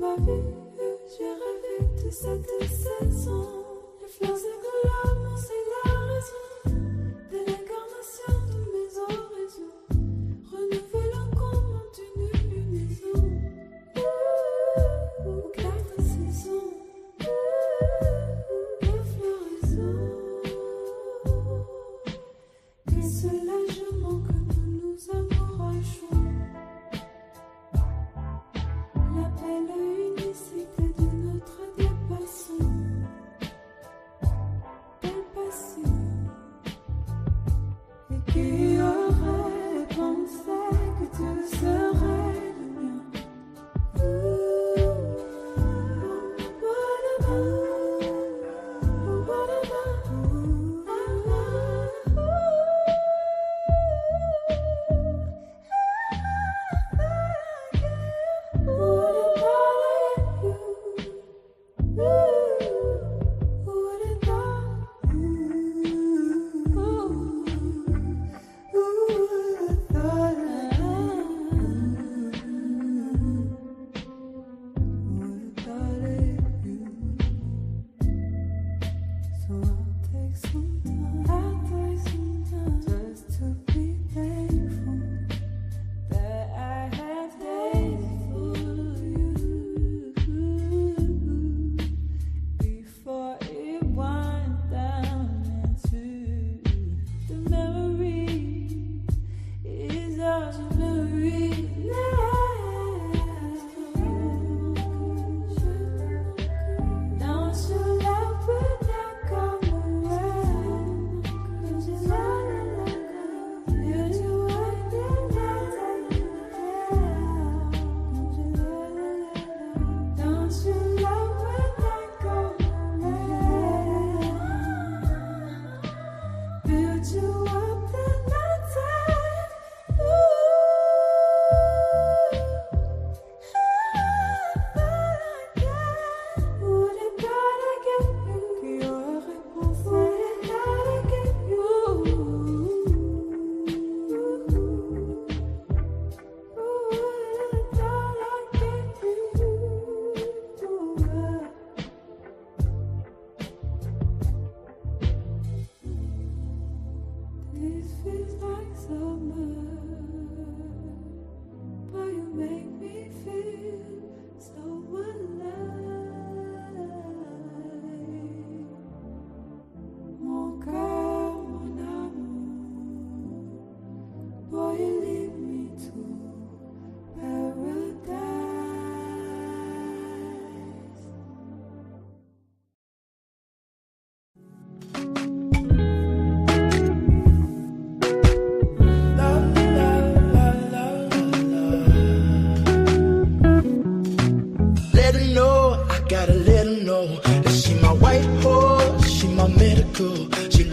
m'as vu, j'ai rêvé de cette saison. Les fleurs et couleurs, c'est la raison de l'incarnation de mes horizons, renouvelant comme une lunaison. Quatre saisons, la floraison. Et soulagement que nous nous amourachons. La belle unicité de notre dépassement. Belle passion. Et qui aurait pensé que tu serais le mien?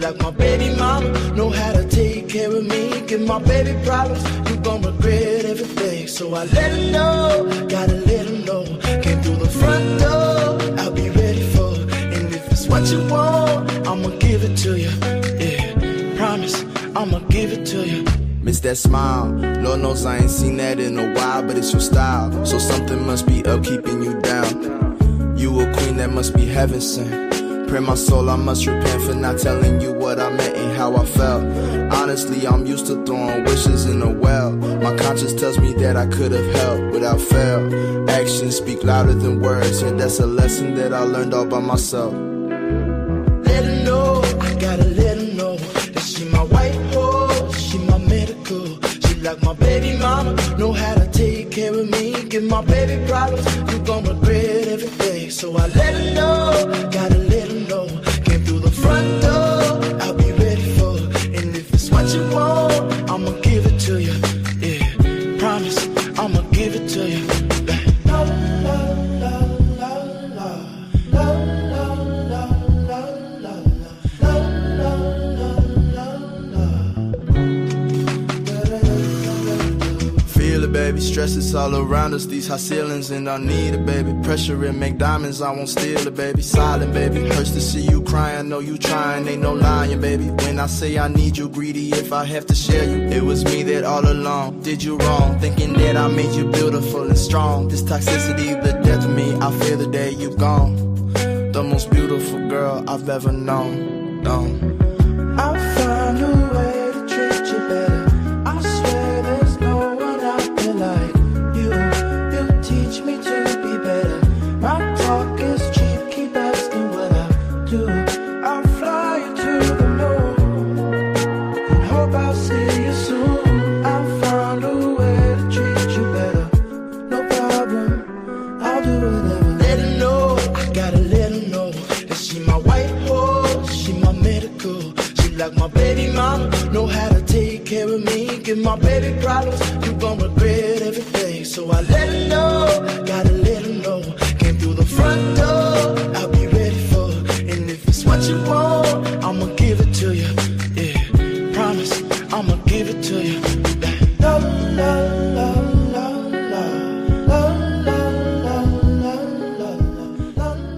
Like my baby mama, know how to take care of me. Give my baby problems, you gon' regret everything. So I let her know, gotta let her know. Came through the front door, I'll be ready for her. And if it's what you want, I'ma give it to you. Yeah, promise, I'ma give it to you. Miss that smile, Lord knows I ain't seen that in a while, but it's your style. So something must be up keeping you down. You a queen that must be heaven sent. Pray my soul, I must repent for not telling you what I meant and how I felt. Honestly, I'm used to throwing wishes in a well. My conscience tells me that I could have helped without fail. Actions speak louder than words, and that's a lesson that I learned all by myself. Let her know, I gotta let her know that she my white horse, she my medical. She like my baby mama, know how to take care of me. Give my baby problems, you gon' regret everything. So I let her know, gotta let her know. Came through the front door, I'll be ready for her. And if it's what you want, I'ma give it to you. Yeah, promise, I'ma give it to you. La, la, la, la, la, la, la, la, la, la, la, la, la, la, la. Feel it, baby. baby. Stress is all around us, these high ceilings, and I need it, baby. Pressure and make diamonds, I won't steal it, baby. Silent, baby. Hurts to see you crying, know you trying, ain't no lying, baby. When I say I need you, greedy if I have to share you. It was me that all along did you wrong, thinking that I made you beautiful and strong. This toxicity, the death of me, I fear the day you gone. The most beautiful girl I've ever known. I'll find a way to treat you better. I swear there's no one out there like you. You teach me to be better. My talk is cheap, keep asking what I do. I'll fly you to the moon and hope I'll see you soon. I'll find a way to treat you better. No problem, I'll do whatever. Let her know, I gotta let her know that she my white horse, she my medical. Like my baby mama, know how to take care of me. Give my baby problems, you gon' regret everything. So I let her know, gotta let her know. Came through the front door, I'll be ready for her. And if it's what you want, I'ma give it to you. Yeah, promise, I'ma give it to you. La la la la la la la la la la la la.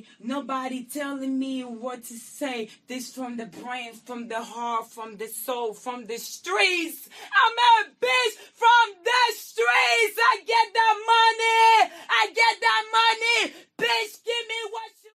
way. Nobody telling me what to say. This from the brain, from the heart, from the soul, from the streets. I'm a bitch from the streets. I get that money. I get that money. Bitch, give me what you...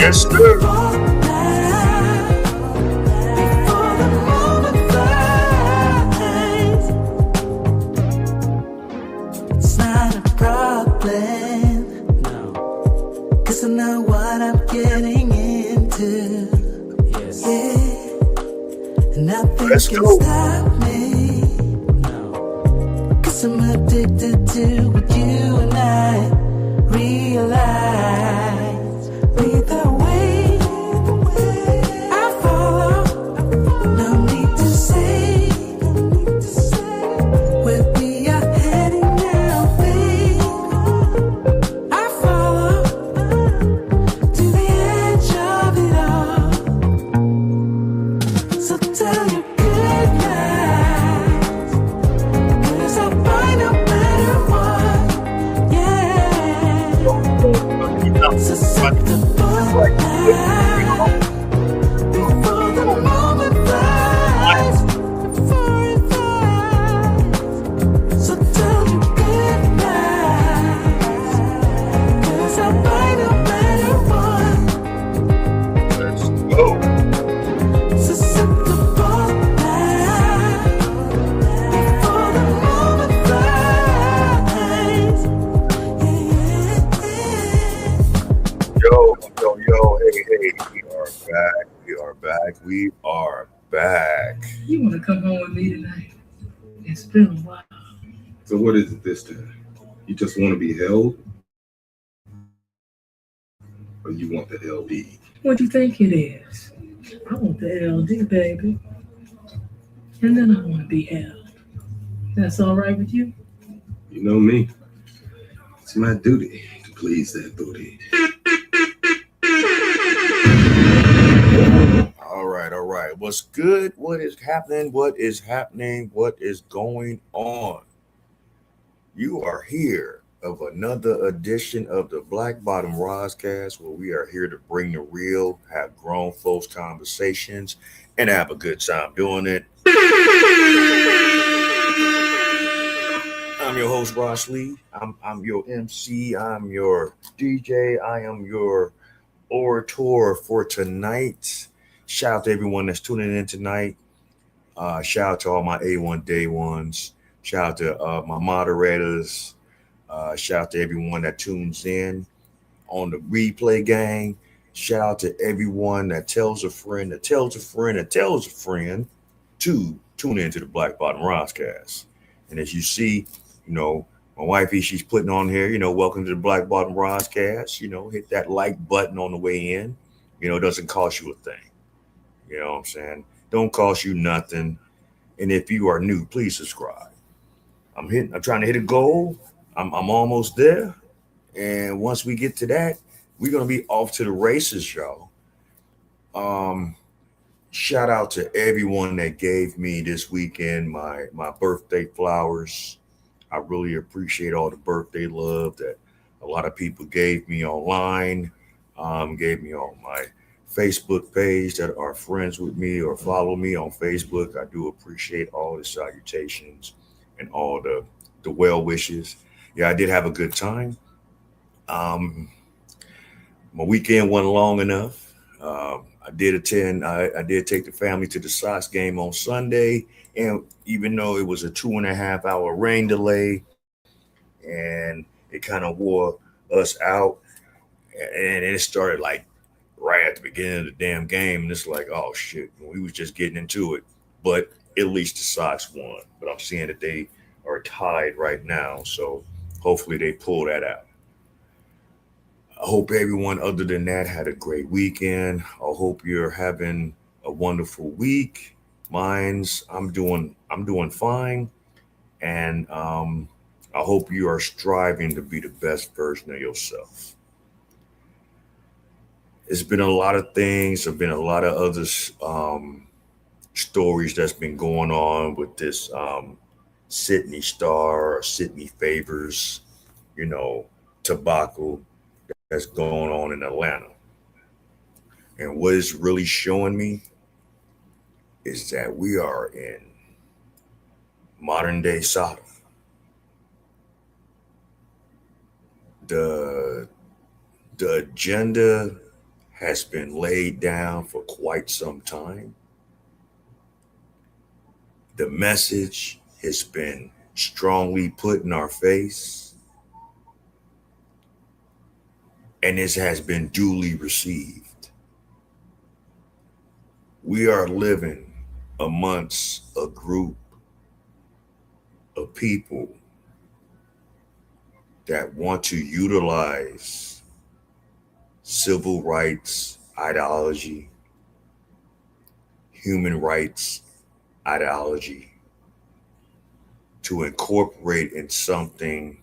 Yes, sir. It's not a problem, no, 'cause I know what I'm getting into. Yes. Yeah. And nothing can stop me, no, 'cause I'm addicted to what you and I realize. Lead the way, I follow, no need to say where we are heading now, babe. I follow to the edge of it all. So tell your good night, 'cause I'll find no matter what, yeah. So set the bar now, before the moment flies, before it flies. So tell your good night, 'cause I'll find no matter what. Let's go. So set the bar now, before the moment flies. Yo, hey, we are back. You want to come home with me tonight? It's been a while. So what is it this time? You just want to be held? Or you want the LD? What do you think it is? I want the LD, baby. And then I want to be held. That's all right with you? You know me. It's my duty to please that booty. All right. What's good? What is happening? What is going on? You are here of another edition of the Black Bottom Roscast, where we are here to bring the real, have grown folks conversations, and have a good time doing it. I'm your host, Ross Lee. I'm your MC. I'm your DJ. I am your orator for tonight. Shout out to everyone that's tuning in tonight. Shout out to all my A1 Day Ones. Shout out to my moderators. Shout out to everyone that tunes in on the replay gang. Shout out to everyone that tells a friend, that tells a friend, that tells a friend to tune into the Black Bottom Roscast. And as you see, you know, my wifey, she's putting on here, you know, welcome to the Black Bottom Roscast. You know, hit that like button on the way in. You know, it doesn't cost you a thing. You know what I'm saying? Don't cost you nothing. And if you are new, please subscribe. I'm trying to hit a goal. I'm almost there. And once we get to that, we're gonna be off to the races, y'all. Um, Shout out to everyone that gave me this weekend my birthday flowers. I really appreciate all the birthday love that a lot of people gave me online, gave me on my Facebook page that are friends with me or follow me on Facebook. I do appreciate all the salutations and all the well wishes. Yeah, I did have a good time. Um, my weekend wasn't long enough. I did take the family to the Sox game on Sunday, and even though it was a 2.5 hour rain delay, and it kind of wore us out, and it started like right at the beginning of the damn game, and it's like, oh shit, we was just getting into it, but at least the Sox won. But I'm seeing that they are tied right now, so hopefully they pull that out. I hope everyone other than that had a great weekend. I hope you're having a wonderful week. I'm doing fine, and I hope you are striving to be the best version of yourself. It's been a lot of things. There've been a lot of other stories that's been going on with this Sydney Star or Sydney Favors, you know, tobacco that's going on in Atlanta. And what it's really showing me is that we are in modern day Sodom. The the agenda has been laid down for quite some time. The message has been strongly put in our face, and it has been duly received. We are living amongst a group of people that want to utilize civil rights ideology, human rights ideology to incorporate in something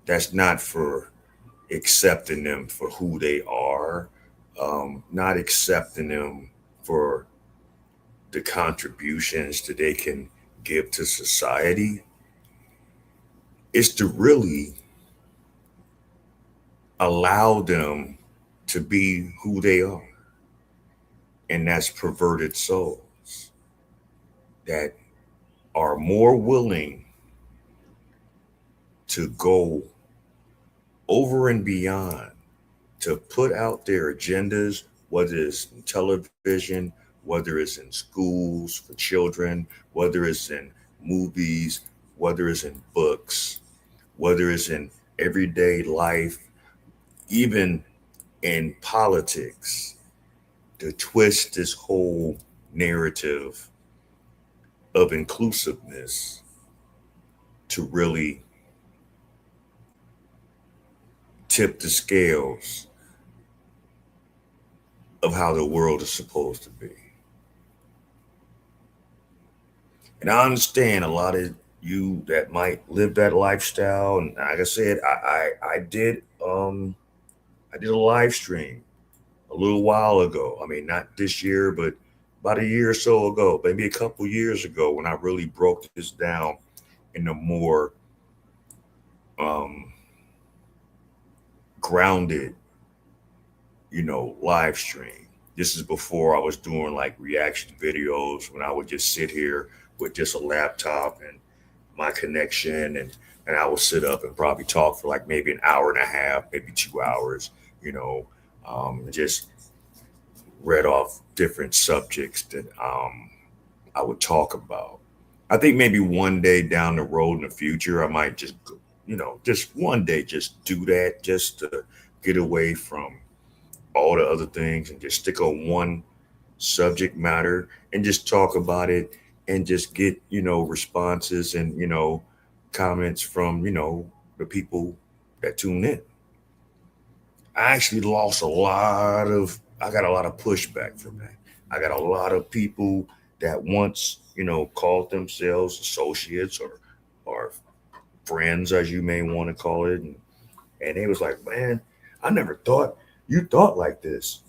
that's not for accepting them for who they are, not accepting them for the contributions that they can give to society. It's to really allow them to be who they are. And that's perverted souls that are more willing to go over and beyond to put out their agendas, whether it's in television, whether it's in schools for children, whether it's in movies, whether it's in books, whether it's in everyday life, even in politics, to twist this whole narrative of inclusiveness to really tip the scales of how the world is supposed to be. And I understand a lot of you that might live that lifestyle. And like I said, I did a live stream a little while ago. I mean, not this year, but about a year or so ago, maybe a couple years ago, when I really broke this down in a more um, grounded, live stream. This is before I was doing like reaction videos when I would just sit here with just a laptop and my connection, and I would sit up and probably talk for like maybe an hour and a half, maybe 2 hours, you know, just read off different subjects that I would talk about. I think maybe one day down the road in the future, I might just, just one day just do that just to get away from all the other things and just stick on one subject matter and just talk about it and just get, responses and, comments from, the people that tune in. I actually I got a lot of pushback from that. I got a lot of people that once, called themselves associates or friends, as you may want to call it. And they was like, man, I never thought you thought like this.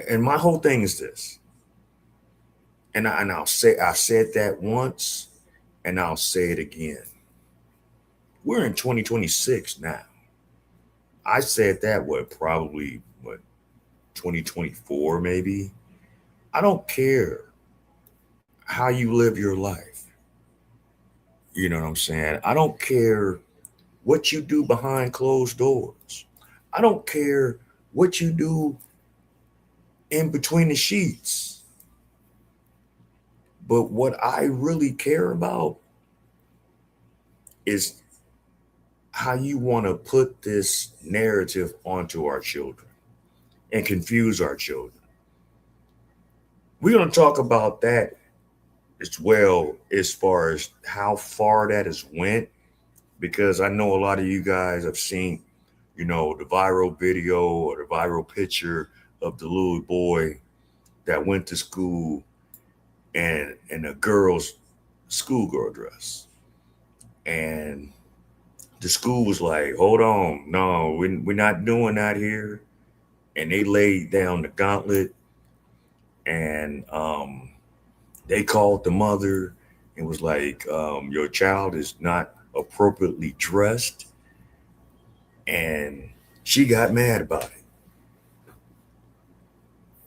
And my whole thing is this, and I'll say I said that once, and I'll say it again. We're in 2026 now. I said that probably 2024 maybe. I don't care how you live your life. You know what I'm saying? I don't care what you do behind closed doors. I don't care what you do in between the sheets. But what I really care about is how you want to put this narrative onto our children and confuse our children. We're going to talk about that as well, as far as how far that has went, because I know a lot of you guys have seen, the viral video or the viral picture of the little boy that went to school and in a girl's schoolgirl dress. And the school was like, hold on, no, we're not doing that here. And they laid down the gauntlet, and they called the mother and was like, your child is not appropriately dressed. And she got mad about it.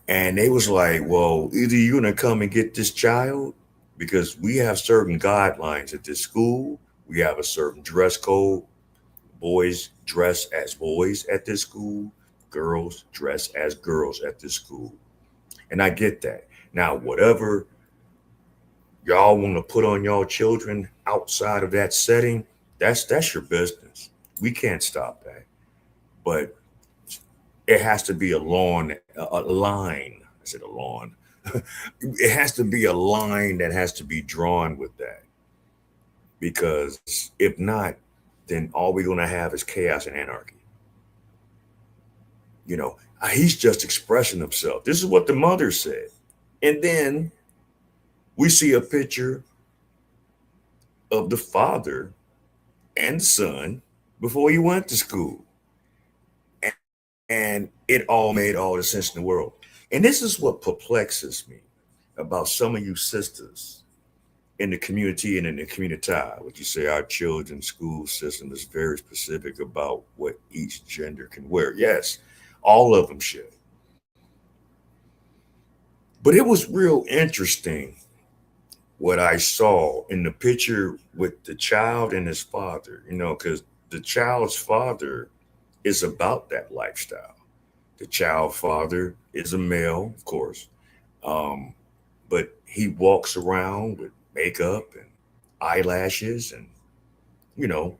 And they was like, well, either you're going to come and get this child, because we have certain guidelines at this school. We have a certain dress code. Boys dress as boys at this school. Girls dress as girls at this school. And I get that. Now, whatever y'all want to put on y'all children outside of that setting, that's your business. We can't stop that. But it has to be a line. I said a lawn. It has to be a line that has to be drawn with that. Because if not, then all we're going to have is chaos and anarchy. He's just expressing himself. This is what the mother said. And then we see a picture of the father and the son before he went to school. And it all made all the sense in the world. And this is what perplexes me about some of you sisters in the community and in the community. What you say, our children's school system is very specific about what each gender can wear. Yes, all of them should. But it was real interesting what I saw in the picture with the child and his father, because the child's father is about that lifestyle. The child father is a male, of course, but he walks around with makeup and eyelashes and, you know,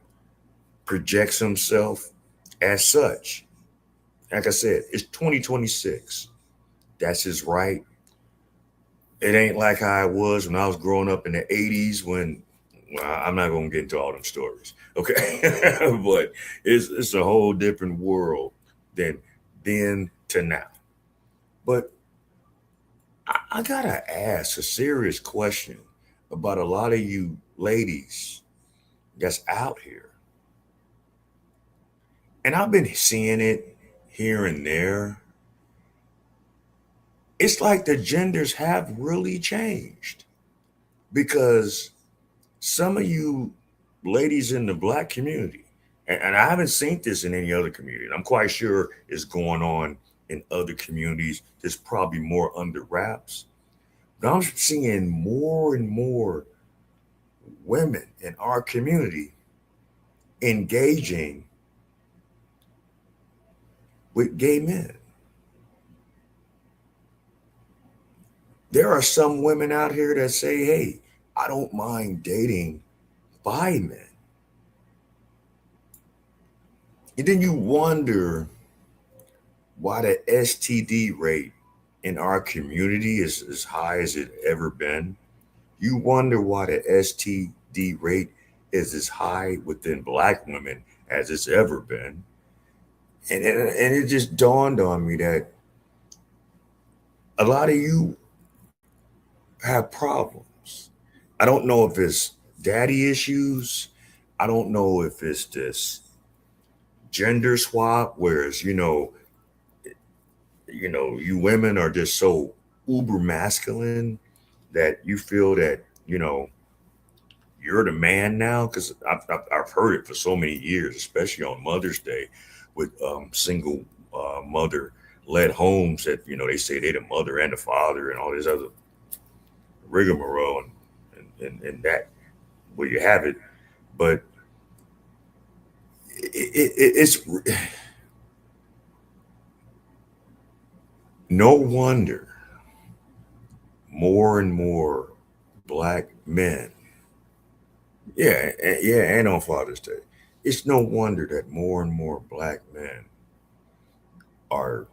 projects himself as such. Like I said, it's 2026. That's his right. It ain't like how it was when I was growing up in the 80s when, well, I'm not going to get into all them stories, okay? But it's a whole different world than then to now. But I got to ask a serious question about a lot of you ladies that's out here. And I've been seeing it here and there. It's like the genders have really changed because some of you ladies in the black community, and I haven't seen this in any other community. I'm quite sure it's going on in other communities. There's probably more under wraps. But I'm seeing more and more women in our community engaging with gay men. There are some women out here that say, hey, I don't mind dating bi men. And then you wonder why the STD rate in our community is as high as it ever been. You wonder why the STD rate is as high within black women as it's ever been. And it just dawned on me that a lot of you have problems. I don't know if it's daddy issues. I don't know if it's this gender swap, whereas you women are just so uber masculine that you feel that you're the man now? Because I've heard it for so many years, especially on Mother's Day with single mother led homes that they say they're the mother and the father and all this other rigmarole, and that where you have it. But it's no wonder more and more black men, and on Father's Day, it's no wonder that more and more black men are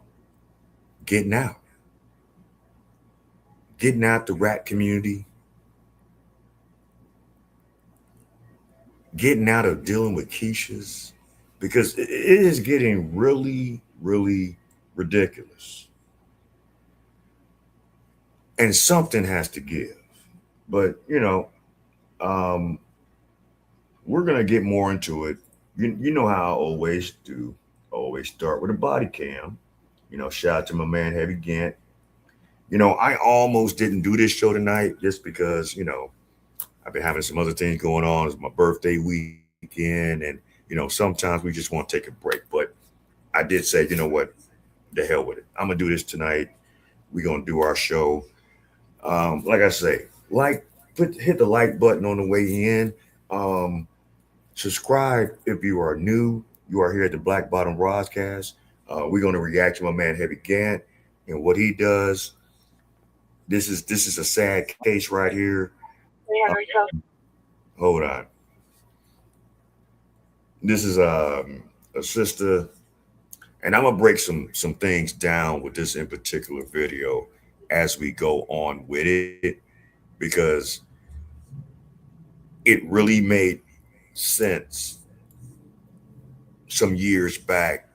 getting out, the rap community, getting out of dealing with Keishas, because it is getting really, really ridiculous. And something has to give. But, we're going to get more into it. You know how I always do. I always start with a body cam. Shout out to my man, Heavy Gant. I almost didn't do this show tonight just because, I've been having some other things going on. It's my birthday weekend. And, sometimes we just want to take a break. But I did say, you know what? The hell with it. I'm going to do this tonight. We're going to do our show. Like I say, hit the like button on the way in. Subscribe if you are new. You are here at the Black Bottom Broadcast. We're going to react to my man Heavy Gant and what he does. This is a sad case right here. Hold on. This is a sister, and I'm gonna break some things down with this in particular video as we go on with it, because it really made sense some years back.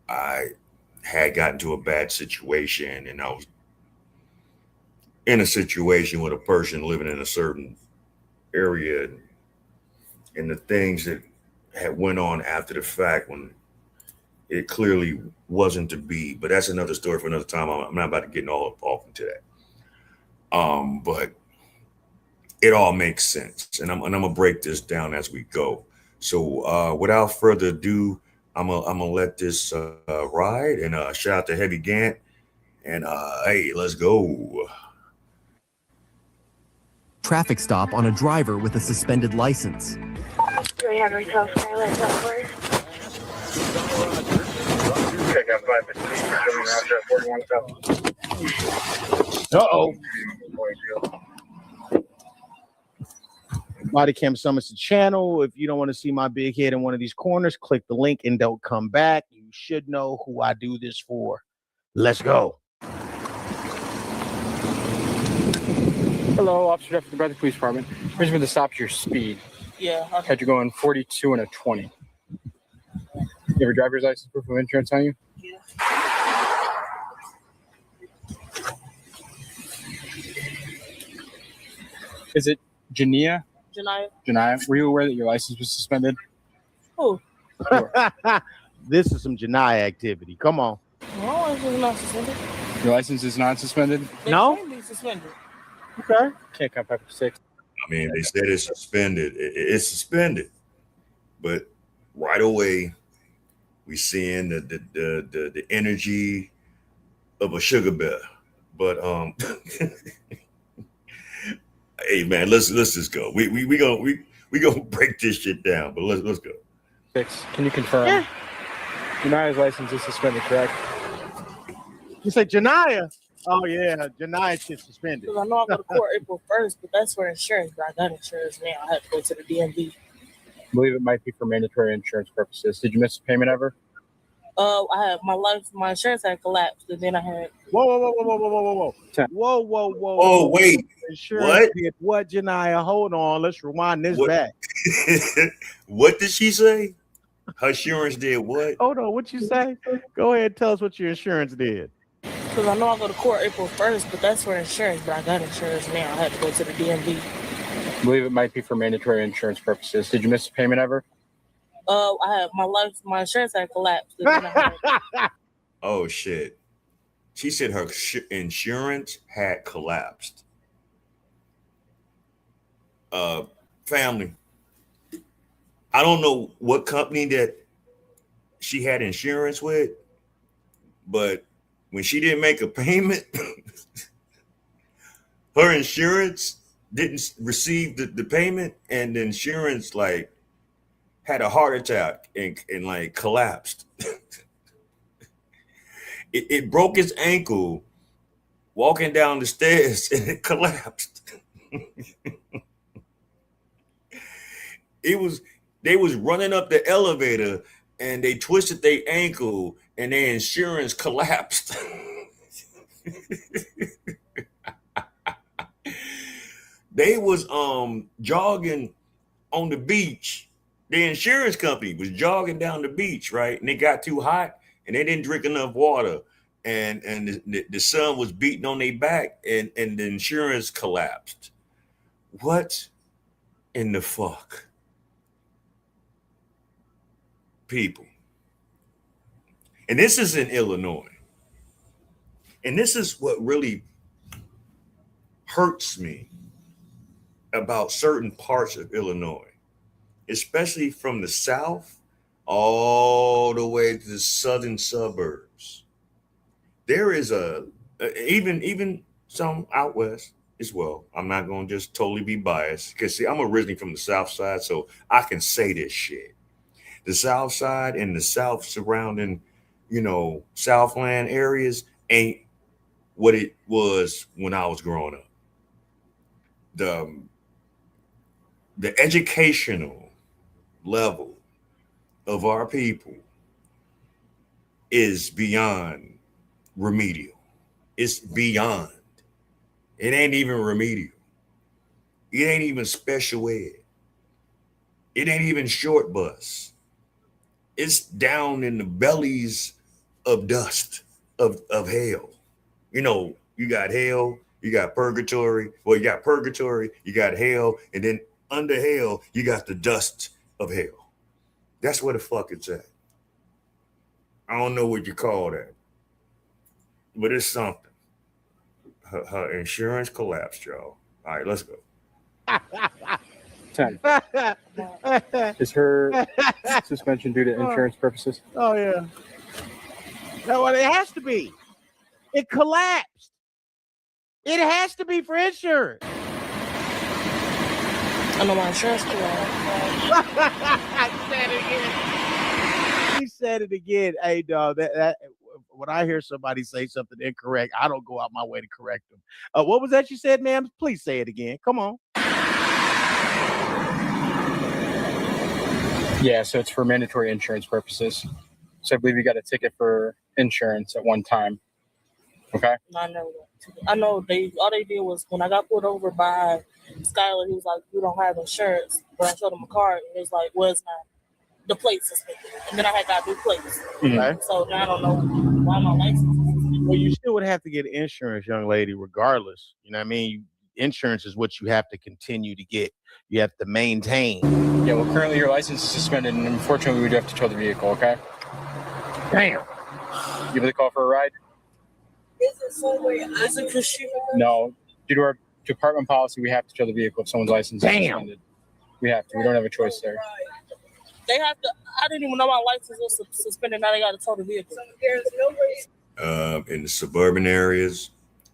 I had gotten to a bad situation, and I was in a situation with a person living in a certain area, and the things that had went on after the fact when it clearly wasn't to be. But that's another story for another time. I'm not about to get all off into that. But it all makes sense, and I'm gonna break this down as we go. So without further ado, I'm gonna let this ride, and shout out to Heavy Gant, and hey, let's go. Traffic stop on a driver with a suspended license. Do we have retail Scarlet Southwest? Check out 5 Uh-oh. Body Cam Summits the channel. If you don't want to see my big head in one of these corners, click the link and don't come back. You should know who I do this for. Let's go. Hello, Officer Jeff from the Bradley Police Department. Here's where to stop your speed. Yeah. Okay. Had you going 42 and a 20. You have a driver's license, proof of insurance on you? Yeah. Is it Jania? Janaya. Were you aware that your license was suspended? Oh. This is some Janai activity. Come on. No, it was not suspended. Your license is not suspended? No? They can be suspended. Okay. Can't come back for 6. I mean, they said it's suspended. It's suspended, but right away we seeing the energy of a sugar bear. But hey man, let's just go. We gonna break this shit down. But let's go. 6. Can you confirm? Yeah. Jania's license is suspended, correct? You say Janaya? Oh yeah, Janaya shit suspended. Because I know I go to court April 1st, but that's for insurance. But I got insurance now. I have to go to the DMV. I believe it might be for mandatory insurance purposes. Did you miss a payment ever? I had my insurance had collapsed, and then I had. Whoa. Oh wait, insurance did what, Janaya? Hold on, let's rewind this back. What did she say? Her insurance did what? Hold on, what you say? Go ahead, tell us what your insurance did. Because I know I go to court April 1st, but that's for insurance. But I got insurance now. I have to go to the DMV. I believe it might be for mandatory insurance purposes. Did you miss a payment ever? I had my insurance had collapsed. Oh shit! She said her insurance had collapsed. Family. I don't know what company that she had insurance with, but when she didn't make a payment, her insurance didn't receive the payment, and the insurance like had a heart attack and like collapsed. It broke its ankle walking down the stairs and it collapsed. They was running up the elevator and they twisted their ankle and their insurance collapsed. They was jogging on the beach. The insurance company was jogging down the beach, right? And it got too hot and they didn't drink enough water. And the sun was beating on their back and the insurance collapsed. What in the fuck? People. And this is in Illinois. And this is what really hurts me about certain parts of Illinois, especially from the south all the way to the southern suburbs. There is even some out west as well. I'm not going to just totally be biased because see, I'm originally from the south side, so I can say this shit. The south side and the south surrounding, Southland areas ain't what it was when I was growing up. The educational level of our people is beyond remedial. It's beyond. It ain't even remedial. It ain't even special ed. It ain't even short bus. It's down in the bellies of dust of hell. You got hell, you got purgatory. Well, you got purgatory, you got hell, and then under hell, you got the dust of hell. That's where the fuck it's at. I don't know what you call that, but it's something. Her insurance collapsed, y'all. All right, let's go. 10. Is her suspension due to insurance purposes? Oh, yeah. No, well, it has to be. It collapsed. It has to be for insurance. I know my insurance collapsed. He said it again. Hey, dog, that when I hear somebody say something incorrect, I don't go out my way to correct them. What was that you said, ma'am? Please say it again. Come on. Yeah, so it's for mandatory insurance purposes. So I believe you got a ticket for insurance at one time. Okay? I know that. I know all they did was when I got pulled over by Skylar, he was like, "You don't have insurance." But I showed him a card and he was like, "Where's the plates suspended?" And then I had got new plates. Mm-hmm. So now I don't know why my license is suspended. Well, you still would have to get insurance, young lady, regardless. You know what I mean? Insurance is what you have to continue to get. You have to maintain. Yeah, well, currently your license is suspended, and unfortunately, we do have to tow the vehicle, okay? Damn. Give it a call for a ride? Is it somewhere? Is it because she? No. Due to our department policy, we have to tow the vehicle if someone's license is suspended. We have to. We don't have a choice there. They have to. I didn't even know my license was suspended. Now they got to tow the vehicle. So there's no way. In the suburban areas,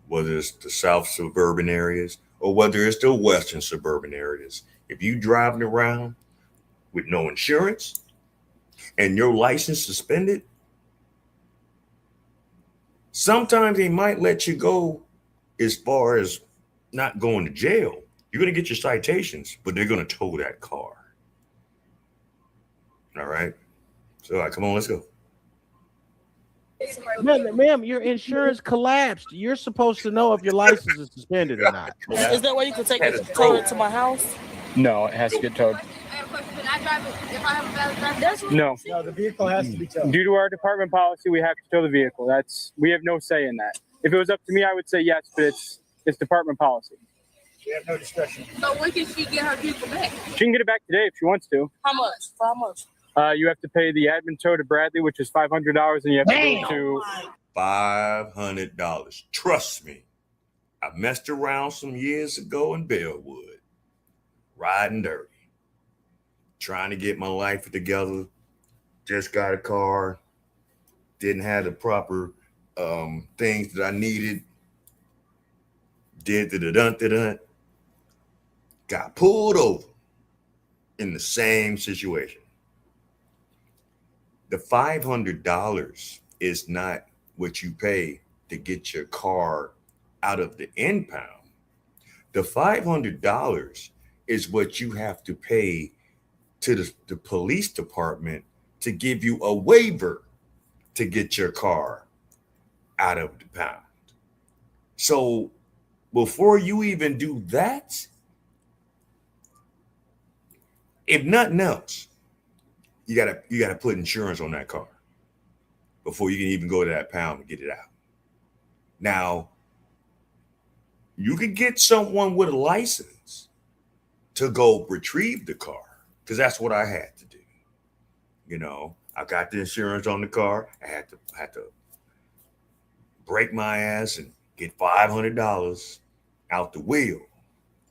whether it's the south suburban areas or whether it's the western suburban areas, if you driving around with no insurance and your license suspended, sometimes they might let you go as far as not going to jail. You're going to get your citations, but they're going to tow that car. All right. So, all right, come on, let's go. Ma'am, your insurance collapsed. You're supposed to know if your license is suspended or not. Is that way you can take it to my house? No, it has to get towed. No. No, the vehicle has to be towed. Due to our department policy, we have to tow the vehicle. We have no say in that. If it was up to me, I would say yes, but it's department policy. We have no discretion. So when can she get her vehicle back? She can get it back today if she wants to. How much? For how much? You have to pay the admin tow to Bradley, which is $500, and you have to go to $500. Trust me. I messed around some years ago in Bellwood, riding dirty, trying to get my life together. Just got a car, didn't have the proper things that I needed. Did got pulled over in the same situation. The $500 is not what you pay to get your car out of the impound. The $500 is what you have to pay to the police department to give you a waiver to get your car out of the pound. So before you even do that, if nothing else, you gotta put insurance on that car before you can even go to that pound and get it out. Now, you can get someone with a license to go retrieve the car, because that's what I had to do. You know, I got the insurance on the car. I had to break my ass and get $500 out the wheel.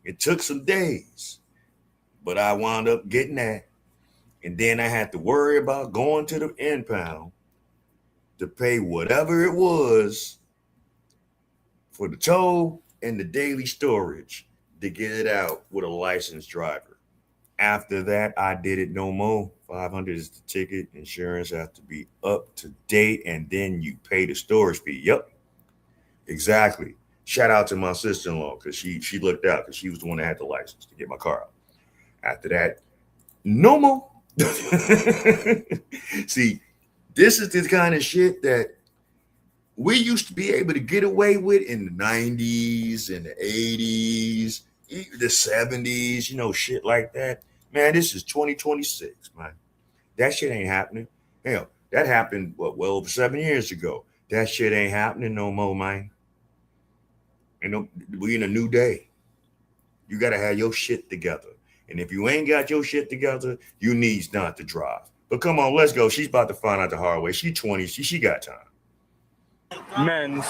It took some days, but I wound up getting that. And then I had to worry about going to the impound to pay whatever it was for the tow and the daily storage to get it out with a licensed driver. After that, I did it no more. $500 is the ticket. Insurance has to be up to date, and then you pay the storage fee. Yep, exactly. Shout out to my sister-in-law, because she looked out, because she was the one that had the license to get my car out. After that, no more. See, this is the kind of shit that we used to be able to get away with in the 90s and the 80s, even the 70s, you know, shit like that. Man, this is 2026, man. That shit ain't happening. Hell, that happened, well over 7 years ago. That shit ain't happening no more, man. You know, we in a new day. You got to have your shit together. And if you ain't got your shit together, you needs not to drive. But come on, let's go. She's about to find out the hard way. She 20. She got time. Men's.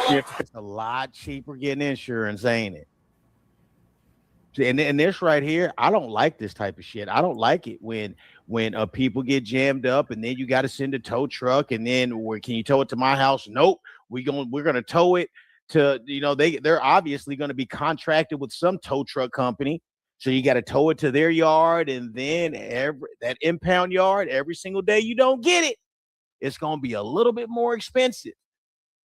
It's a lot cheaper getting insurance, ain't it? And this right here, I don't like this type of shit. I don't like it when people get jammed up and then you got to send a tow truck, and then can you tow it to my house? Nope. We're gonna tow it to, you know, they're obviously going to be contracted with some tow truck company. So you got to tow it to their yard, and then that impound yard, every single day you don't get it, it's going to be a little bit more expensive.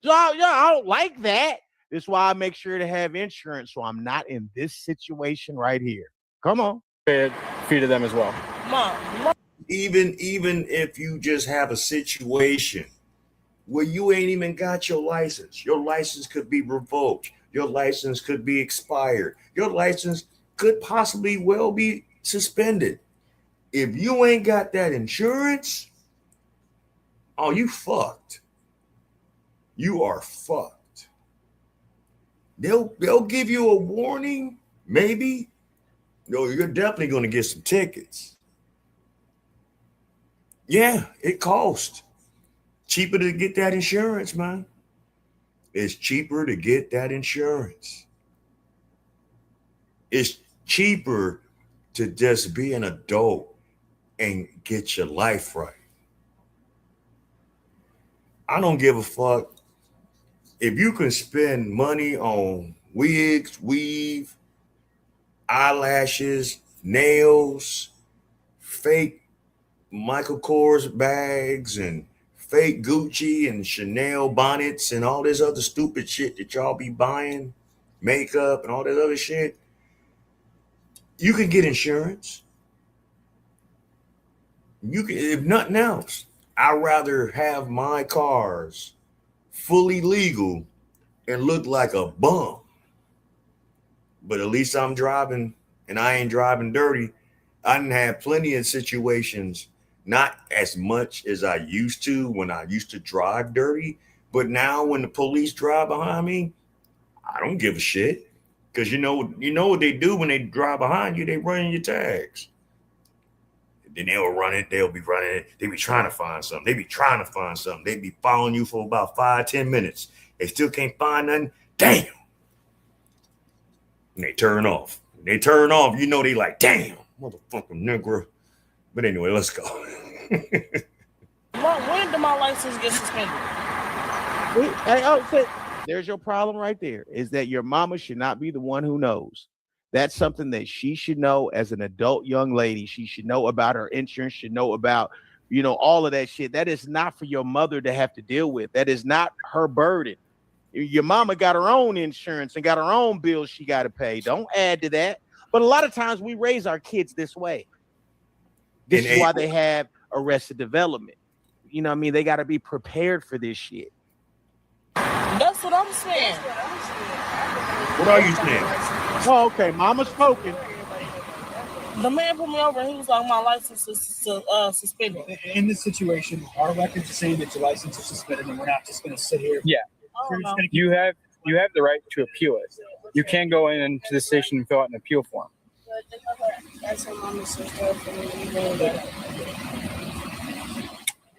So I don't like that. That's why I make sure to have insurance, so I'm not in this situation right here. Come on. Fee to them as well. Even if you just have a situation where you ain't even got your license could be revoked. Your license could be expired. Your license could possibly well be suspended. If you ain't got that insurance, oh, you fucked. You are fucked. They'll give you a warning, maybe. No, you're definitely going to get some tickets. Yeah, it costs. Cheaper to get that insurance, man. It's cheaper to get that insurance. It's cheaper to just be an adult and get your life right. I don't give a fuck if you can spend money on wigs, weave, eyelashes, nails, fake Michael Kors bags, and fake Gucci and Chanel bonnets and all this other stupid shit that y'all be buying, makeup and all that other shit. You can get insurance. You can, if nothing else, I'd rather have my cars fully legal and look like a bum. But at least I'm driving, and I ain't driving dirty. I didn't have plenty of situations, not as much as I used to when I used to drive dirty. But now when the police drive behind me, I don't give a shit. Because you know what they do when they drive behind you, they run your tags. Then they'll run it. They'll be running it. They be trying to find something. They be trying to find something. They be following you for about 5-10 minutes. They still can't find nothing. Damn. And they turn off. When they turn off, you know they like, damn, motherfucking nigga. But anyway, let's go. When did my license get suspended? There's your problem right there, is that your mama should not be the one who knows. That's something that she should know as an adult young lady. She should know about her insurance, should know about, all of that shit. That is not for your mother to have to deal with. That is not her burden. Your mama got her own insurance and got her own bills she got to pay. Don't add to that. But a lot of times we raise our kids this way. This is why they have Arrested Development. You know what I mean? They got to be prepared for this shit. That's what I'm saying. What are you saying? Oh, okay. Mama's spoken. The man put me over and he was like, my license is suspended. In this situation, our records are saying that your license is suspended and we're not just going to sit here. Yeah. You have the right to appeal it. You can go into the station and fill out an appeal form.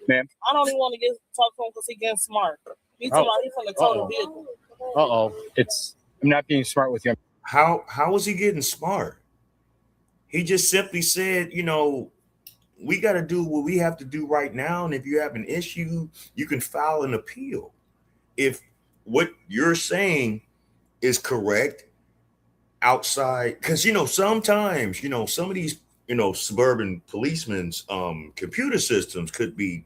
Ma'am? I don't even want to talk to him because he's getting smart. He's talking about he's from the total vehicle. I'm not being smart with you. How is he getting smart? He just simply said, we got to do what we have to do right now. And if you have an issue, you can file an appeal. If what you're saying is correct outside, because, sometimes, some of these, suburban policemen's computer systems could be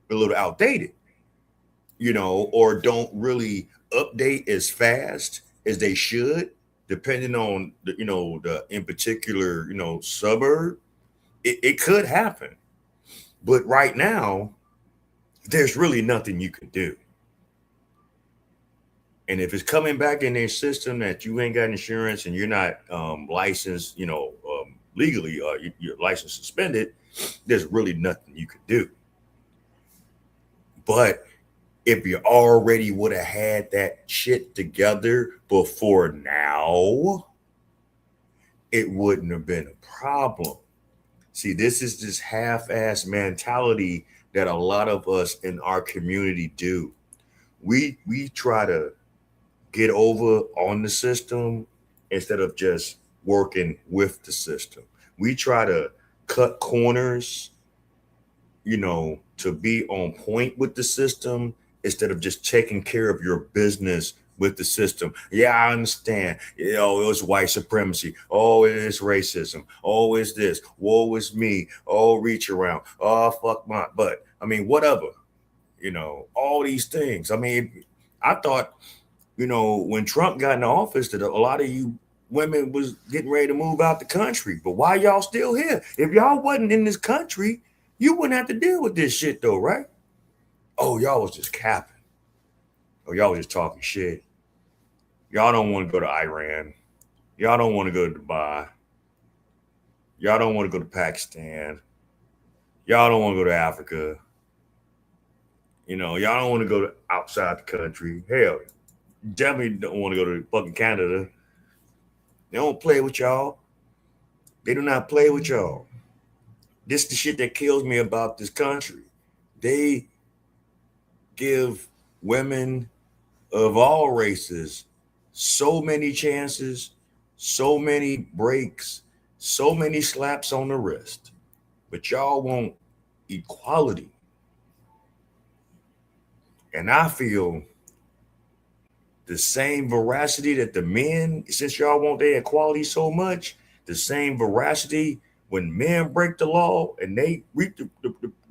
a little outdated, or don't really update as fast as they should, depending on the in particular, suburb. It could happen. But right now, there's really nothing you can do. And if it's coming back in their system that you ain't got insurance and you're not licensed, legally, your license suspended, there's really nothing you could do. But if you already would have had that shit together before now, it wouldn't have been a problem. See, this is this half-ass mentality that a lot of us in our community do. We try to get over on the system instead of just working with the system. We try to cut corners, to be on point with the system instead of just taking care of your business with the system. Yeah, I understand. It was white supremacy. Oh, it is racism. Oh, it's this. Woe is me. Oh, reach around. Oh, fuck my butt. I mean, whatever. All these things. I mean, I thought, when Trump got in office, that a lot of you women was getting ready to move out the country. But why y'all still here? If y'all wasn't in this country, you wouldn't have to deal with this shit though, right? Oh, y'all was just capping. Oh, y'all was just talking shit. Y'all don't want to go to Iran. Y'all don't want to go to Dubai. Y'all don't want to go to Pakistan. Y'all don't want to go to Africa. Y'all don't want to go to outside the country. Hell, definitely don't want to go to fucking Canada. They don't play with y'all. They do not play with y'all. This is the shit that kills me about this country. They give women of all races so many chances, so many breaks, so many slaps on the wrist. But y'all want equality. And I feel the same veracity that the men, since y'all want their equality so much, the same veracity when men break the law and they reap the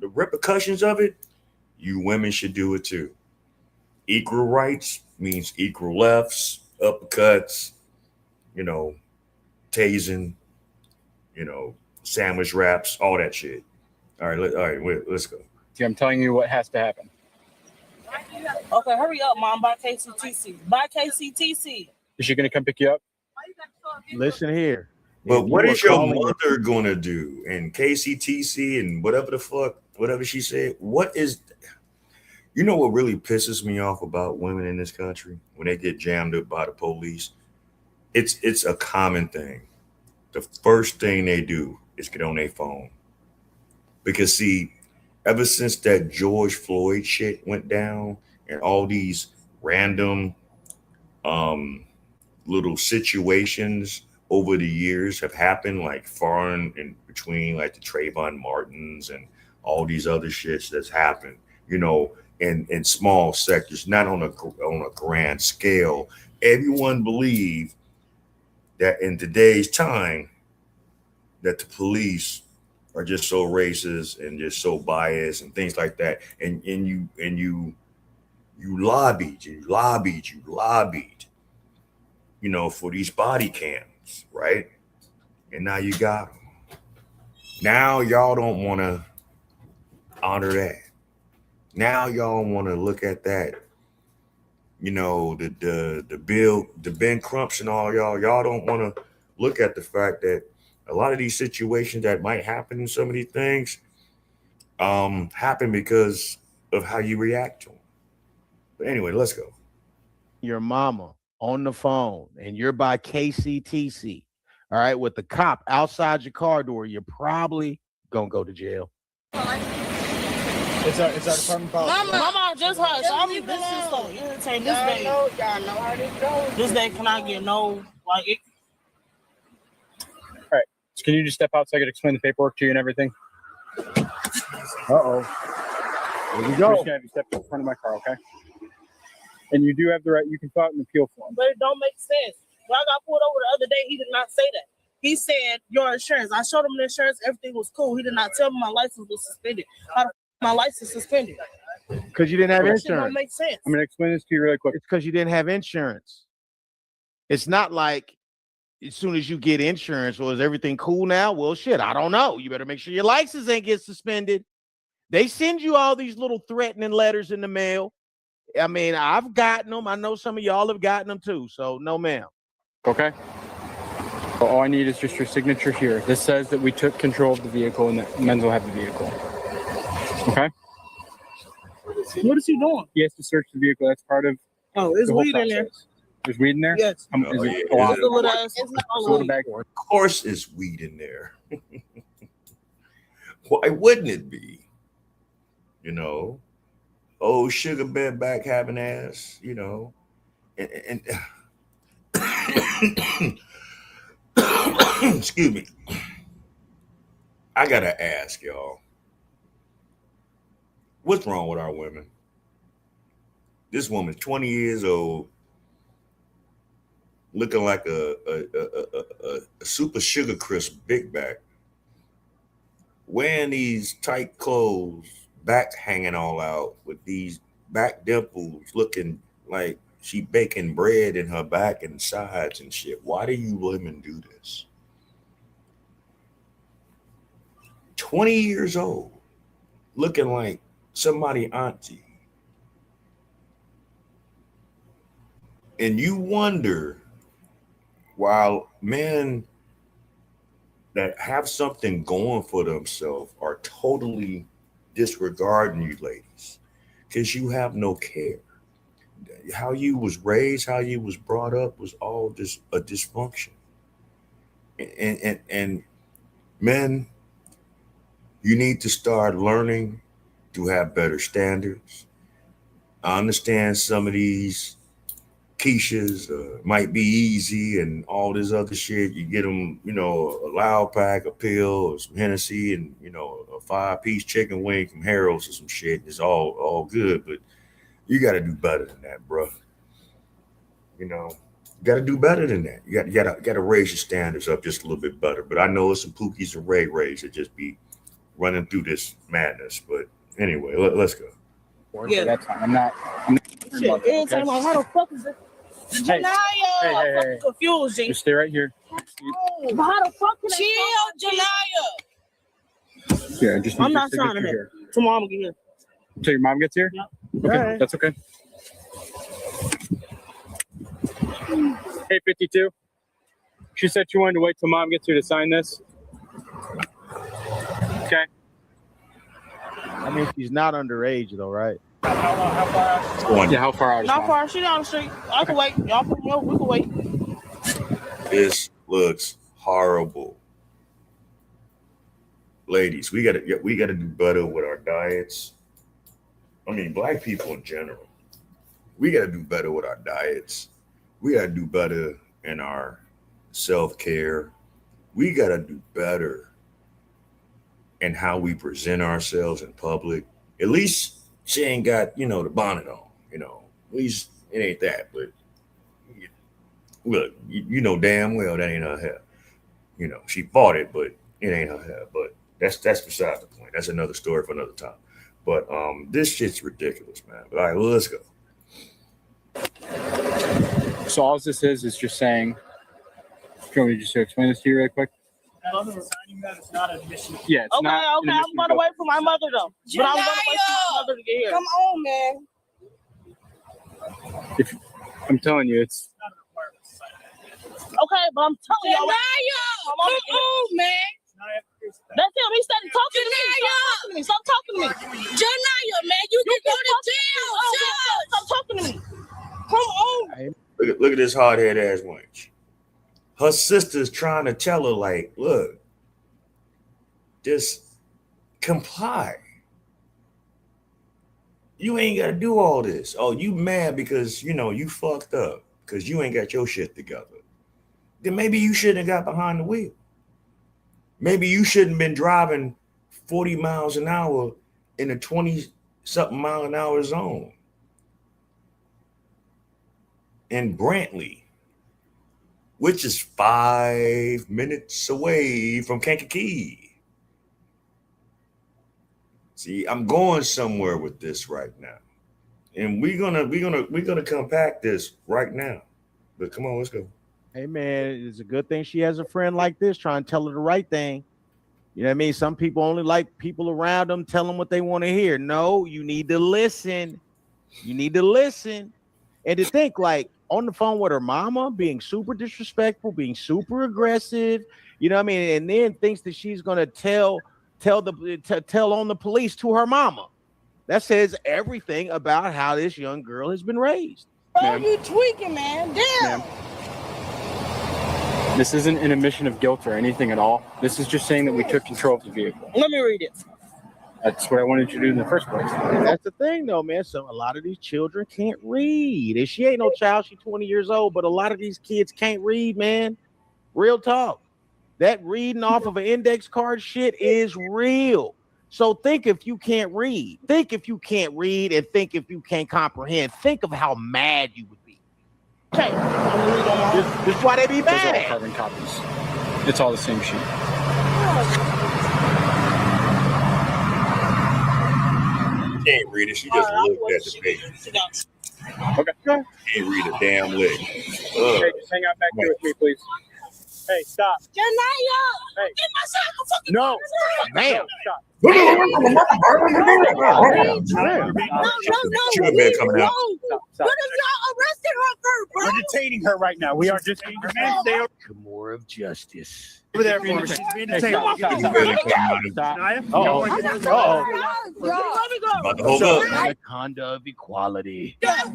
repercussions of it, you women should do it too. Equal rights means equal lefts, uppercuts, tasing, sandwich wraps, all that shit. All right, let's go. See, I'm telling you what has to happen. Okay, hurry up, Mom. Buy KCTC. Buy KCTC. Is she going to come pick you up? Listen here. But what is your mother going to do? And KCTC and whatever she said, what is... what really pisses me off about women in this country when they get jammed up by the police? It's a common thing. The first thing they do is get on their phone. Because see, ever since that George Floyd shit went down and all these random um little situations over the years have happened, like foreign in between, like the Trayvon Martins and all these other shits that's happened, in small sectors, not on a grand scale. Everyone believed that in today's time that the police are just so racist and just so biased and things like that. And you lobbied, for these body cams, right? And now you got them. Now y'all don't want to honor that. Now y'all want to look at that. The Ben Crumps and all y'all don't want to look at the fact that a lot of these situations that might happen in some of these things happen because of how you react to them. But anyway, let's go. Your mama on the phone and you're by KCTC, all right, with the cop outside your car door, you're probably gonna go to jail. It's our department policy. Mama, just hush. This is so irritating. Y'all know how this goes. This day cannot get no, like, it. All right. So can you just step out so I can explain the paperwork to you and everything? Uh-oh. Here we go. I'm just gonna have you step in front of my car, okay? And you do have the right, you can fill out an appeal form. But it don't make sense. When I got pulled over the other day, he did not say that. He said, your insurance. I showed him the insurance. Everything was cool. He did not tell me my license was suspended. How the f- my license suspended? Because you didn't have insurance. That shit don't make sense. I'm going to explain this to you really quick. It's because you didn't have insurance. It's not like as soon as you get insurance, well, is everything cool now? Well, shit, I don't know. You better make sure your license ain't get suspended. They send you all these little threatening letters in the mail. I mean, I've gotten them. I know some of y'all have gotten them too. So no, ma'am. Okay. So all I need is just your signature here. This says that we took control of the vehicle and that Men's will have the vehicle. Okay. What is he doing? He has to search the vehicle. That's part of. Oh, there's the whole weed in there. process. There's weed in there? Yes. Is it a lot? It's not all weed. Bag. Of course, it's weed in there. Why wouldn't it be? Oh, sugar bed back having ass, and excuse me. I gotta ask y'all, what's wrong with our women? This woman's 20 years old, looking like a super sugar crisp big back, wearing these tight clothes, back hanging all out with these back dimples, looking like she baking bread in her back and sides and shit. Why do you women do this? 20 years old, looking like somebody auntie. And you wonder, while men that have something going for themselves are totally disregarding you ladies because you have no care. How you was raised, how you was brought up was all just a dysfunction. And men, you need to start learning to have better standards. I understand some of these Keishas might be easy and all this other shit. You get them, a loud pack, a pill, or some Hennessy, and a 5-piece chicken wing from Harold's or some shit. It's all good, but you got to do better than that, bro. You got to do better than that. You got to raise your standards up just a little bit better. But I know it's some Pookies and Ray Rays that just be running through this madness. But anyway, let's go. Yeah, that's fine. I'm not shit, every time like, how the fuck is it? Hey. Janaya, Hey. I'm fucking confused, G. Just stay right here. But how the fuck can chill, Janaya? Yeah, just need I'm your not trying to signature hit. Tomorrow I'm gonna get here. Until your mom gets here? Yep. Okay, Alright. that's okay. Hey, 52. She said she wanted to wait till mom gets here to sign this. Okay. I mean, she's not underage though, right? How far? Yeah, how far out is Not mom? far. She down the street. I can wait. Y'all put me over. We can wait. This looks horrible. ladies, we gotta do better with our diets. I mean, black people in general, we gotta do better with our diets. We gotta do better in our self-care. We gotta do better in how we present ourselves in public. At least she ain't got, the bonnet on, At least it ain't that, but look, you know damn well that ain't her hair. She bought it, but it ain't her hair. But that's beside the point. That's another story for another time. But this shit's ridiculous, man. But all right, well, let's go. So all this is just saying. Do you want me just to explain this to you real quick? It's not an admission. Yeah, it's not. Okay. I'm going to wait for my mother though. But I'm going to wait for my mother to get here. Come on, man. I'm telling you, it's. Okay, but I'm telling you. Come on, man. That's him. He started talking to me. Stop talking to me. Janaya, man, you can go to jail. Stop talking to me. Come on. Look at this hard-headed ass wench. Her sister's trying to tell her, like, look, just comply. You ain't got to do all this. Oh, you mad because, you fucked up because you ain't got your shit together. Then maybe you shouldn't have got behind the wheel. Maybe you shouldn't have been driving 40 miles an hour in a 20-something mile an hour zone in Brantley, which is 5 minutes away from Kankakee. See, I'm going somewhere with this right now, and we're gonna compact this right now. But come on, let's go. Hey man, it's a good thing she has a friend like this trying to tell her the right thing. You know what I mean? Some people only like people around them tell them what they want to hear. No, you need to listen. You need to listen. And to think, like, on the phone with her mama, being super disrespectful, being super aggressive, you know what I mean? And then thinks that she's gonna tell on the police to her mama. That says everything about how this young girl has been raised. Bro, you tweaking, man. Damn. Ma'am. This isn't an admission of guilt or anything at all. This is just saying that we took control of the vehicle. Let me read it. That's what I wanted you to do in the first place. That's the thing, though, man. So a lot of these children can't read. And she ain't no child. She's 20 years old. But a lot of these kids can't read, man. Real talk. That reading off of an index card shit is real. So think if you can't read. Think if you can't read and think if you can't comprehend. Think of how mad you would be. Okay. This is why they be Those are all mad. carbon copies. It's all the same sheet. She can't read it. She just looked at the page. Okay. Can't read a damn lick. Hey, just hang out back here with me, please. Hey, stop. Janaya! Hey. Get my son a fucking No. Damn. Stop. No. She would have been coming out. Stop. What if y'all arrested her first, bro? We're detaining her right now. We are detaining her. Stay More of justice. over there for her. She's being detained. Stop. She really came out of Naya? Uh-oh. about to hold up. Anaconda of equality. Y'all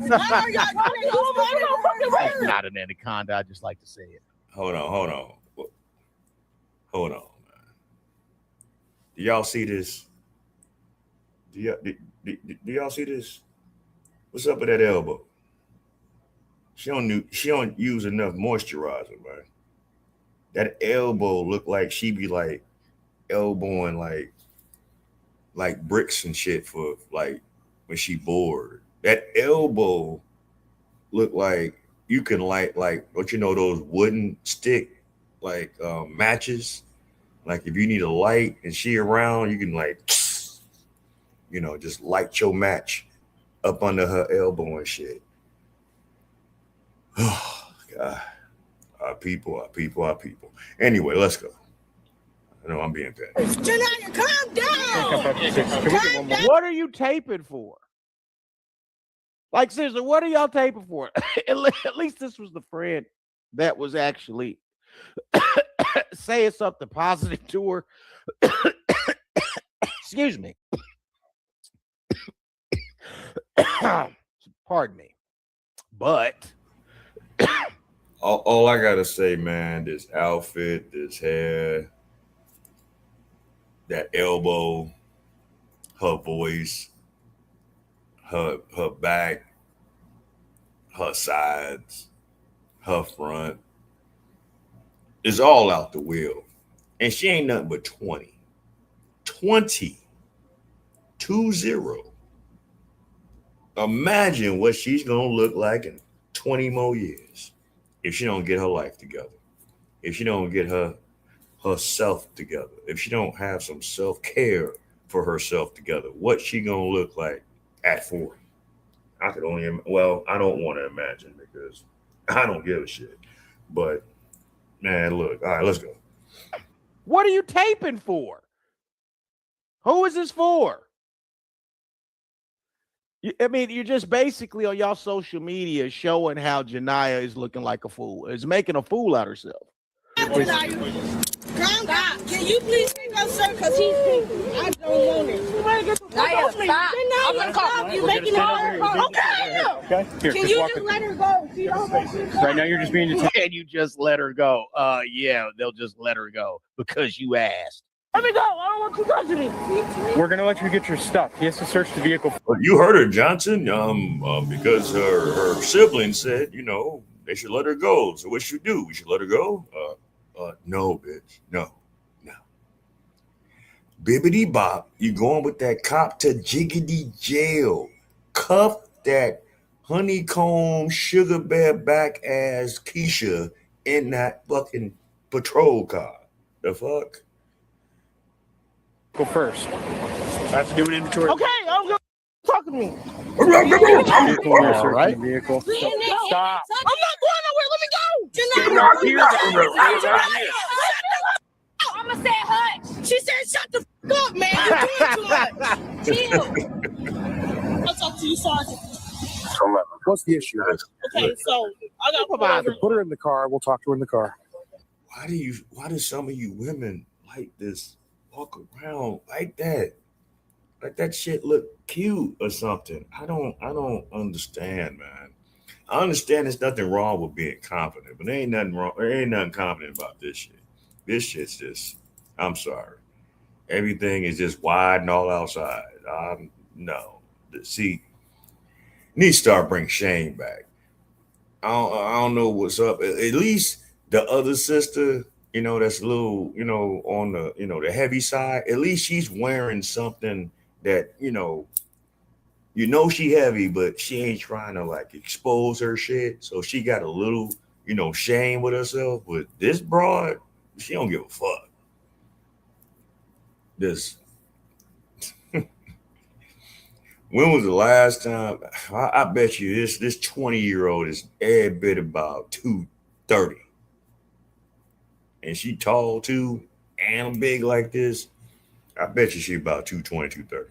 Not an anaconda. I just like to say it. Hold on, man. Do y'all see this? Do y'all see this? What's up with that elbow? She don't use enough moisturizer, man. That elbow look like she be like elbowing like bricks and shit for like when she bored. That elbow look like you can light like don't you know those wooden stick like matches? Like if you need a light and she around, you can like just light your match up under her elbow and shit. Oh God. Our people. Anyway, let's go. I know I'm being petty. Janaya, calm down. What are you taping for? Like seriously, what are y'all taping for? At least this was the friend that was actually saying something positive to her. Excuse me. Pardon me. But all I gotta say, man, this outfit, this hair, that elbow, her voice, her back, her sides, her front is all out the wheel. And she ain't nothing but 20. 20. 20. Imagine what she's gonna look like in 20 more years if she don't get her life together. If she don't get herself together. If she don't have some self-care for herself together. What she gonna look like at 40? I could only I don't want to imagine because I don't give a shit. But man, look, all right, let's go. What are you taping for? Who is this for? I mean, you're just basically on y'all social media showing how Janiyah is looking like a fool. Is making a fool out herself. Calm down. Can you please pick up, sir? Because he's picking. I don't want it. Naya, stop. I'm going to stop. You're making it hard. Okay. Here, Can you just let her go? She don't want you to Right now, you're just being detained. Can you just let her go? Yeah, they'll just let her go because you asked. Let me go. I don't want you touching me. We're gonna let you get your stuff. He has to search the vehicle. You heard her, Johnson. Because her siblings said, they should let her go. So what should do? We should let her go? No, bitch. No. Bibbity bop, you going with that cop to jiggity jail. Cuff that honeycomb sugar bear back ass Keisha in that fucking patrol car. The fuck? Go first. I have to do an inventory. Okay, I'm going to talk to me. All right. Vehicle. Stop. I'm not going nowhere. Let me go. Get right here. I'm going to say hush. She said shut the fuck up, man. You're doing too much. Chill. I'll talk to you, Sergeant. What's the issue? Okay, so I got to put her in the car. We'll talk to her in the car. Why do some of you women like this? Walk around like that. Like that shit look cute or something. I don't understand, man. I understand there's nothing wrong with being confident, but there ain't nothing wrong. There ain't nothing confident about this shit. This shit's just, I'm sorry. Everything is just wide and all outside. No. See, need to start bringing shame back. I don't know what's up. At least the other sister, that's a little, on the, the heavy side. At least she's wearing something that, she heavy, but she ain't trying to like expose her shit. So she got a little, shame with herself. But this broad, she don't give a fuck. This. When was the last time? I bet you this 20-year-old is every bit about 230. And she tall too, and big like this. I bet you she about 220, 230.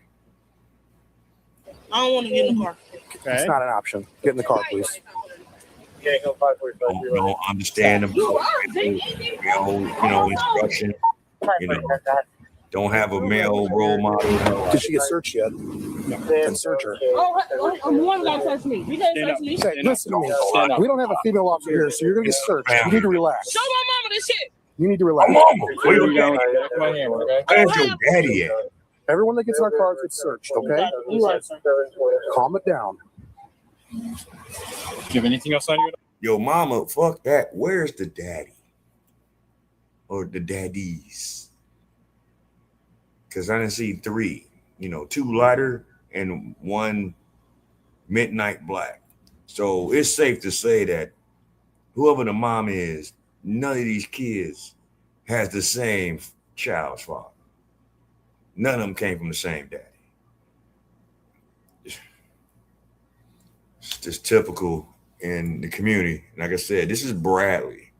I don't want to get in the car. Okay. It's not an option. Get in the car, please. Don't understand them. Instruction. Don't have a male role model. Did she get searched yet? No. Then search her. Oh, one guy touched me. You guys touched me. Hey, listen to me. We don't have a female officer here, so you're going to get searched. You need to relax. Show my mama this shit. You need to relax. Where's your daddy at? Everyone that gets in our cars gets searched, okay? Calm it down. Do you have anything else on you? Yo, mama, fuck that. Where's the daddy? Or the daddies? Because I didn't see 3. 2 lighter and 1 midnight black. So it's safe to say that whoever the mom is, none of these kids has the same child's father. None of them came from the same daddy. It's just typical in the community. Like I said, this is Bradley.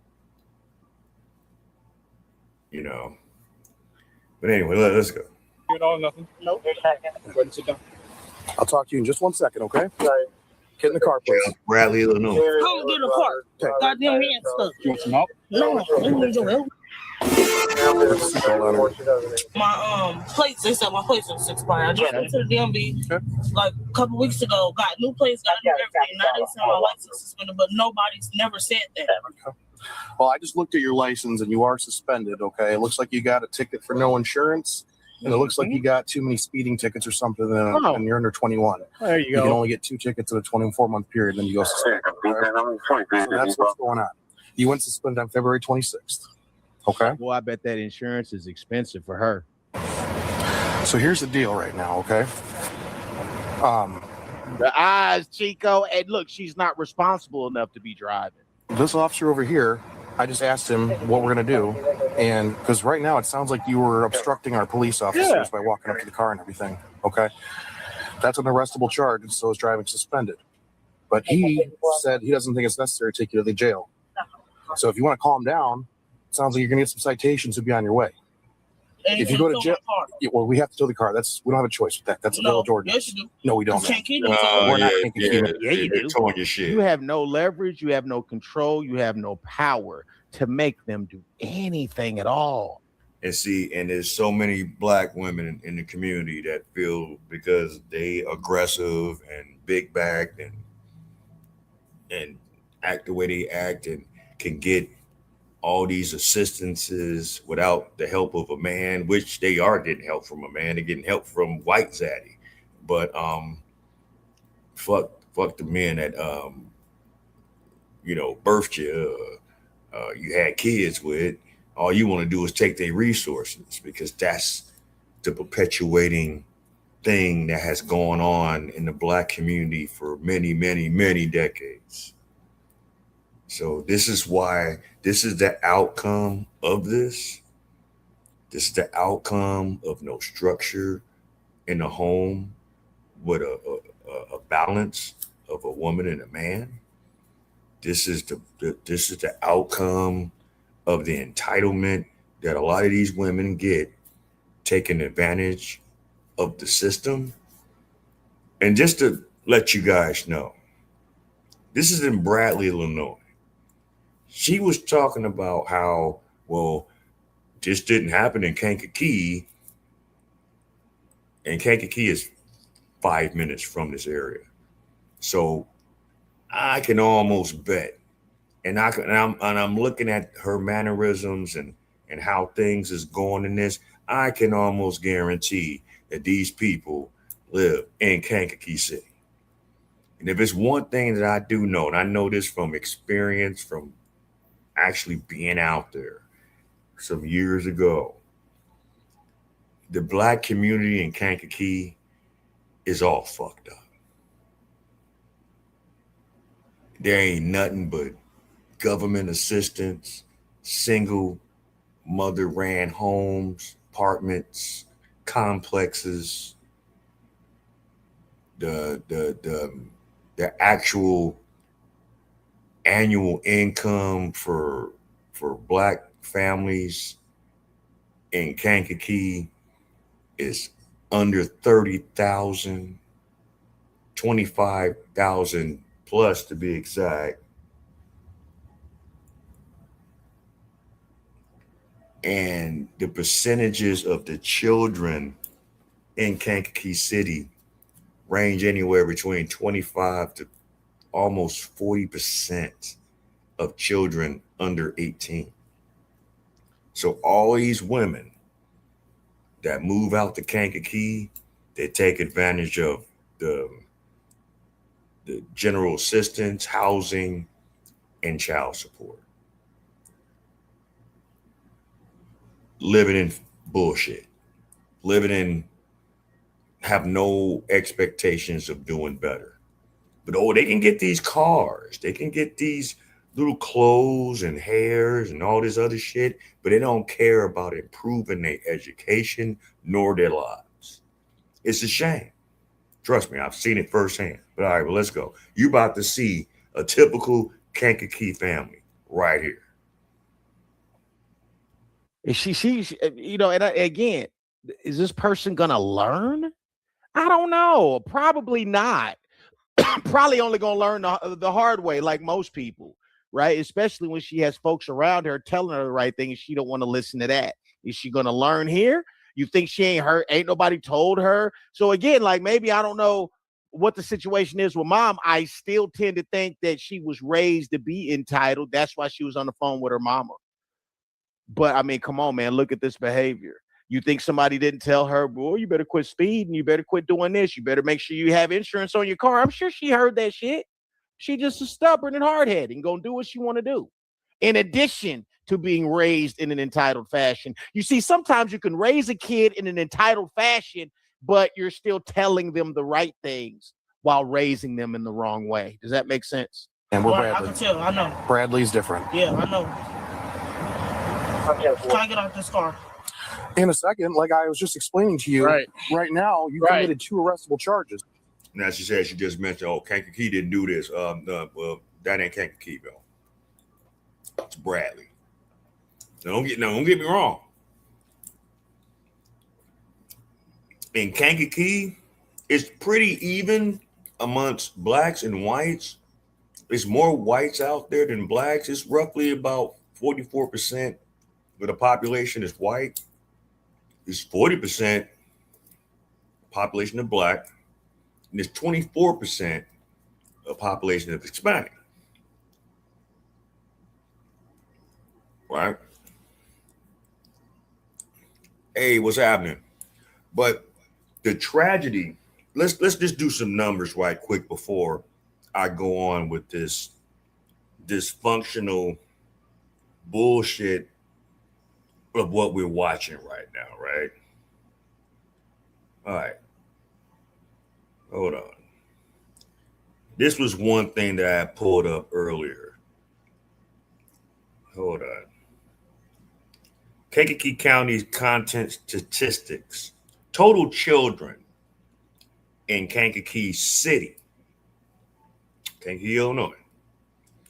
But anyway, let's go. You know nothing? Nope. Go ahead and sit down. I'll talk to you in just 1 second, okay? Get in the car, please. Bradley, Illinois. Come get in the car. Okay. Goddamn hand stuck. You want some help? No, I need your help. My plates, they said my plates are expired. I just went to the DMV like a couple weeks ago, got new plates, got new everything. Now they said my license suspended, but nobody's never said that. Well, I just looked at your license and you are suspended, okay? It looks like you got a ticket for no insurance and it looks like you got too many speeding tickets or something, and you're under 21. There you You can go. only get 2 tickets in a 24-month period, then you go suspended. So that's what's going on. You went suspended on February 26th. Okay. Well, I bet that insurance is expensive for her. So here's the deal right now, okay? The eyes, Chico, and look, she's not responsible enough to be driving. This officer over here, I just asked him what we're going to do, and because right now it sounds like you were obstructing our police officers by walking up to the car and everything, okay? That's an arrestable charge, and so is driving suspended. But he said he doesn't think it's necessary to take you to the jail. So if you want to calm down, it sounds like you're going to get some citations to be on your way. And if you go to jail, well, we have to tow the car. We don't have a choice with that. That's a village ordinance. Yes, you do. No, we don't. We're not yeah, you do. Towing your shit. You have no leverage. You have no control. You have no power to make them do anything at all. And see, and there's so many black women in the community that feel because they aggressive and big backed and act the way they act and can get all these assistances without the help of a man, which they are getting help from a man. They're getting help from white zaddy. But fuck the men that birthed you, you had kids with. All you want to do is take their resources, because that's the perpetuating thing that has gone on in the black community for many, many, many decades. So this is why this is the outcome of this. This is the outcome of no structure in the home with a balance of a woman and a man. This is the outcome of the entitlement that a lot of these women get, taking advantage of the system. And just to let you guys know, this is in Bradley, Illinois. She was talking about how, well, this didn't happen in Kankakee, and Kankakee is 5 minutes from this area. So I can almost bet, and I'm looking at her mannerisms and how things is going in this. I can almost guarantee that these people live in Kankakee City. And if it's one thing that I do know, and I know this from experience, from actually being out there some years ago, the black community in Kankakee is all fucked up. There ain't nothing but government assistance, single mother ran homes, apartments, complexes. The actual annual income for black families in Kankakee is under 30,000, 25,000 plus to be exact. And the percentages of the children in Kankakee City range anywhere between 25 to almost 40% of children under 18. So all these women that move out to Kankakee, they take advantage of the general assistance, housing, and child support. Living in bullshit, have no expectations of doing better. But they can get these cars, they can get these little clothes and hairs and all this other shit, but they don't care about improving their education nor their lives. It's a shame. Trust me, I've seen it firsthand. But all right, well, let's go. You about to see a typical Kankakee family right here. She's and again, is this person gonna learn? I don't know. Probably not. Probably only gonna learn the hard way, like most people, right? Especially when she has folks around her telling her the right thing, and she don't want to listen to that. Is she gonna learn here? You think she ain't heard? Ain't nobody told her? So again, like maybe I don't know what the situation is with mom. I still tend to think that she was raised to be entitled. That's why she was on the phone with her mama. But I mean, come on, man, look at this behavior. You think somebody didn't tell her, boy, you better quit speeding. You better quit doing this. You better make sure you have insurance on your car. I'm sure she heard that shit. She just is stubborn and hard-headed and gonna do what she want to do. In addition to being raised in an entitled fashion. You see, sometimes you can raise a kid in an entitled fashion, but you're still telling them the right things while raising them in the wrong way. Does that make sense? And we're Right, Bradley. I can tell. I know. Bradley's different. Yeah, I know. Can I get out this car? In a second, like I was just explaining to you, right now, you committed 2 arrestable charges. Now she said she just mentioned, oh, Kankakee didn't do this. That ain't Kankakee, though. It's Bradley. Don't get me wrong. In Kankakee, it's pretty even amongst blacks and whites. There's more whites out there than blacks. It's roughly about 44% of the population is white. It's 40% population of black, and there's 24% of population of Hispanic. Right? Hey, what's happening? But the tragedy, let's just do some numbers right quick before I go on with this dysfunctional bullshit of what we're watching right now, right? All right. Hold on. This was one thing that I pulled up earlier. Hold on. Kankakee County's content statistics. Total children in Kankakee City, Kankakee, Illinois.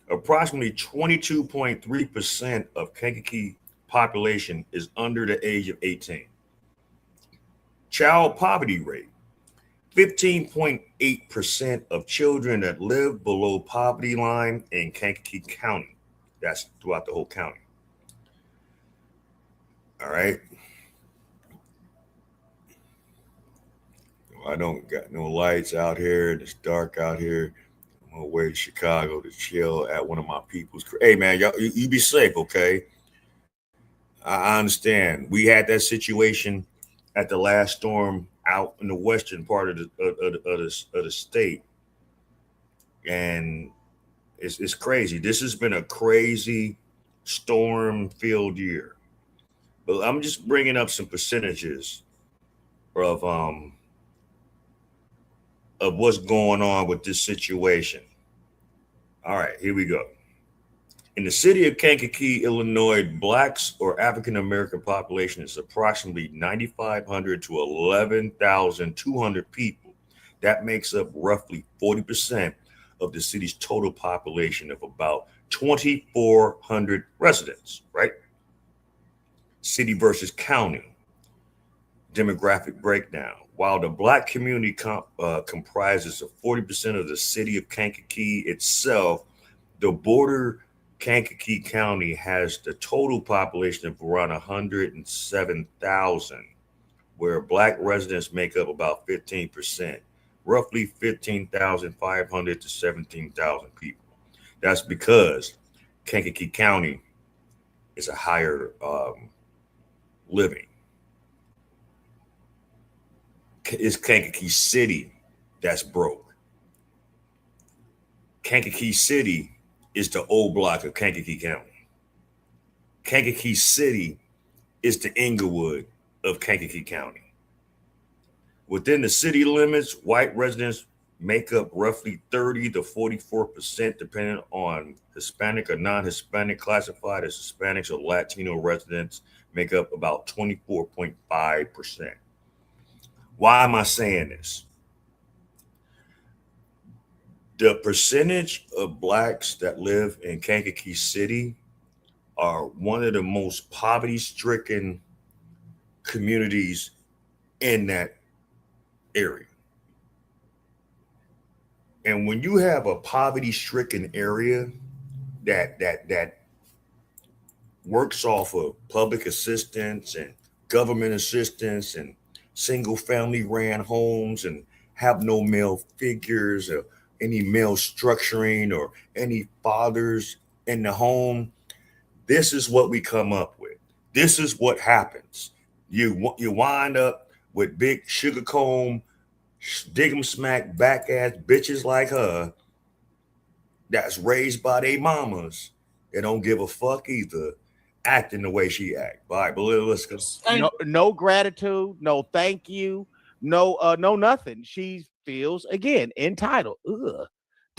Approximately 22.3% of Kankakee population is under the age of 18. Child poverty rate. 15.8% of children that live below poverty line in Kankakee County. That's throughout the whole county. All right. I don't got no lights out here. It's dark out here. I'm on my way to Chicago to chill at one of my people's. Hey, man, y'all, you be safe, okay? I understand. We had that situation at the last storm out in the western part of the state, and it's crazy. This has been a crazy storm-filled year. But I'm just bringing up some percentages of what's going on with this situation. All right, here we go. In the city of Kankakee, Illinois, blacks or African American population is approximately 9,500 to 11,200 people. That makes up roughly 40% of the city's total population of about 2,400 residents, right? City versus county demographic breakdown. While the black community comprises of 40% of the city of Kankakee itself, the border Kankakee County has the total population of around 107,000, where black residents make up about 15%, roughly 15,500 to 17,000 people. That's because Kankakee County is a higher living. It's Kankakee City that's broke. Kankakee City is the old block of Kankakee County. Kankakee City is the Inglewood of Kankakee County. Within the city limits, white residents make up roughly 30 to 44%, depending on Hispanic or non-Hispanic. Classified as Hispanics or Latino residents make up about 24.5%. Why am I saying this? The percentage of blacks that live in Kankakee City are one of the most poverty-stricken communities in that area. And when you have a poverty-stricken area that works off of public assistance and government assistance and single family ran homes and have no male figures or any male structuring or any fathers in the home, this is what we come up with. This is what happens. You wind up with big sugar comb, dig 'em smack back ass bitches like her that's raised by their mamas. They don't give a fuck either, acting the way she act. All right, but let's go. No gratitude, no thank you, no nothing. She feels again entitled.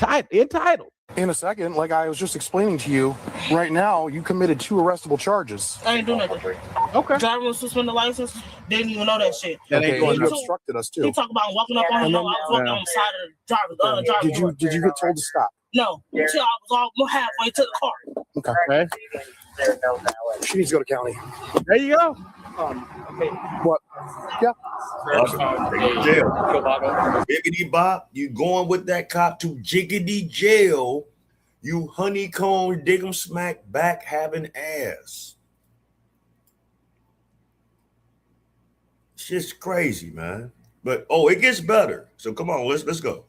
Entitled. In a second, like I was just explaining to you, right now you committed 2 arrestable charges. I ain't doing nothing. Okay. Driver was suspended license. Didn't even know that shit. Okay, and you obstructed us too. He talked about walking up on him. I was walking on the side of the driver. Did you get told to stop? No. Until I was all halfway to the car. Okay. She needs to go to county. There you go. What? Yeah. Jail. Biggity bop, you going with that cop to jiggity jail. You honeycomb, dig 'em smack back having ass. Shit's crazy, man. But it gets better. So come on, let's go.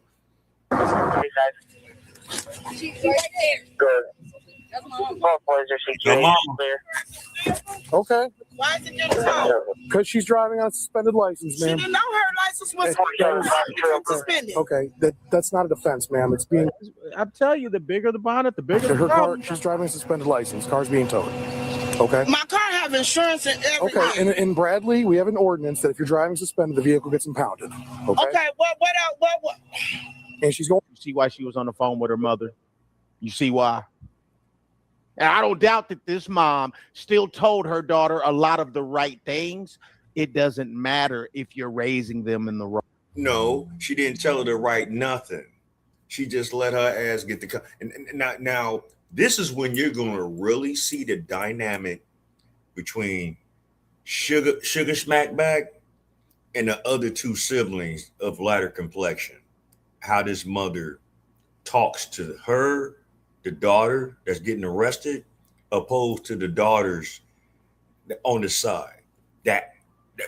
She's right there. Good. That's my mom. Come on. Okay. Why is it your phone? Because she's driving on a suspended license, She ma'am. didn't know her license was suspended. Okay, that's not a defense, ma'am. It's being. I'm telling you, the bigger the bonnet, the bigger the her problem. car. She's driving a suspended license. Car's being towed. Okay. My car have insurance and everything. Okay. In Bradley, we have an ordinance that if you're driving suspended, the vehicle gets impounded. Okay. Okay. What? And she's going. You see why she was on the phone with her mother? You see why? And I don't doubt that this mom still told her daughter a lot of the right things. It doesn't matter if you're raising them in the wrong. No, she didn't tell her to write nothing. She just let her ass get the car. And now this is when you're going to really see the dynamic between Sugar Smackback and the other 2 siblings of lighter complexion. How this mother talks to her, the daughter that's getting arrested, opposed to the daughters on the side. That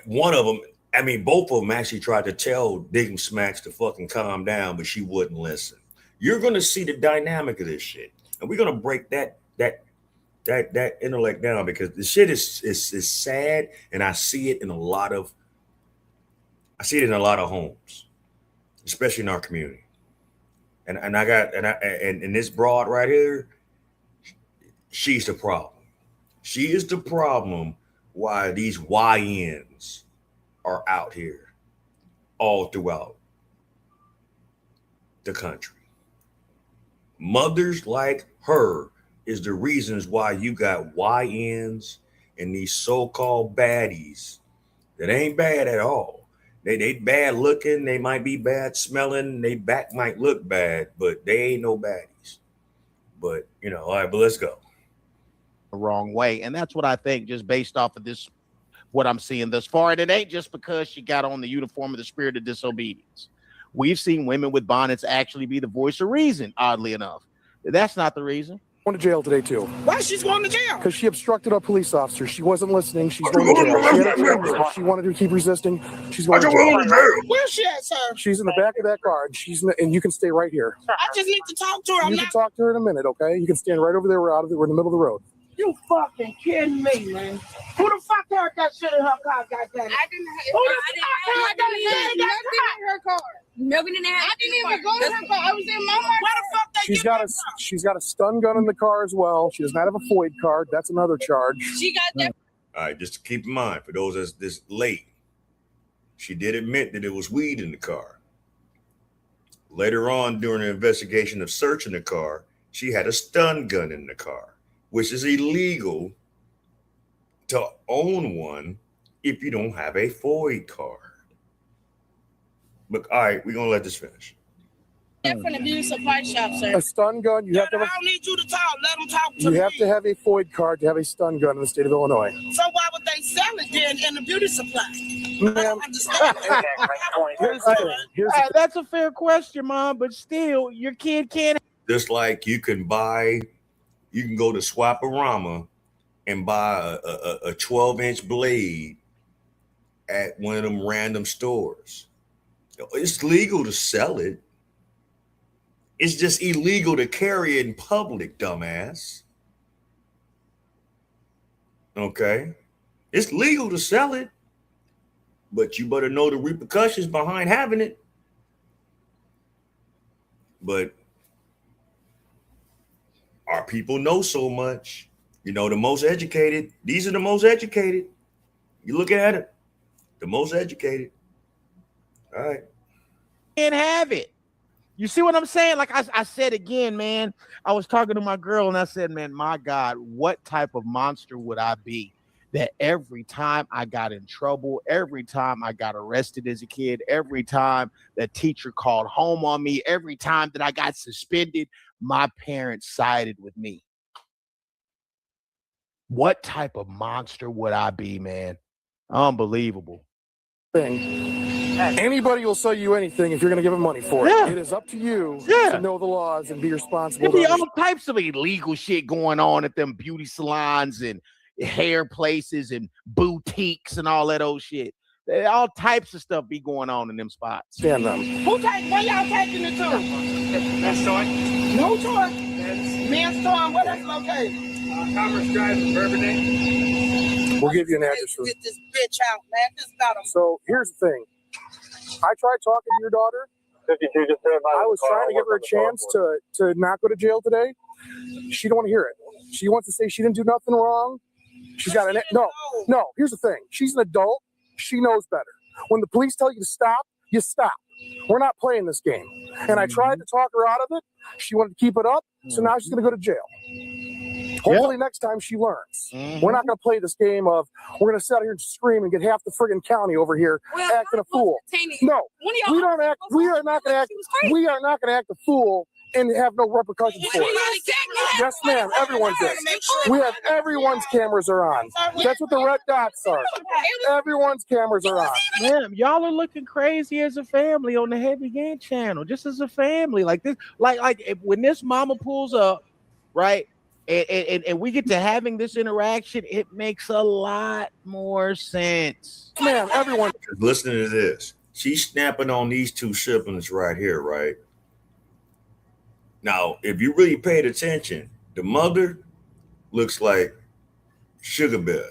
one of them, I mean, both of them actually tried to tell Dig 'em Smacks to fucking calm down, but she wouldn't listen. You're gonna see the dynamic of this shit, and we're gonna break that intellect down, because the shit is sad, and I see it in a lot of homes, especially in our community. And this broad right here, she's the problem. She is the problem why these YNs are out here all throughout the country. Mothers like her is the reasons why you got YNs and these so-called baddies that ain't bad at all. They bad looking, they might be bad smelling, they back might look bad, but they ain't no baddies. But all right, but let's go. The wrong way. And that's what I think, just based off of this, what I'm seeing thus far. And it ain't just because she got on the uniform of the spirit of disobedience. We've seen women with bonnets actually be the voice of reason, oddly enough. That's not the reason. Going to jail today too. Why she's going to jail? Because she obstructed a police officer. She wasn't listening. She's going to jail. She wanted to keep resisting. She's going to jail. Where's she at, sir? She's in the back of that car, and you can stay right here. I just need to talk to her. You can talk to her in a minute, okay? You can stand right over there. We're in the middle of the road. You fucking kidding me, man? Who the fuck heard that shit in her car, goddamn? I didn't have nothing in her car. Melvin didn't have. I didn't even go in her car. I was in my car. Where the fuck they She's got a stun gun in the car as well. She does not have a FOID card. That's another charge. She got that. All right, just to keep in mind, for those that's this late, she did admit that it was weed in the car. Later on, during the investigation of searching the car, she had a stun gun in the car, which is illegal to own one if you don't have a FOID card. But all right, we're gonna let this finish. From the beauty supply shop, sir. A stun gun, you have to. I don't need you to talk. Let them talk to You me. have to have a FOID card to have a stun gun in the state of Illinois. So why would they sell it then in the beauty supply? Ma'am, I don't understand. That's a fair question, Mom, but still, your kid can't. Just like you can go to Swaparama and buy a 12-inch blade at one of them random stores. It's legal to sell it. It's just illegal to carry it in public, dumbass. Okay? It's legal to sell it. but you better know the repercussions behind having it. But our people know so much. You know, the most educated, these are the most educated. You look at it, the most educated. All right. Can't have it. You see what I'm saying? Like I said again, man, I was talking to my girl and I said, man, my God, what type of monster would I be that every time I got in trouble, every time I got arrested as a kid, every time the teacher called home on me, every time that I got suspended, my parents sided with me. What type of monster would I be, man? Unbelievable. Anybody will sell you anything if you're going to give them money for it. Yeah. It is up to you Yeah. to know the laws and be responsible. There be all types of illegal shit going on at them beauty salons and hair places and boutiques and all that old shit. All types of stuff be going on in them spots. Stand them. Where y'all taking it to? That's toy. No toy. Man's toy. Where that's located? Commerce Drive in Bourbonnais. We'll give you an address. Get this bitch out, man. This got him. So here's the thing. I tried talking to your daughter. 52 just I was trying to give her a chance to not go to jail today. She don't want to hear it. She wants to say she didn't do nothing wrong. She's got an no. Here's the thing. She's an adult. She knows better. When the police tell you to stop, you stop. We're not playing this game. And I tried to talk her out of it. She wanted to keep it up. So now she's going to go to jail. Hopefully next time she learns. We're not going to play this game of we're going to sit out here and scream and get half the friggin' county over here acting a fool. No, we don't act. We are not going to act. We are not going to act a fool and have no repercussions for it. Yes, ma'am. Everyone's is. We have everyone's cameras are on. That's what the red dots are. Everyone's cameras are on. Ma'am, y'all are looking crazy as a family on the Heavy Game channel. Just as a family, like this, like when this mama pulls up, right? And we get to having this interaction, it makes a lot more sense. Man, everyone. Listening to this, she's snapping on these two siblings right here, right? Now, if you really paid attention, the mother looks like Sugar Bear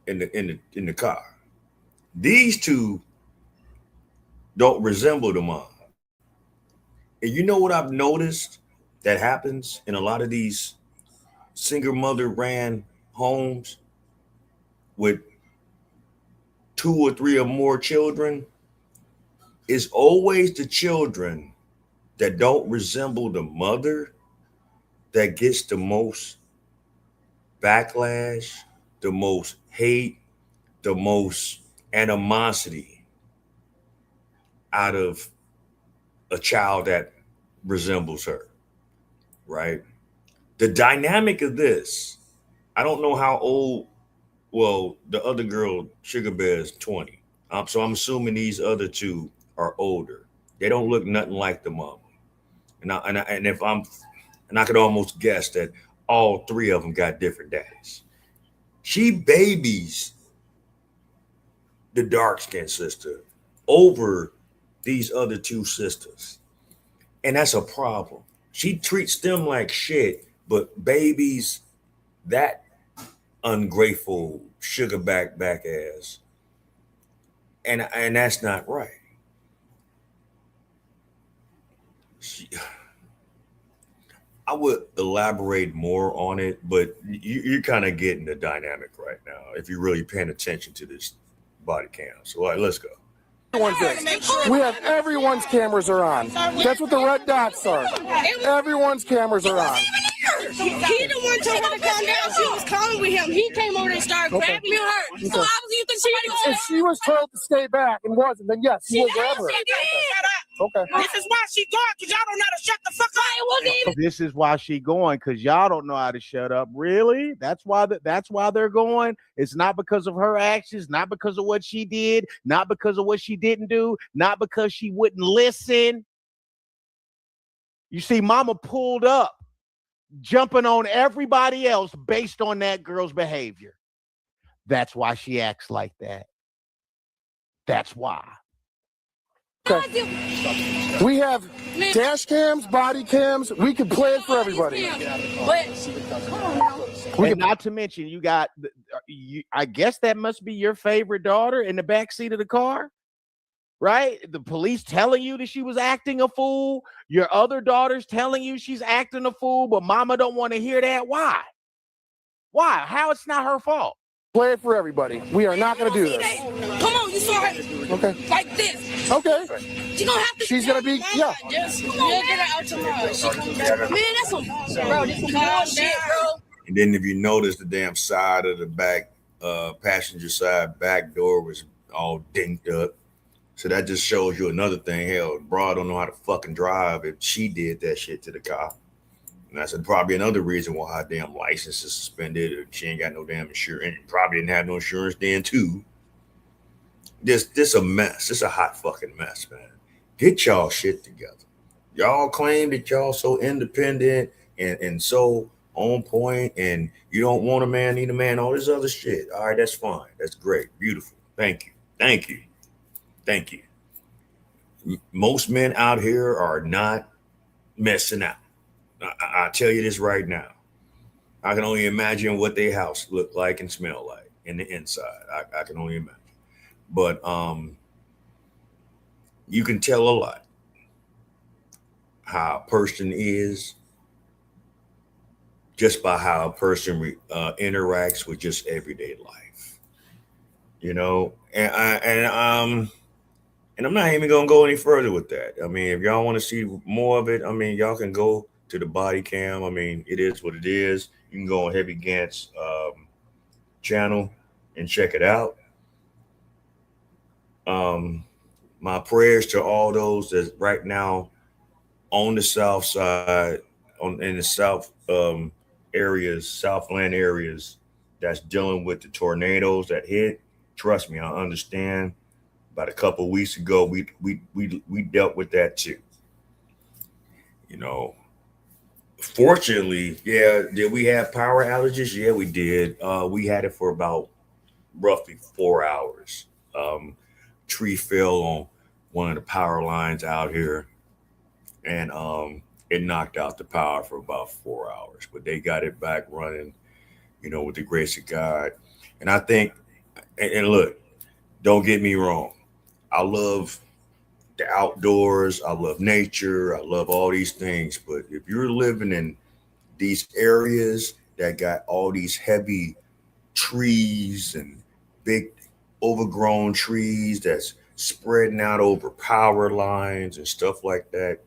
in the car. These two don't resemble the mom. And you know what I've noticed that happens in a lot of these single mother ran homes with 2 or 3 or more children? Is always the children that don't resemble the mother that gets the most backlash, the most hate, the most animosity out of a child that resembles her, right? The dynamic of this, I don't know how old, well, the other girl, Sugar Bear, is 20. So I'm assuming these other two are older. They don't look nothing like the mama. And I could almost guess that all 3 of them got different daddies. She babies the dark-skinned sister over these other 2 sisters. And that's a problem. She treats them like shit, but babies that ungrateful sugar back ass. And that's not right. I would elaborate more on it, but you're kind of getting the dynamic right now if you're really paying attention to this body cam. So all right, let's go. We have everyone's cameras are on. That's what the red dots are. Everyone's cameras are on. He the one told her to calm down. She was calling with him. He came over and started grabbing her. So obviously you think if she was told to stay back and wasn't, then yes, he will grab her. Okay. This is why she gone, because y'all don't know how to shut the fuck up. This is why she going, because y'all don't know how to shut up. Really? That's why they're going. It's not because of her actions, not because of what she did, not because of what she didn't do, not because she wouldn't listen. You see, mama pulled up, jumping on everybody else based on that girl's behavior. That's why she acts like that. That's why. Okay. We have dash cams, body cams. We can play it for everybody. And not to mention, you got, I guess that must be your favorite daughter in the back seat of the car, right? The police telling you that she was acting a fool. Your other daughter's telling you she's acting a fool, but mama don't want to hear that. Why? How it's not her fault? Play it for everybody. We are not going to do this. Come on, you saw it. Okay. Like this. Okay. She gonna have to. She's going to be, yeah. Just get her out tomorrow. She come back. Man, that's some bro. This some bullshit, bro. And then if you notice, the damn side of the back, passenger side back door was all dinked up. So that just shows you another thing. Hell, broad don't know how to fucking drive if she did that shit to the car. And that's probably another reason why her damn license is suspended. Or she ain't got no damn insurance. And probably didn't have no insurance then too. This a mess. This a hot fucking mess, man. Get y'all shit together. Y'all claim that y'all so independent and so on point, and you don't want a man, need a man, all this other shit. All right, that's fine. That's great. Beautiful. Thank you. Thank you. Thank you. Most men out here are not messing out. I tell you this right now. I can only imagine what their house look like and smell like in the inside. I can only imagine. But you can tell a lot how a person is just by how a person interacts with just everyday life. You know, and I'm not even gonna go any further with that. I mean, if y'all want to see more of it, I mean, y'all can go to the body cam. I mean, it is what it is. You can go on Heavy Gant's channel and check it out. My prayers to all those that right now on the south side, in the south areas, Southland areas, that's dealing with the tornadoes that hit. Trust me, I understand. About a couple of weeks ago, we dealt with that too. You know, fortunately, yeah, did we have power outages? Yeah, we did. We had it for about roughly 4 hours. Tree fell on one of the power lines out here, and it knocked out the power for about 4 hours. But they got it back running, you know, with the grace of God. And I think, and look, don't get me wrong. I love the outdoors. I love nature. I love all these things. But if you're living in these areas that got all these heavy trees and big overgrown trees that's spreading out over power lines and stuff like that,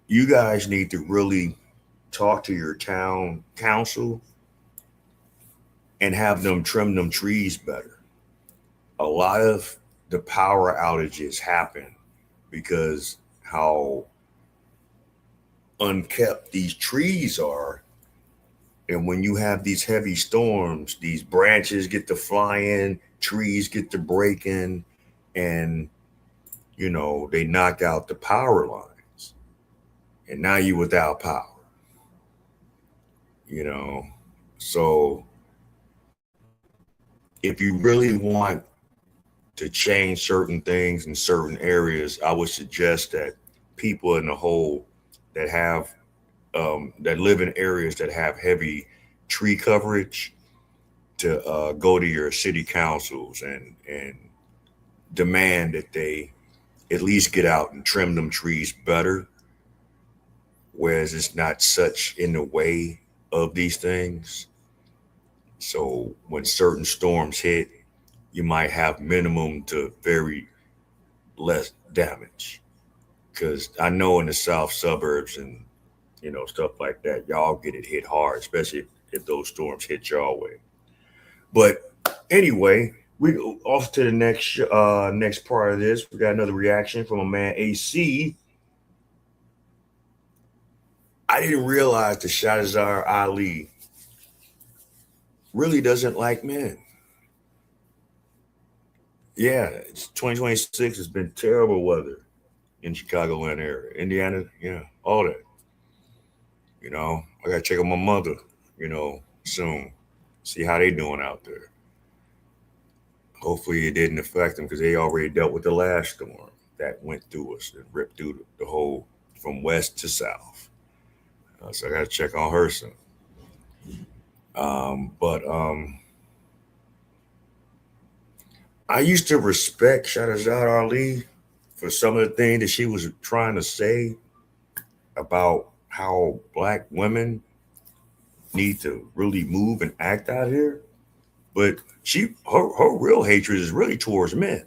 you guys need to really talk to your town council and have them trim them trees better. A lot of the power outages happen because how unkept these trees are. And when you have these heavy storms, these branches get to flying, trees get to breaking, and, you know, they knock out the power lines. And now you're without power. You know, so if you really want to change certain things in certain areas, I would suggest that people in the whole that have that live in areas that have heavy tree coverage to go to your city councils and demand that they at least get out and trim them trees better, whereas it's not such in the way of these things. So when certain storms hit, you might have minimum to very less damage. Because I know in the south suburbs and, you know, stuff like that, y'all get it hit hard, especially if those storms hit y'all way. But anyway, we go off to the next part of this. We got another reaction from a man, AC. I didn't realize that Shahzar Ali really doesn't like men. Yeah, it's 2026 has been terrible weather in Chicagoland area, Indiana, yeah, all that. You know, I gotta check on my mother, you know, soon, see how they doing out there. Hopefully it didn't affect them because they already dealt with the last storm that went through us and ripped through the whole from west to south. So I got to check on her soon. But I used to respect Shahrazad Ali for some of the things that she was trying to say about how black women need to really move and act out here. But her real hatred is really towards men.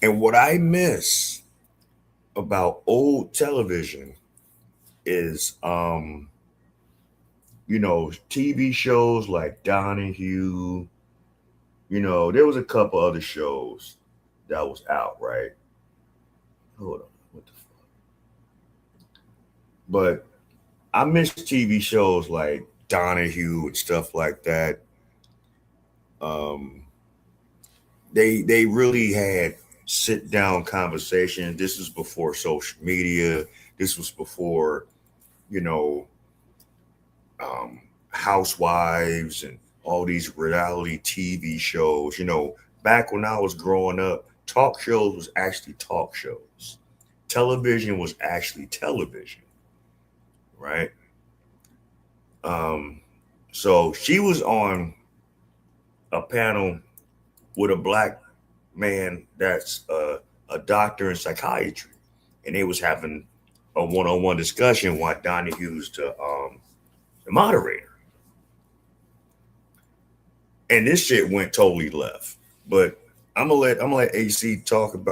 And what I miss about old television is TV shows like Donahue. There was a couple other shows that was out, right? Hold on, what the fuck? But I miss TV shows like Donahue and stuff like that. They really had sit down conversation. This was before social media. This was before, Housewives and all these reality TV shows. Back when I was growing up, talk shows was actually talk shows. Television was actually television, right? So she was on a panel with a black man that's a doctor in psychiatry, and they was having a one-on-one discussion while Donahue's the moderator. And this shit went totally left. But I'm gonna let AC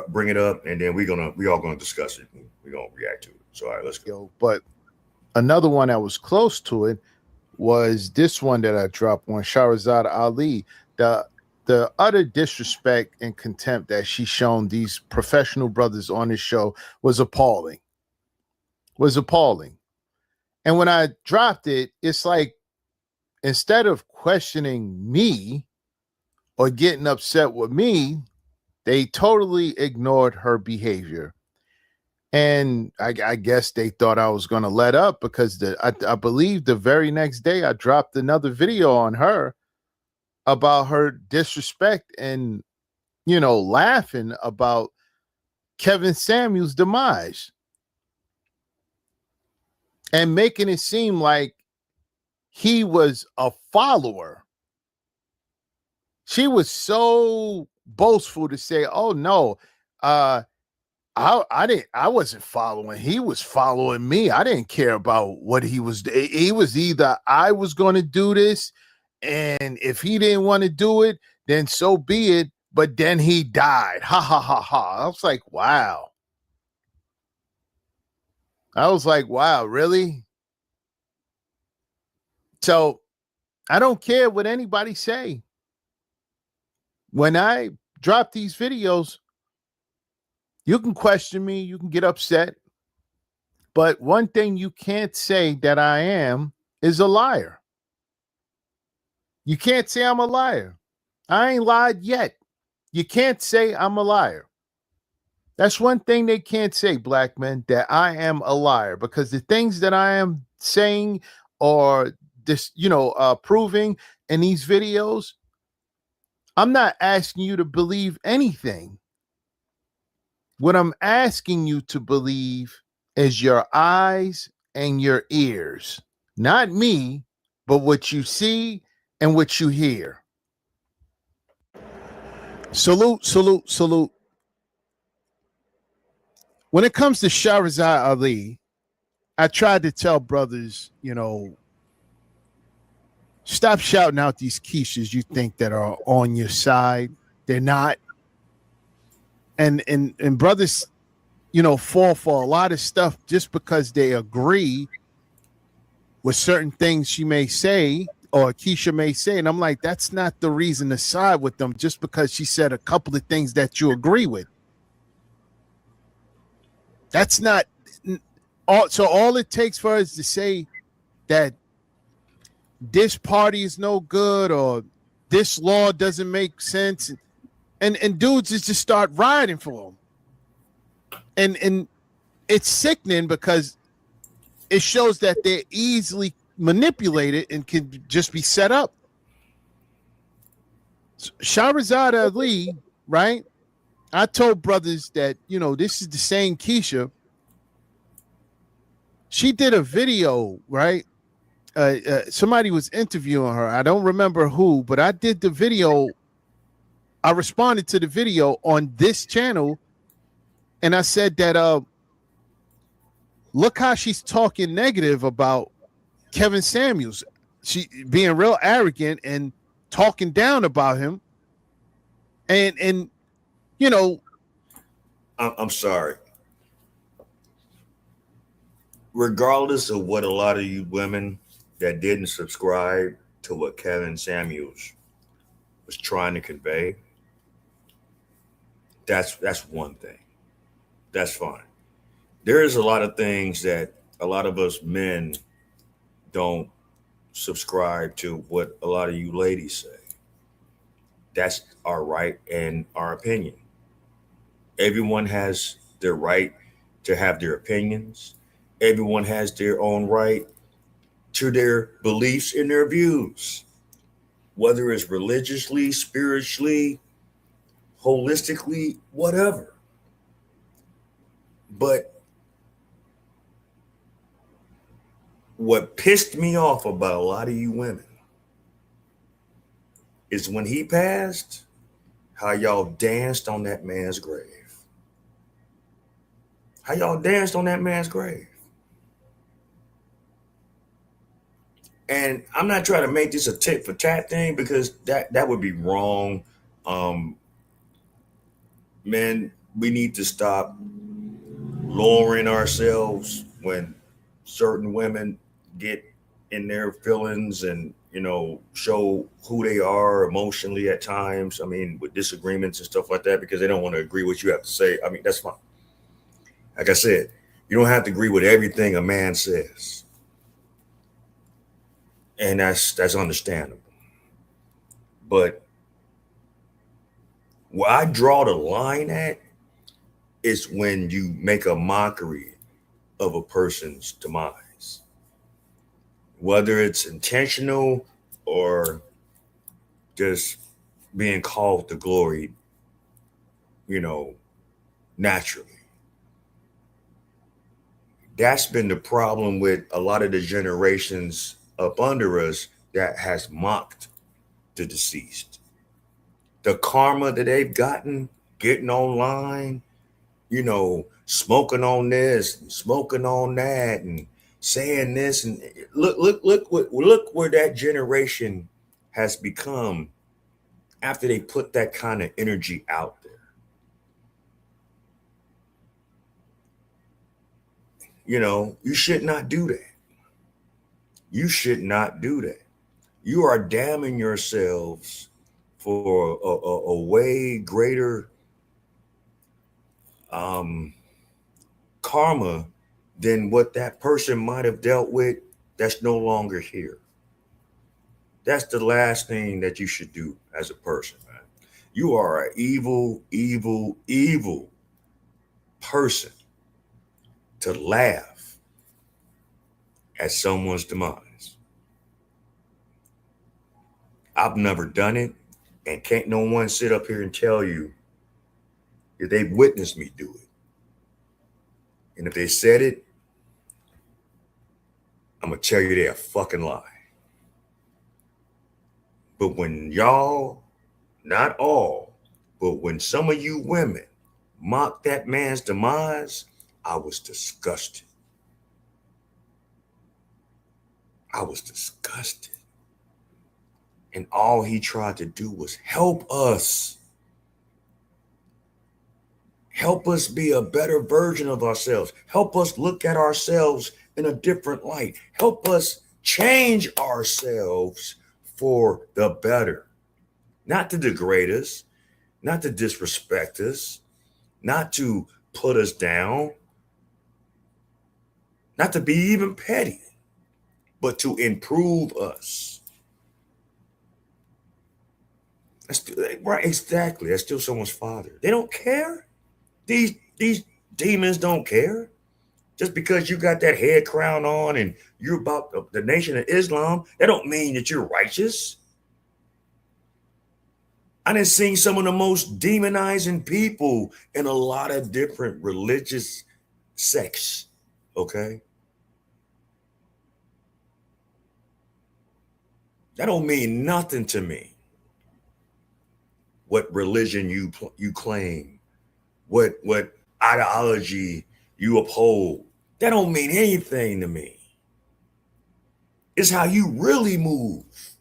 bring it up, and then we all gonna discuss it. And we're gonna react to it. So all right, let's go. But another one that was close to it was this one that I dropped on Shahrazad Ali. The utter disrespect and contempt that she shown these professional brothers on this show was appalling. And when I dropped it, it's like, instead of questioning me or getting upset with me, they totally ignored her behavior. And I guess they thought I was going to let up because I believe the very next day I dropped another video on her about her disrespect and, laughing about Kevin Samuels' demise and making it seem like he was a follower. She was so boastful to say, "Oh no, I wasn't following. He was following me. I didn't care about what he was. He was either I was going to do this, and if he didn't want to do it, then so be it. But then he died. Ha ha ha ha." I was like, wow. Really? So I don't care what anybody say. When I drop these videos, you can question me, you can get upset. But one thing you can't say that I am is a liar. You can't say I'm a liar. I ain't lied yet. You can't say I'm a liar. That's one thing they can't say, black men, that I am a liar, because the things that I am saying or this, proving in these videos, I'm not asking you to believe anything. What I'm asking you to believe is your eyes and your ears, not me, but what you see and what you hear. Salute, salute, salute. When it comes to Shahrazad Ali, I tried to tell brothers, stop shouting out these Keishas you think that are on your side. They're not. And brothers, fall for a lot of stuff just because they agree with certain things she may say or Keisha may say. And I'm like, that's not the reason to side with them just because she said a couple of things that you agree with. That's not all. So all it takes for us to say that this party is no good or this law doesn't make sense, and dudes just start riding for them, and it's sickening because it shows that they're easily manipulated and can just be set up. Shahrazad Ali, right? I told brothers that, this is the same Keisha. She did a video, right? Somebody was interviewing her. I don't remember who, but I did the video. I responded to the video on this channel, and I said that look how she's talking negative about Kevin Samuels. She being real arrogant and talking down about him. And I'm sorry. Regardless of what a lot of you women that didn't subscribe to what Kevin Samuels was trying to convey, that's one thing. That's fine. There is a lot of things that a lot of us men don't subscribe to what a lot of you ladies say. That's our right and our opinion. Everyone has their right to have their opinions. Everyone has their own right to their beliefs and their views, whether it's religiously, spiritually, holistically, whatever. But what pissed me off about a lot of you women is when he passed, how y'all danced on that man's grave. How y'all danced on that man's grave. And I'm not trying to make this a tit for tat thing because that would be wrong. Men, we need to stop lowering ourselves when certain women get in their feelings and, show who they are emotionally at times. I mean, with disagreements and stuff like that, because they don't want to agree with what you have to say. I mean, that's fine. Like I said, you don't have to agree with everything a man says. And that's understandable. But where I draw the line at is when you make a mockery of a person's demise. Whether it's intentional or just being called to glory, naturally. That's been the problem with a lot of the generations up under us that has mocked the deceased. The karma that they've gotten, getting online, smoking on this and smoking on that and saying this, and look where that generation has become after they put that kind of energy out there. You should not do that. You should not do that. You are damning yourselves for a way greater karma than what that person might have dealt with that's no longer here. That's the last thing that you should do as a person, man. You are an evil, evil, evil person to laugh at someone's demise. I've never done it, and can't no one sit up here and tell you if they've witnessed me do it. And if they said it, I'm going to tell you they're a fucking lie. But when y'all, not all, but when some of you women mocked that man's demise, I was disgusted. I was disgusted. And all he tried to do was help us. Help us be a better version of ourselves. Help us look at ourselves in a different light. Help us change ourselves for the better. Not to degrade us, not to disrespect us, not to put us down, not to be even petty, but to improve us. That's right, exactly. That's still someone's father. They don't care. These demons don't care. Just because you got that head crown on and you're about the Nation of Islam, that don't mean that you're righteous. I done seen some of the most demonizing people in a lot of different religious sects. Okay. That don't mean nothing to me. What religion you claim, what ideology you uphold. That don't mean anything to me. It's how you really move.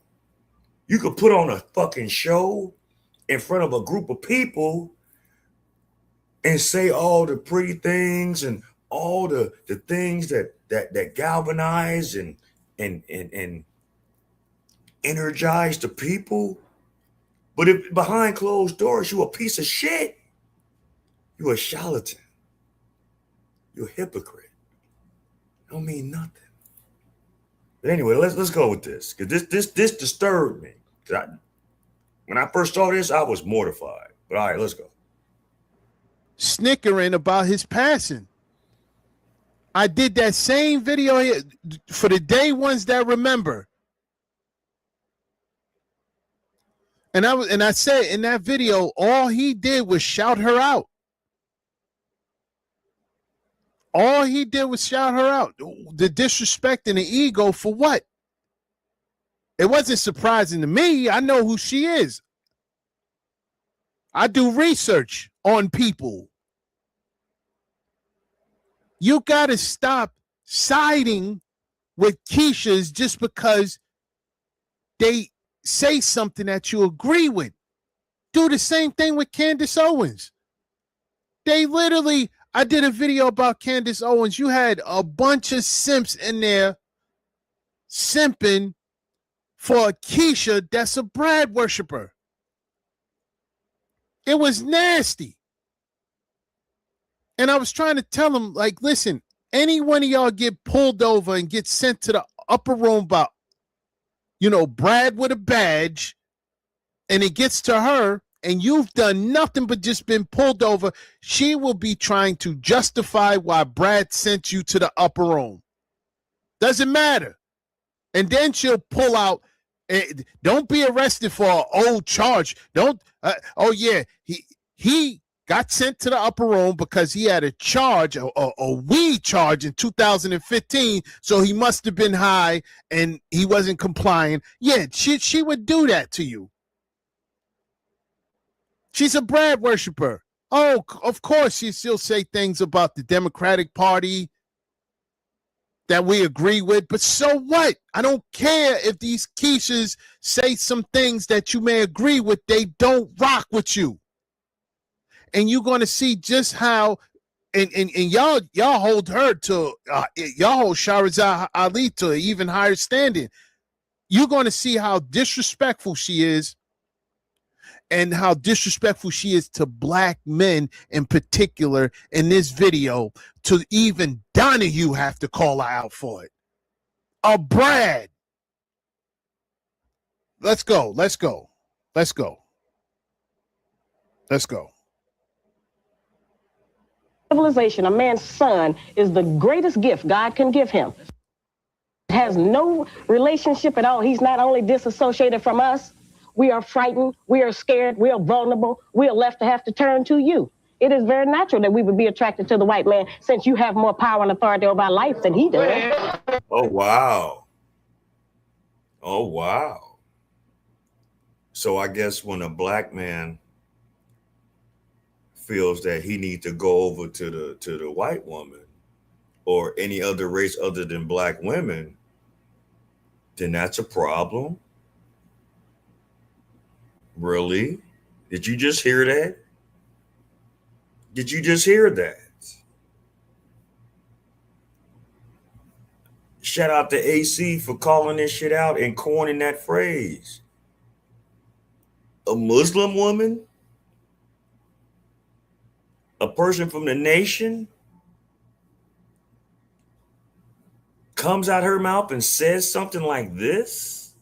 You could put on a fucking show in front of a group of people and say all the pretty things and all the things that galvanize and energize the people. But if behind closed doors, you a piece of shit, you a charlatan, you a hypocrite. Don't mean nothing. But anyway, let's go with this, because this disturbed me. When I first saw this, I was mortified. But all right, let's go. Snickering about his passing. I did that same video here for the day ones that remember. And I said in that video, all he did was shout her out. All he did was shout her out. The disrespect and the ego for what? It wasn't surprising to me. I know who she is. I do research on people. You got to stop siding with Keisha's just because they say something that you agree with. Do the same thing with Candace Owens. They literally, I did a video about Candace Owens. You had a bunch of simps in there simping for a Keisha that's a Brad worshiper. It was nasty. And I was trying to tell them, like, listen, any one of y'all get pulled over and get sent to the upper room by, Brad with a badge, and it gets to her, and you've done nothing but just been pulled over, she will be trying to justify why Brad sent you to the upper room. Doesn't matter. And then she'll pull out, don't be arrested for an old charge. Don't, he got sent to the upper room because he had a charge, a weed charge in 2015, so he must have been high and he wasn't complying. Yeah, she would do that to you. She's a Brad worshiper. Oh, of course she'll say things about the Democratic Party that we agree with, but so what? I don't care if these Keishas say some things that you may agree with. They don't rock with you. And you're going to see just how, and y'all hold her to, y'all hold Shahrazad Ali to an even higher standing. You're going to see how disrespectful she is and how disrespectful she is to black men in particular in this video, to even Donahue have to call her out for it. A Brad. Let's go. Civilization, a man's son, is the greatest gift God can give him. It has no relationship at all. He's not only disassociated from us, we are frightened, we are scared, we are vulnerable, we are left to have to turn to you. It is very natural that we would be attracted to the white man since you have more power and authority over our life than he does. Oh, wow. So I guess when a black man feels that he needs to go over to the white woman or any other race other than black women, then that's a problem. Really? Did you just hear that? Shout out to AC for calling this shit out and coining that phrase. A Muslim woman? A person from the nation comes out her mouth and says something like this?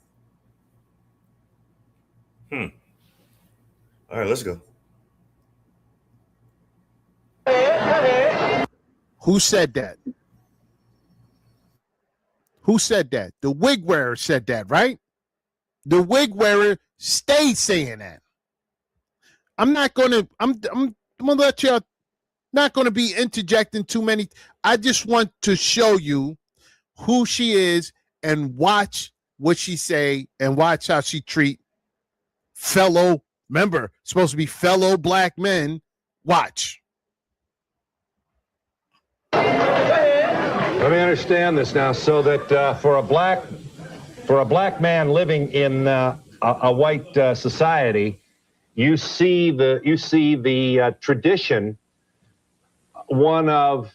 All right, let's go. Who said that? The wig wearer said that, right? The wig wearer stayed saying that. I'm gonna let you not gonna be interjecting too many. I just want to show you who she is and watch what she say and watch how she treat fellow, remember, supposed to be fellow black men. Watch. Let me understand this now, so that for a black man living in a white society, you see the tradition, one of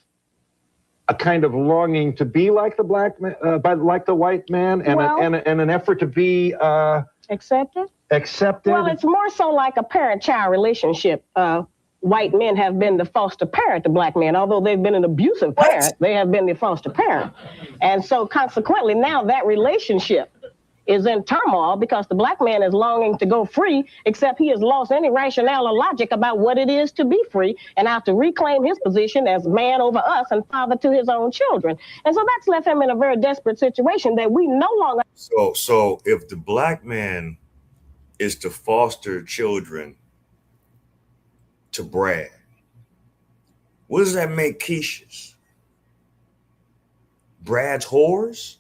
a kind of longing to be like the black man, like the white man, and, an effort to be Accepted? Accepted. Well, it's more so like a parent-child relationship. White men have been the foster parent to black men. Although they've been an abusive parent, they have been the foster parent. And so consequently, now that relationship is in turmoil because the black man is longing to go free, except he has lost any rationale or logic about what it is to be free and how to reclaim his position as man over us and father to his own children. And so that's left him in a very desperate situation that we no longer... So if the black man is to foster children to Brad, what does that make Keisha's? Brad's whores?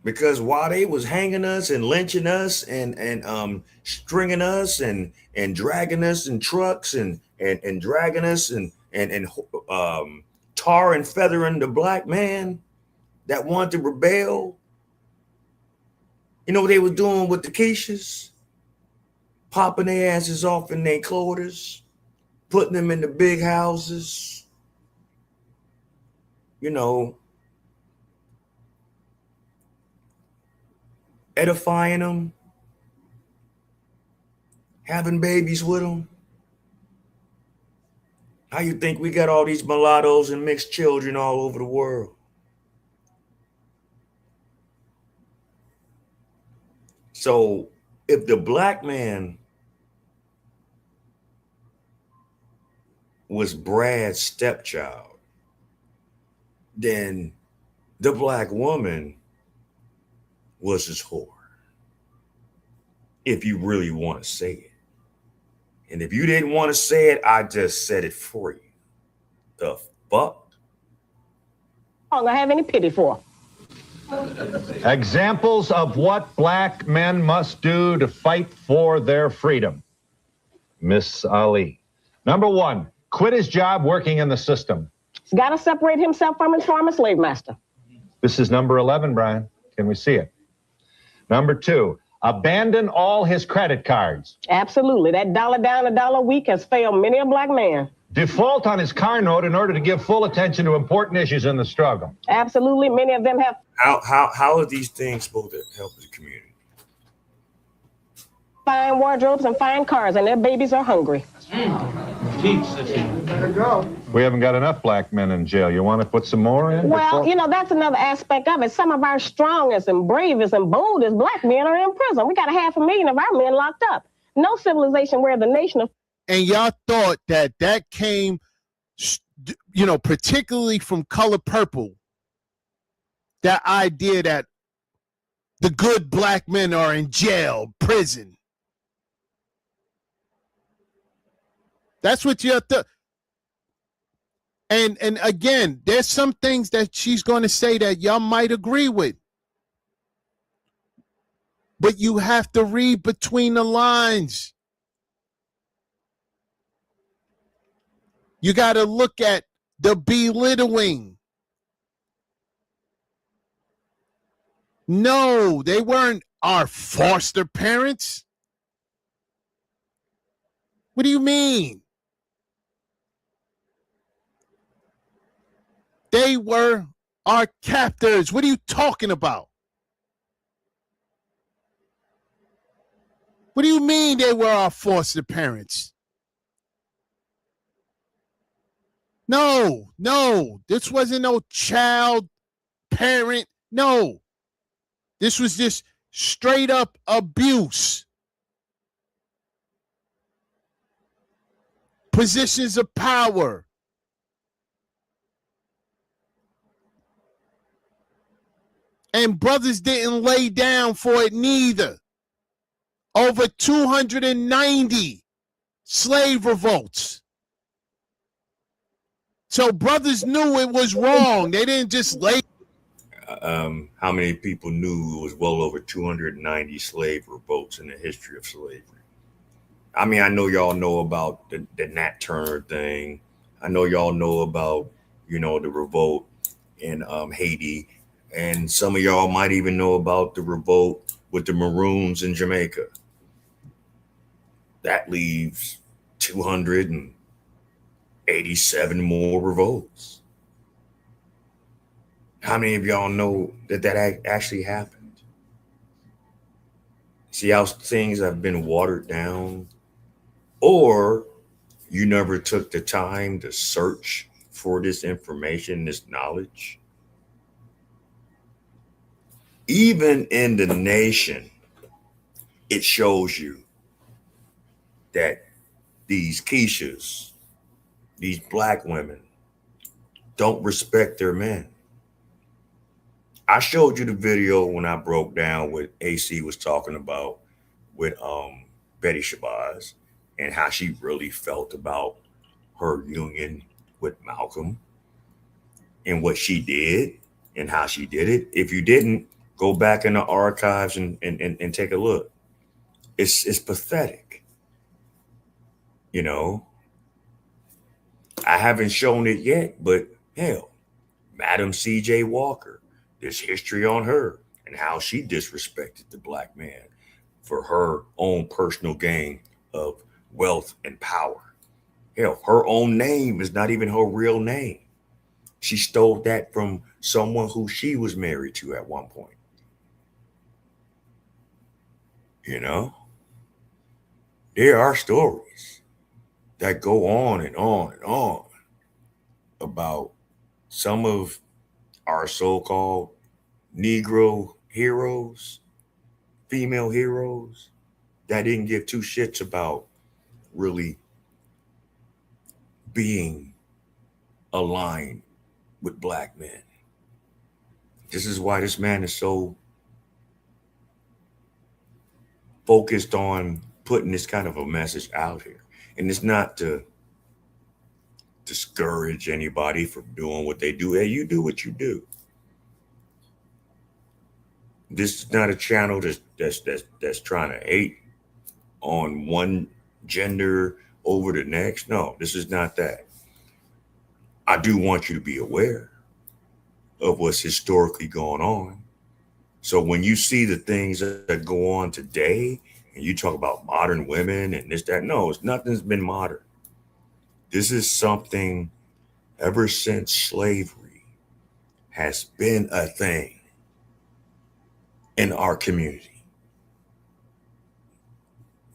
Because while they was hanging us and lynching us and stringing us and dragging us in trucks and dragging us and tar and feathering the black man that wanted to rebel, you know what they was doing with the Keishas? Popping their asses off in their quarters, putting them in the big houses, you know, edifying them, having babies with them. How you think we got all these mulattoes and mixed children all over the world? So if the black man was Brad's stepchild, then the black woman was his whore. If you really want to say it. And if you didn't want to say it, I just said it for you. The fuck? I don't have any pity for. Examples of what black men must do to fight for their freedom. Miss Ali. Number one, quit his job working in the system. He's got to separate himself from his former slave master. This is number 11, Brian. Can we see it? Number two, abandon all his credit cards. Absolutely. That dollar down, a dollar a week has failed many a black man. Default on his car note in order to give full attention to important issues in the struggle. Absolutely. Many of them have. How are these things supposed to help the community? Fine wardrobes and fine cars, and their babies are hungry. We haven't got enough black men in jail. You want to put some more in? Well, you know, that's another aspect of it. Some of our strongest and bravest and boldest black men are in prison. We got 500,000 of our men locked up. No civilization where the nation of... And y'all thought that came, you know, particularly from Color Purple, that idea that the good black men are in jail, prison. That's what you thought. And again, there's some things that she's going to say that y'all might agree with. But you have to read between the lines. You got to look at the belittling. No, they weren't our foster parents. What do you mean? They were our captors. What are you talking about? What do you mean they were our foster parents? No. This wasn't no child parent. No. This was just straight up abuse. Positions of power. And brothers didn't lay down for it neither. over 290 slave revolts. So brothers knew it was wrong. They didn't just lay. How many people knew it was well over 290 slave revolts in the history of slavery? I mean, I know y'all know about the Nat Turner thing. I know y'all know about, the revolt in Haiti. And some of y'all might even know about the revolt with the Maroons in Jamaica. That leaves 287 more revolts. How many of y'all know that actually happened? See how things have been watered down? Or you never took the time to search for this information, this knowledge? Even in the nation, it shows you that these Keishas, these black women, don't respect their men. I showed you the video when I broke down what AC was talking about with Betty Shabazz and how she really felt about her union with Malcolm and what she did and how she did it. If you didn't, go back in the archives and take a look. It's pathetic. I haven't shown it yet, but hell, Madam C.J. Walker, there's history on her and how she disrespected the black man for her own personal gain of wealth and power. Hell, her own name is not even her real name. She stole that from someone who she was married to at one point. There are stories that go on and on and on about some of our so-called Negro heroes, female heroes, that didn't give two shits about really being aligned with black men. This is why this man is so focused on putting this kind of a message out here. And it's not to discourage anybody from doing what they do. Hey, you do what you do. This is not a channel that's trying to hate on one gender over the next. No, this is not that. I do want you to be aware of what's historically going on. So when you see the things that go on today and you talk about modern women and this, that, no, nothing's been modern. This is something ever since slavery has been a thing in our community.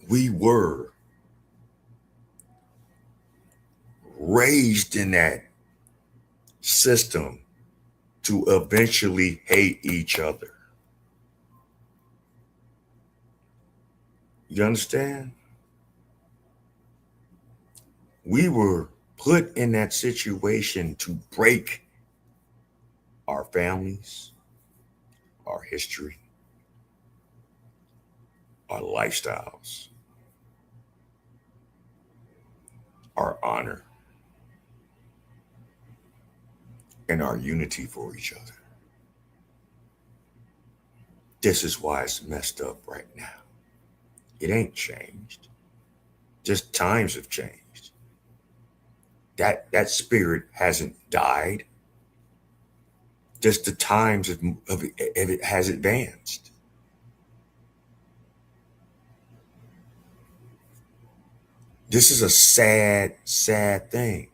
We were raised in that system to eventually hate each other. You understand? We were put in that situation to break our families, our history, our lifestyles, our honor, and our unity for each other. This is why it's messed up right now. It ain't changed. Just times have changed. That spirit hasn't died. Just the times of it has advanced. This is a sad, sad thing.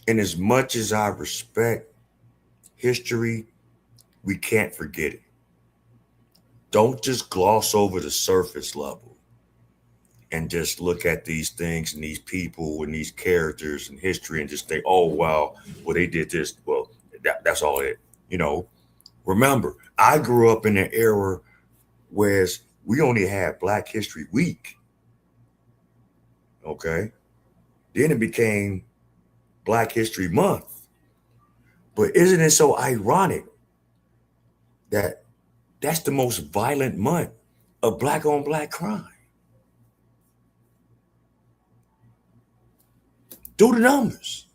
And as much as I respect history, we can't forget it. Don't just gloss over the surface level and just look at these things and these people and these characters and history and just think, oh, wow, well, they did this. Well, that's all it. Remember, I grew up in an era where we only had Black History Week. Okay. Then it became Black History Month. But isn't it so ironic that That's the most violent month of black on black crime. Do the numbers.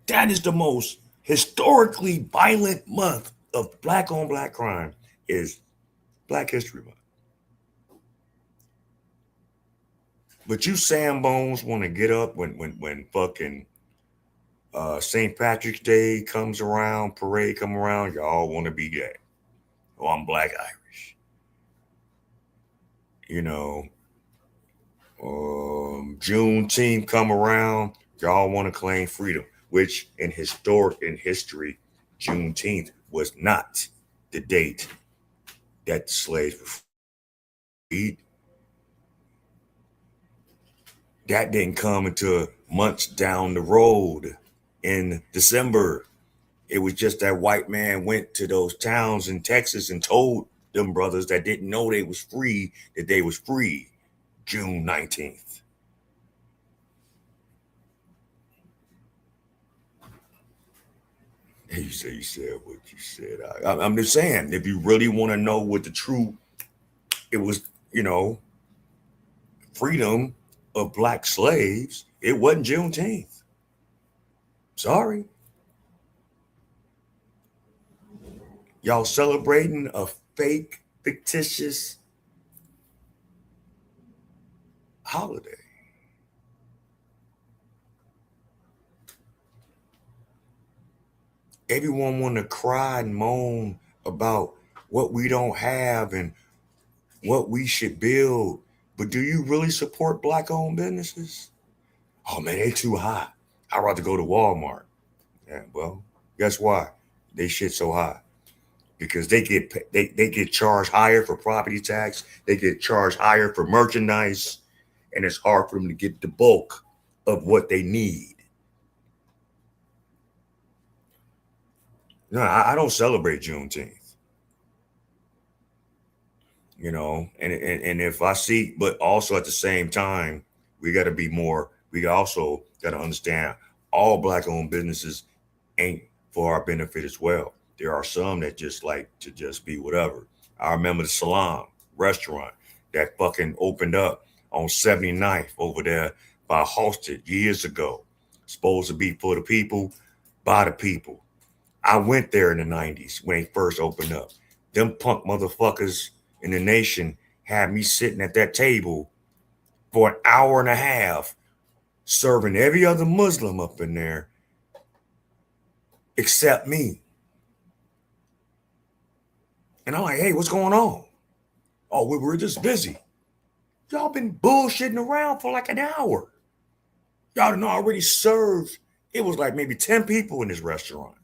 That is the most historically violent month of black on black crime is Black History Month. But you Sam Bones want to get up when fucking St. Patrick's Day comes around, parade come around, y'all want to be gay. Oh, I'm Black Irish. You know, Juneteenth come around, y'all want to claim freedom, which in history, Juneteenth was not the date that the slaves were freed. That didn't come until months down the road in December. It was just that white man went to those towns in Texas and told them brothers that didn't know they was free that they was free June 19th. You said what you said. I'm just saying, if you really want to know what the true, it was, freedom of black slaves, it wasn't Juneteenth. Sorry. Y'all celebrating a fake, fictitious holiday. Everyone want to cry and moan about what we don't have and what we should build. But do you really support black-owned businesses? Oh, man, they too high. I'd rather go to Walmart. Yeah, well, guess why? They shit so high. Because they get charged higher for property tax. They get charged higher for merchandise. And it's hard for them to get the bulk of what they need. No, I don't celebrate Juneteenth. And if I see, but also at the same time, we got to be more, we also got to understand all black-owned businesses ain't for our benefit as well. There are some that just like to just be whatever. I remember the Salam restaurant that fucking opened up on 79th over there by Halsted years ago. Supposed to be for the people, by the people. I went there in the 90s when they first opened up. Them punk motherfuckers in the nation had me sitting at that table for an hour and a half, serving every other Muslim up in there except me. And I'm like, hey, what's going on? Oh, we were just busy. Y'all been bullshitting around for like an hour. Y'all done already served. It was like maybe 10 people in this restaurant.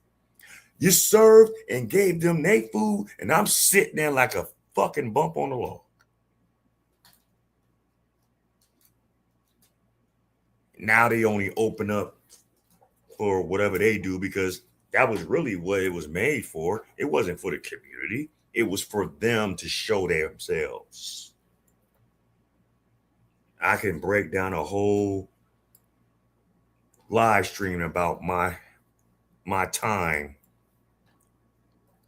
You served and gave them their food, and I'm sitting there like a fucking bump on the log. Now they only open up for whatever they do because that was really what it was made for. It wasn't for the community. It was for them to show themselves. I can break down a whole live stream about my time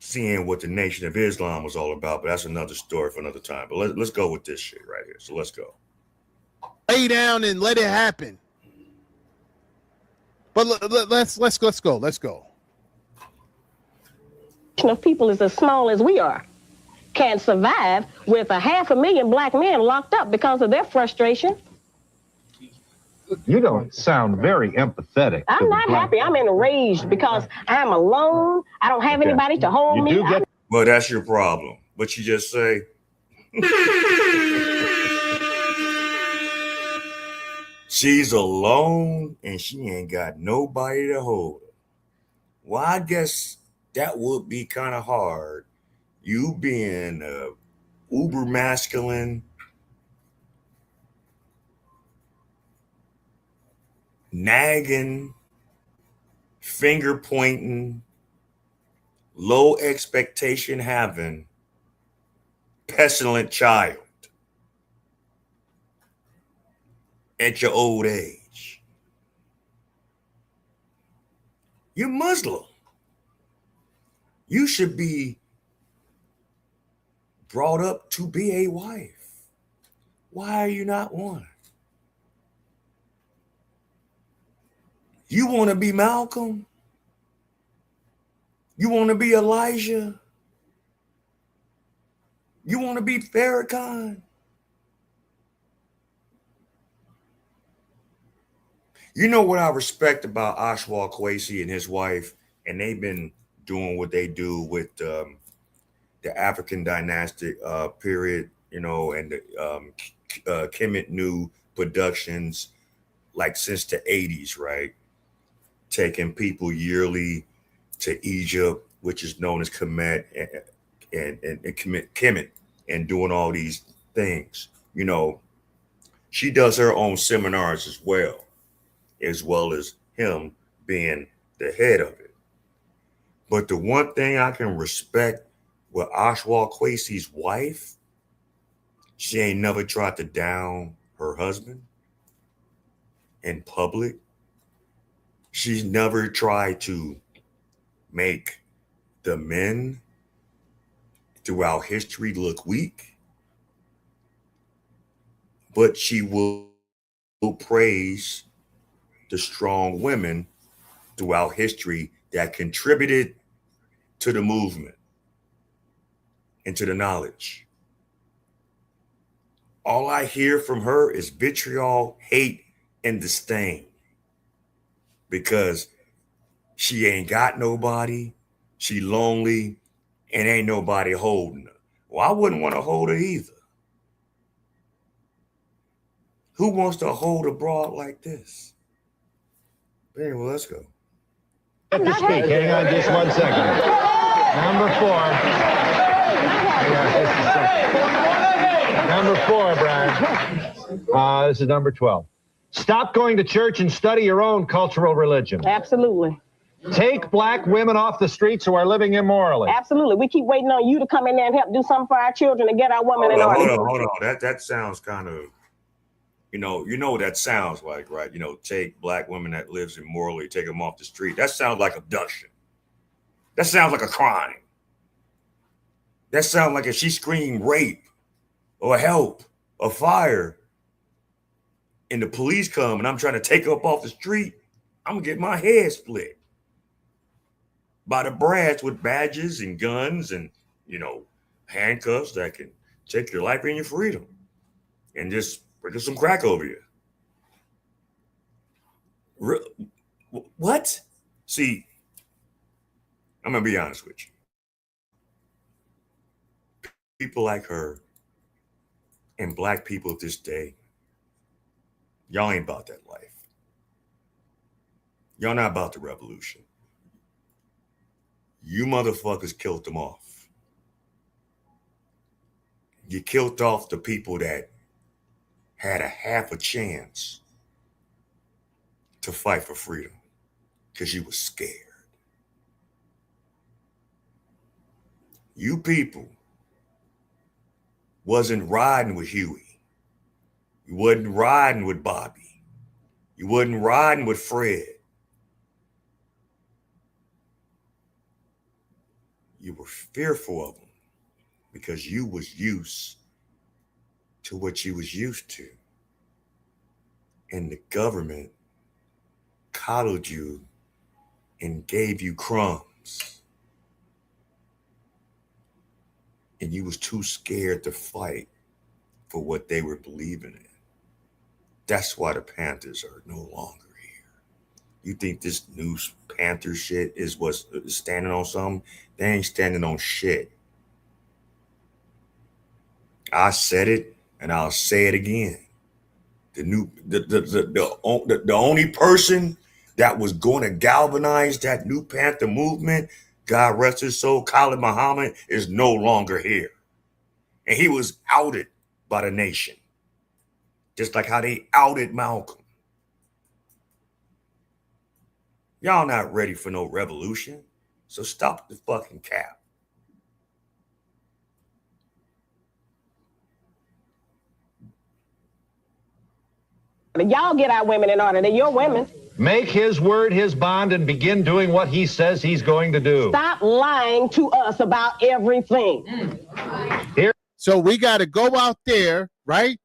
seeing what the Nation of Islam was all about, but that's another story for another time. But let's go with this shit right here. So let's go. Lay down and let it happen. But let's go. Let's go. Of people is as small as we are can survive with 500,000 black men locked up because of their frustration. You don't sound very empathetic. I'm not happy. I'm enraged because I'm alone. I don't have anybody to hold me. Well, that's your problem. What you just say? She's alone and she ain't got nobody to hold her. Well, I guess that would be kind of hard. You being uber masculine, nagging, finger pointing, low expectation having, pestilent child at your old age. You're Muslim. You should be brought up to be a wife. Why are you not one? You want to be Malcolm? You want to be Elijah? You want to be Farrakhan? You know what I respect about Oswald Kwesi and his wife, and they've been doing what they do with the African dynastic period, you know, and the Kemet New Productions, like since the 80s, right? Taking people yearly to Egypt, which is known as Kemet, and Kemet, and doing all these things. You know, she does her own seminars as well as him being the head of it. But the one thing I can respect with Oswald Kwesi's wife, she ain't never tried to down her husband in public. She's never tried to make the men throughout history look weak, but she will praise the strong women throughout history that contributed to the movement and to the knowledge. All I hear from her is vitriol, hate, and disdain because she ain't got nobody, she lonely, and ain't nobody holding her. Well, I wouldn't want to hold her either. Who wants to hold a broad like this? But anyway, let's go. Get to speak. Hang on just 1 second. Number 4. Hang on just a second. Number 4, Brian. This is number 12. Stop going to church and study your own cultural religion. Absolutely. Take black women off the streets who are living immorally. Absolutely. We keep waiting on you to come in there and help do something for our children and get our women in order. Hold on. That sounds kind of, you know what that sounds like, right? You know, take black women that lives immorally, take them off the street. That sounds like abduction. That sounds like a crime. That sounds like if she screamed rape or help or fire and the police come and I'm trying to take her up off the street, I'm gonna get my head split by the brass with badges and guns and, you know, handcuffs that can take your life and your freedom and just sprinkle some crack over you. What? See, I'm going to be honest with you. People like her and black people of this day, y'all ain't about that life. Y'all not about the revolution. You motherfuckers killed them off. You killed off the people that had a half a chance to fight for freedom because you were scared. You people wasn't riding with Huey. You wasn't riding with Bobby. You wasn't riding with Fred. You were fearful of them because you was used to what you was used to. And the government coddled you and gave you crumbs. And you was too scared to fight for what they were believing in. That's why the Panthers are no longer here. You think this new Panther shit is what's standing on something? They ain't standing on shit. I said it and I'll say it again. The only person that was going to galvanize that new Panther movement, God rest his soul, Khalid Muhammad, is no longer here. And he was outed by the nation. Just like how they outed Malcolm. Y'all not ready for no revolution. So stop the fucking cap. Y'all get our women in order. They're your women. Make his word his bond and begin doing what he says he's going to do. Stop lying to us about everything. Here. So we got to go out there, right?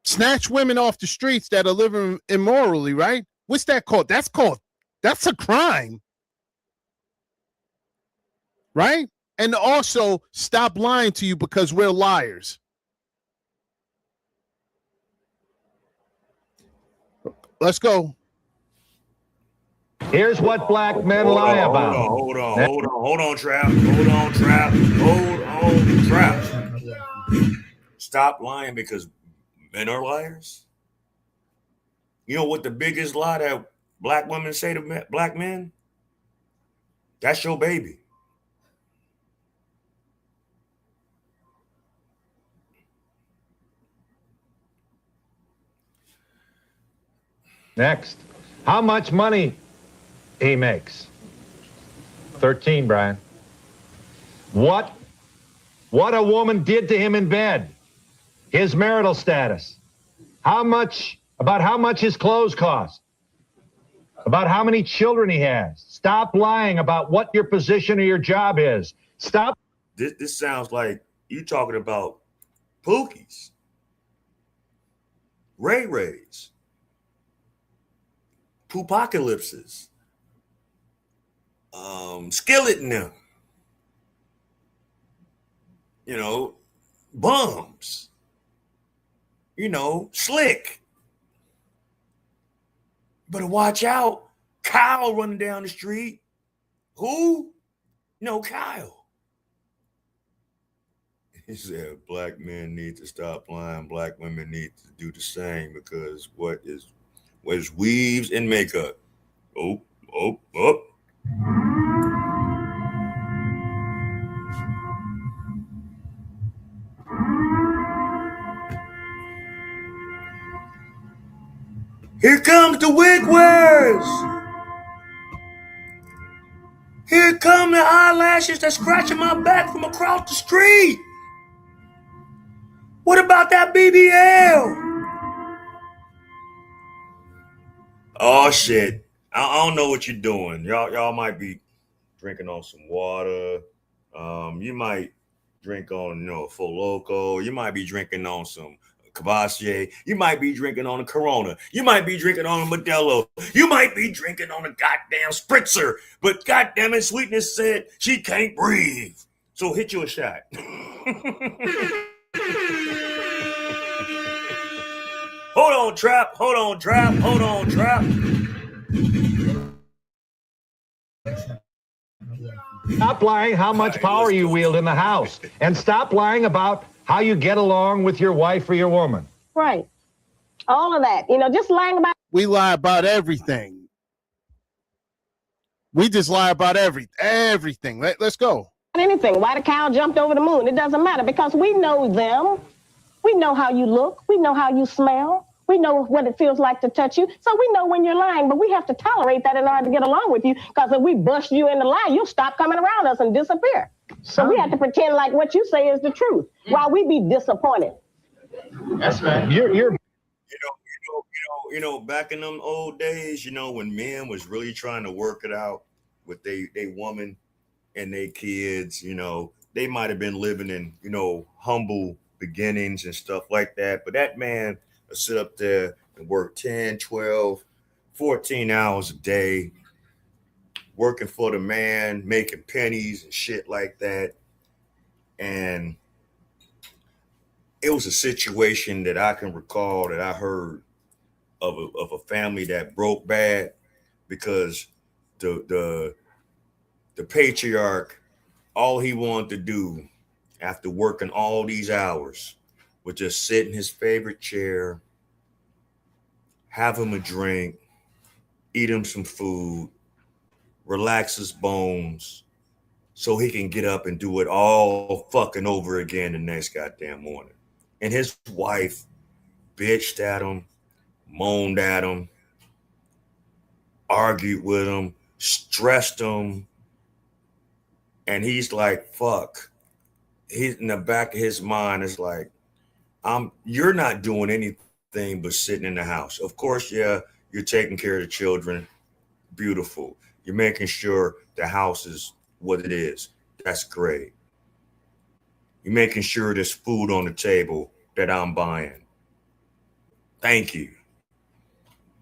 Snatch women off the streets that are living immorally, right? What's that called? That's a crime. Right? And also stop lying to you because we're liars. Let's go. Here's what black men lie about. Hold on, Trap. Hold on, Trap. Stop lying because men are liars. You know what the biggest lie that black women say to black men? That's your baby. Next. How much money he makes? 13, Brian. What a woman did to him in bed. His marital status. How much his clothes cost. About how many children he has. Stop lying about what your position or your job is. Stop. This sounds like you talking about Pookies. Ray-Rays. Poopocalypses. Skillet and them. You know, Bums. You know, Slick. Better watch out. Kyle running down the street. Who? No, Kyle. He said black men need to stop lying. Black women need to do the same because what is weaves and makeup. Oh. Here comes the wig wearers. Here come the eyelashes that's scratching my back from across the street. What about that BBL? Oh shit. I don't know what you're doing. Y'all might be drinking on some water. You might drink on, Full Loco. You might be drinking on some Cavassier. You might be drinking on a Corona. You might be drinking on a Modelo. You might be drinking on a goddamn Spritzer. But goddamn it, Sweetness said she can't breathe. So hit you a shot. Hold on, Trap. Stop lying how much power you wield in the house. And stop lying about how you get along with your wife or your woman. Right. All of that. Just lying about. We lie about everything. We just lie about everything. Let's go. Anything. Why the cow jumped over the moon? It doesn't matter because we know them. We know how you look. We know how you smell. We know what it feels like to touch you. So we know when you're lying, but we have to tolerate that in order to get along with you because if we bust you in the lie, you'll stop coming around us and disappear. So we have to pretend like what you say is the truth while we be disappointed. That's right. You're back in them old days, when men was really trying to work it out with they woman and they kids, they might have been living in, humble beginnings and stuff like that. But that man would sit up there and work 10, 12, 14 hours a day, working for the man, making pennies and shit like that. And it was a situation that I can recall that I heard of a family that broke bad because the patriarch, all he wanted to do after working all these hours was just sit in his favorite chair, have him a drink, eat him some food, relax his bones so he can get up and do it all fucking over again the next goddamn morning. And his wife bitched at him, moaned at him, argued with him, stressed him. And he's like, fuck. He's in the back of his mind is like, you're not doing anything but sitting in the house. Of course, yeah, You're taking care of the children. Beautiful. You're making sure the house is what it is. That's great. You're making sure there's food on the table that I'm buying. Thank you.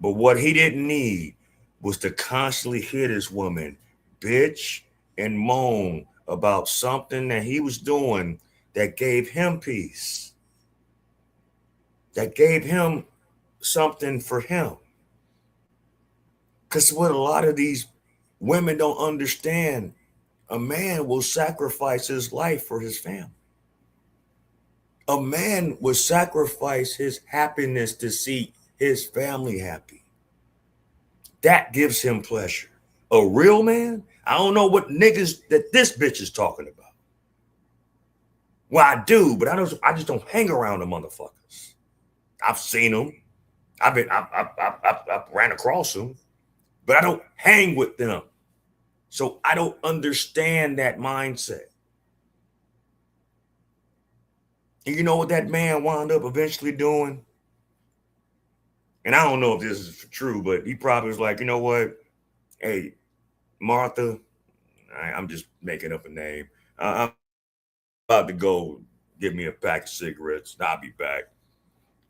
But what he didn't need was to constantly hit his woman, bitch, and moan about something that he was doing that gave him peace, that gave him something for him. Because what a lot of these women don't understand, a man will sacrifice his life for his family. A man will sacrifice his happiness to see his family happy. That gives him pleasure. A real man, I don't know what niggas that this bitch is talking about. Well, I do, but I just don't hang around the motherfuckers. I've seen them. I ran across them, but I don't hang with them. So I don't understand that mindset. And you know what that man wound up eventually doing? And I don't know if this is true, but he probably was like, you know what? Hey, Martha, I'm just making up a name. I'm about to go get me a pack of cigarettes. I'll be back.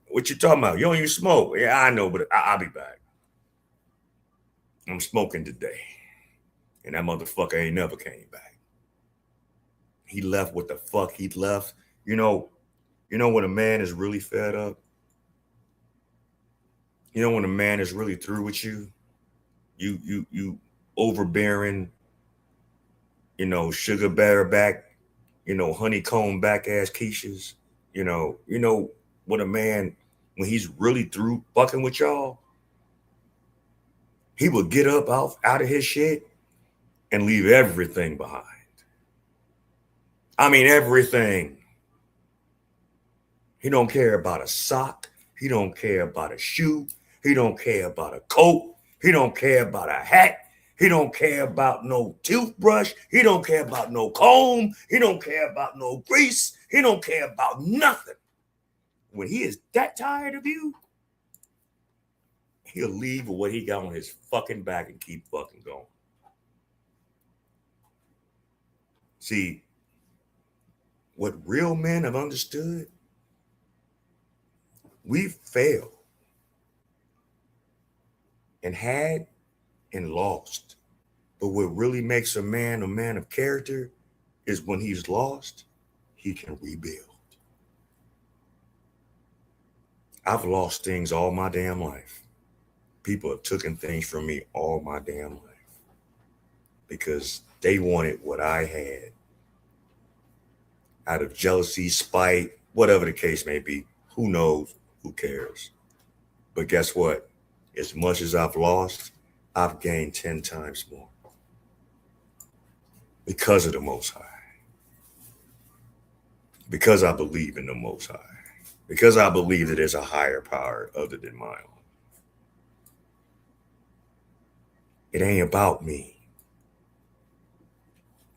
What you talking about? You don't even smoke. Yeah, I know, but I'll be back. I'm smoking today. And that motherfucker ain't never came back. He left what the fuck he left. You know when a man is really fed up? You know when a man is really through with you? You overbearing, sugar bear back, honeycomb back ass quiches. You know what a man, when he's really through fucking with y'all, he will get up out of his shit and leave everything behind. I mean, everything. He don't care about a sock. He don't care about a shoe. He don't care about a coat. He don't care about a hat. He don't care about no toothbrush. He don't care about no comb. He don't care about no grease. He don't care about nothing. When he is that tired of you, he'll leave with what he got on his fucking back and keep fucking going. See, what real men have understood, we've failed and had and lost. But what really makes a man of character is when he's lost, he can rebuild. I've lost things all my damn life. People have taken things from me all my damn life because they wanted what I had. Out of jealousy, spite, whatever the case may be. Who knows? Who cares? But guess what? As much as I've lost, I've gained 10 times more. Because of the Most High. Because I believe in the Most High. Because I believe that there's a higher power other than my own. It ain't about me.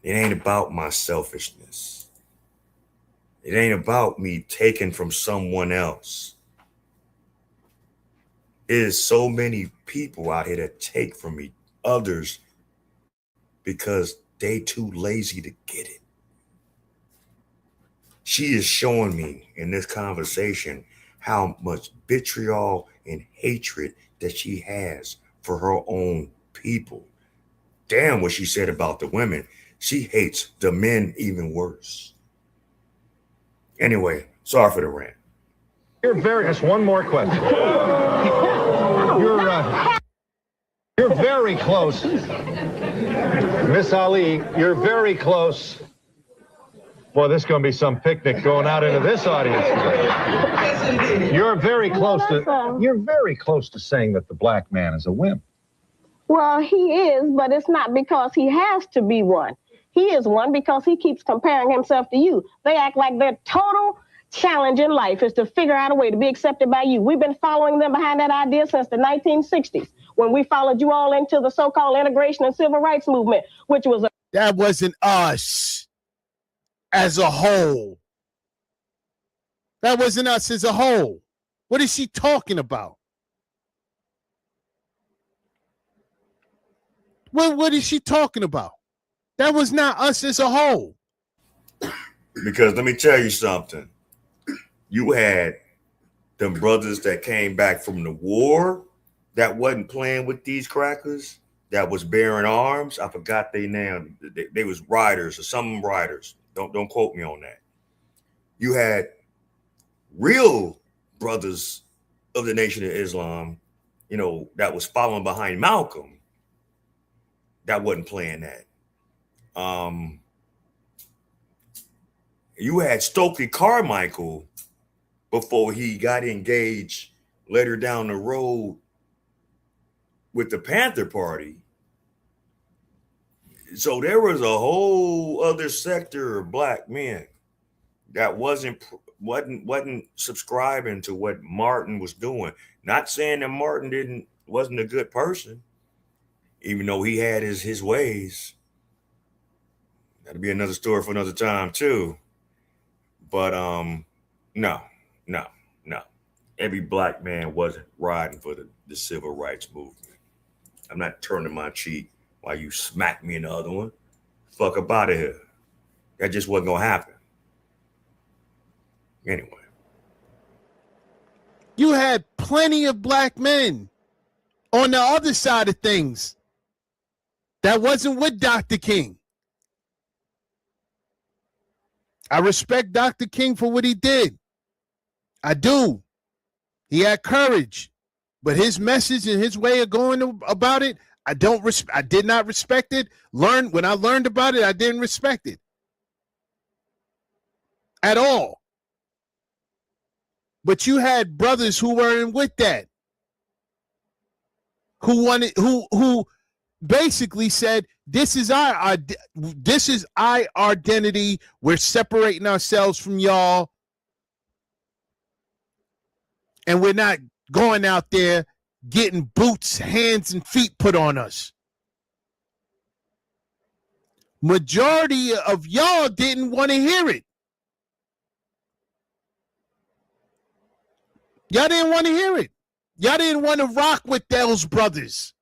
It ain't about my selfishness. It ain't about me taking from someone else. There's so many people out here that take from me, others, because they too lazy to get it. She is showing me in this conversation how much vitriol and hatred that she has for her own people. Damn what she said about the women. She hates the men even worse. Anyway, sorry for the rant. Just one more question. You're very close. Miss Ali, you're very close. Boy, this is going to be some picnic going out into this audience today. You're very close to saying that the black man is a wimp. Well, he is, but it's not because he has to be one. He is one because he keeps comparing himself to you. They act like their total challenge in life is to figure out a way to be accepted by you. We've been following them behind that idea since the 1960s, when we followed you all into the so-called integration and civil rights movement, which was that wasn't us as a whole. That wasn't us as a whole. What is she talking about? What is she talking about? That was not us as a whole. Because let me tell you something. You had them brothers that came back from the war that wasn't playing with these crackers, that was bearing arms. I forgot their name. They was riders or some riders. Don't quote me on that. You had real brothers of the Nation of Islam, you know, that was following behind Malcolm, that wasn't playing that. You had Stokely Carmichael before he got engaged later down the road with the Panther Party. So there was a whole other sector of black men that wasn't subscribing to what Martin was doing. Not saying that Martin wasn't a good person, even though he had his ways. That'd be another story for another time too. But no. Every black man wasn't riding for the civil rights movement. I'm not turning my cheek while you smack me in the other one. Fuck up out of here. That just wasn't gonna happen. Anyway. You had plenty of black men on the other side of things that wasn't with Dr. King. I respect Dr. King for what he did. I do. He had courage, but his message and his way of going about it, I did not respect it. When I learned about it, I didn't respect it at all. But you had brothers who weren't with that, who basically said, this is our identity. We're separating ourselves from y'all, and we're not going out there getting boots, hands, and feet put on us. Majority of y'all didn't want to hear it. Y'all didn't want to hear it. Y'all didn't want to rock with those brothers.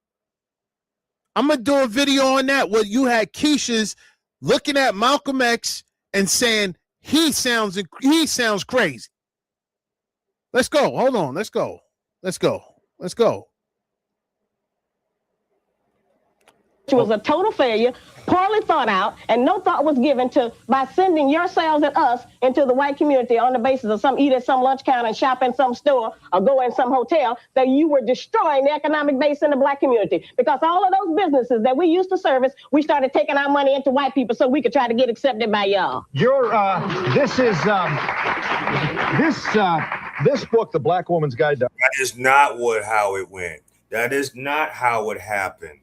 I'm going to do a video on that where you had Keisha's looking at Malcolm X and saying, he sounds crazy. Let's go. Hold on. Let's go. It was a total failure, poorly thought out, and no thought was given to by sending yourselves and us into the white community on the basis of some eat at some lunch counter and shop in some store or go in some hotel, that you were destroying the economic base in the black community. Because all of those businesses that we used to service, we started taking our money into white people so we could try to get accepted by y'all. This book, The Black Woman's Guide to... That is not how it went. That is not how it happened.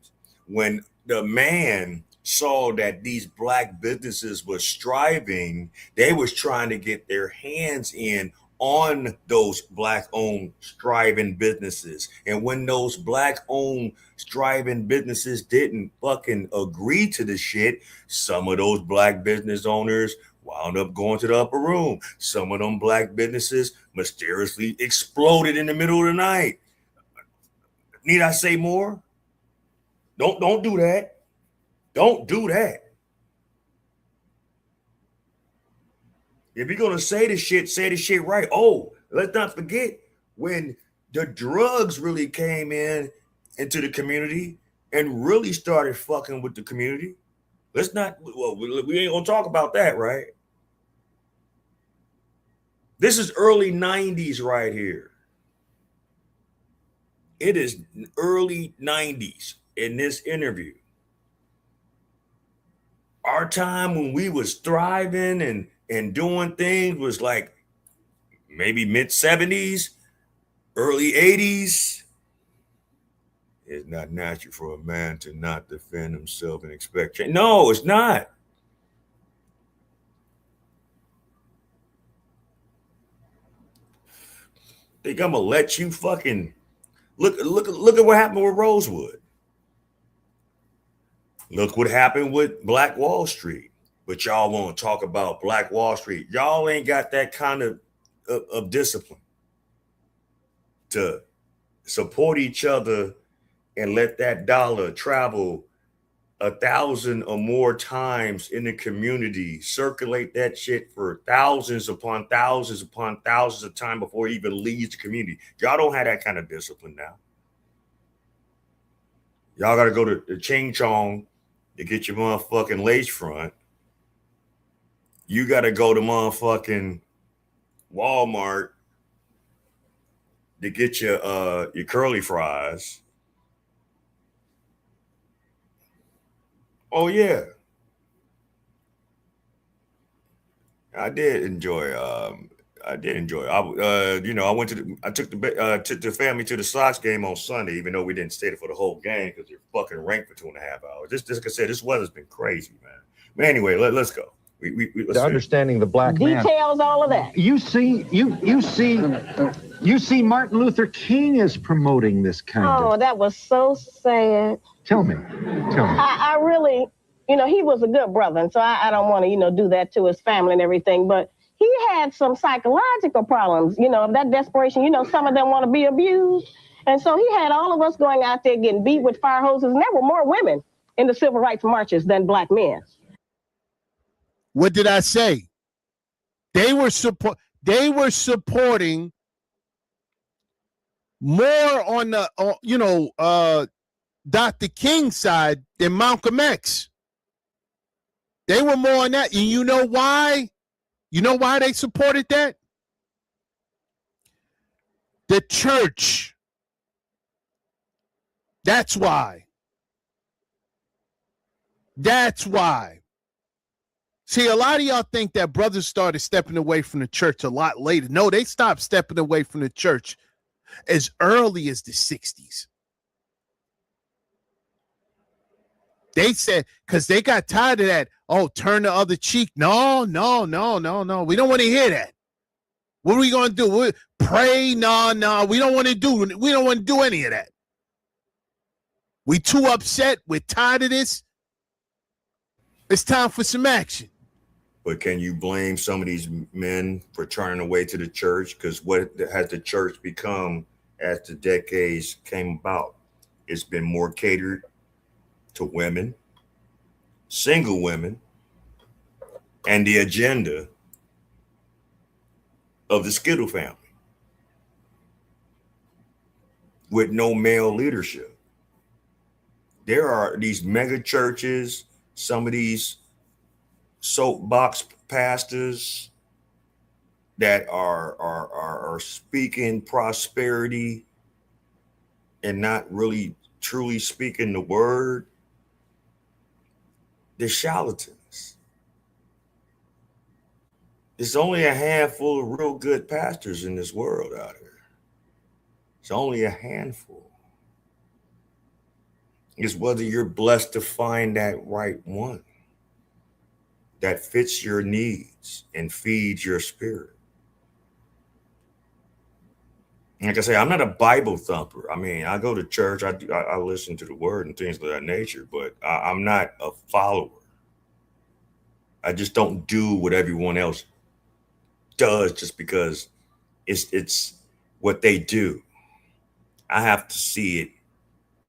When the man saw that these black businesses were striving, they was trying to get their hands in on those black-owned striving businesses. And when those black-owned striving businesses didn't fucking agree to the shit, some of those black business owners wound up going to the upper room. Some of them black businesses mysteriously exploded in the middle of the night. Need I say more? Don't do that. Don't do that. If you're gonna say the shit right. Oh, let's not forget when the drugs really came into the community and really started fucking with the community. We ain't gonna talk about that, right? This is early 90s right here. It is early 90s in this interview. Our time when we was thriving and doing things was like maybe mid 70s, early 80s. It's not natural for a man to not defend himself and expect change. No, it's not. Think I'm gonna let you fucking look at what happened with Rosewood. Look what happened with Black Wall Street. But y'all want to talk about Black Wall Street. Y'all ain't got that kind of discipline to support each other and let that dollar travel 1,000 or more times in the community, circulate that shit for thousands upon thousands upon thousands of times before it even leaves the community. Y'all don't have that kind of discipline now. Y'all got to go to the Ching Chong to get your motherfucking lace front. You got to go to motherfucking Walmart to get your curly fries. Oh yeah, I did enjoy. I took the family to the Sox game on Sunday, even though we didn't stay there for the whole game because they're fucking ranked for 2.5 hours. Just like I said, this weather's been crazy, man. But anyway, let's go. Let's Understanding the black man. Details, all of that. You see Martin Luther King is promoting this kind of. Oh, that was so sad. Tell me. I really, he was a good brother, and so I don't want to, do that to his family and everything, but he had some psychological problems, that desperation. Some of them want to be abused. And so he had all of us going out there getting beat with fire hoses, and there were more women in the civil rights marches than black men. What did I say? They were supporting more on the Dr. King's side than Malcolm X. They were more on that. And you know why? You know why they supported that? The church. That's why. That's why. See, a lot of y'all think that brothers started stepping away from the church a lot later. No, they stopped stepping away from the church as early as the 60s. They said, because they got tired of that, oh, turn the other cheek. No. We don't want to hear that. What are we going to do? Pray? No. We don't want to do any of that. We too upset. We're tired of this. It's time for some action. But can you blame some of these men for turning away to the church? Because what has the church become as the decades came about? It's been more catered to women, single women, and the agenda of the Skittle family with no male leadership. There are these mega churches, some of these soapbox pastors that are speaking prosperity and not really truly speaking the word. They're charlatans. There's only a handful of real good pastors in this world out here. It's only a handful. It's whether you're blessed to find that right one that fits your needs and feeds your spirit. Like I say, I'm not a Bible thumper. I mean, I go to church, I listen to the word and things of that nature, but I'm not a follower. I just don't do what everyone else does just because it's what they do. I have to see it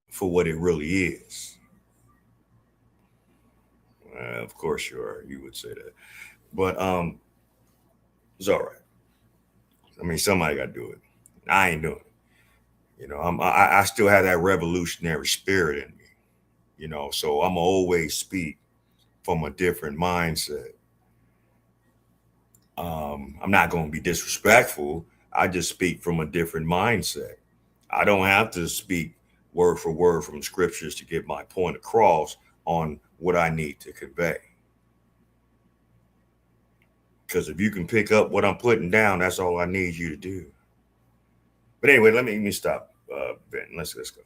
for what it really is. Of course you would say that. But it's all right. I mean, somebody got to do it. I ain't doing it. I still have that revolutionary spirit in me, so I'm always speak from a different mindset. I'm not going to be disrespectful. I just speak from a different mindset. I don't have to speak word for word from scriptures to get my point across on what I need to convey. Because if you can pick up what I'm putting down, that's all I need you to do. But anyway, let me stop, Ben. Let's go.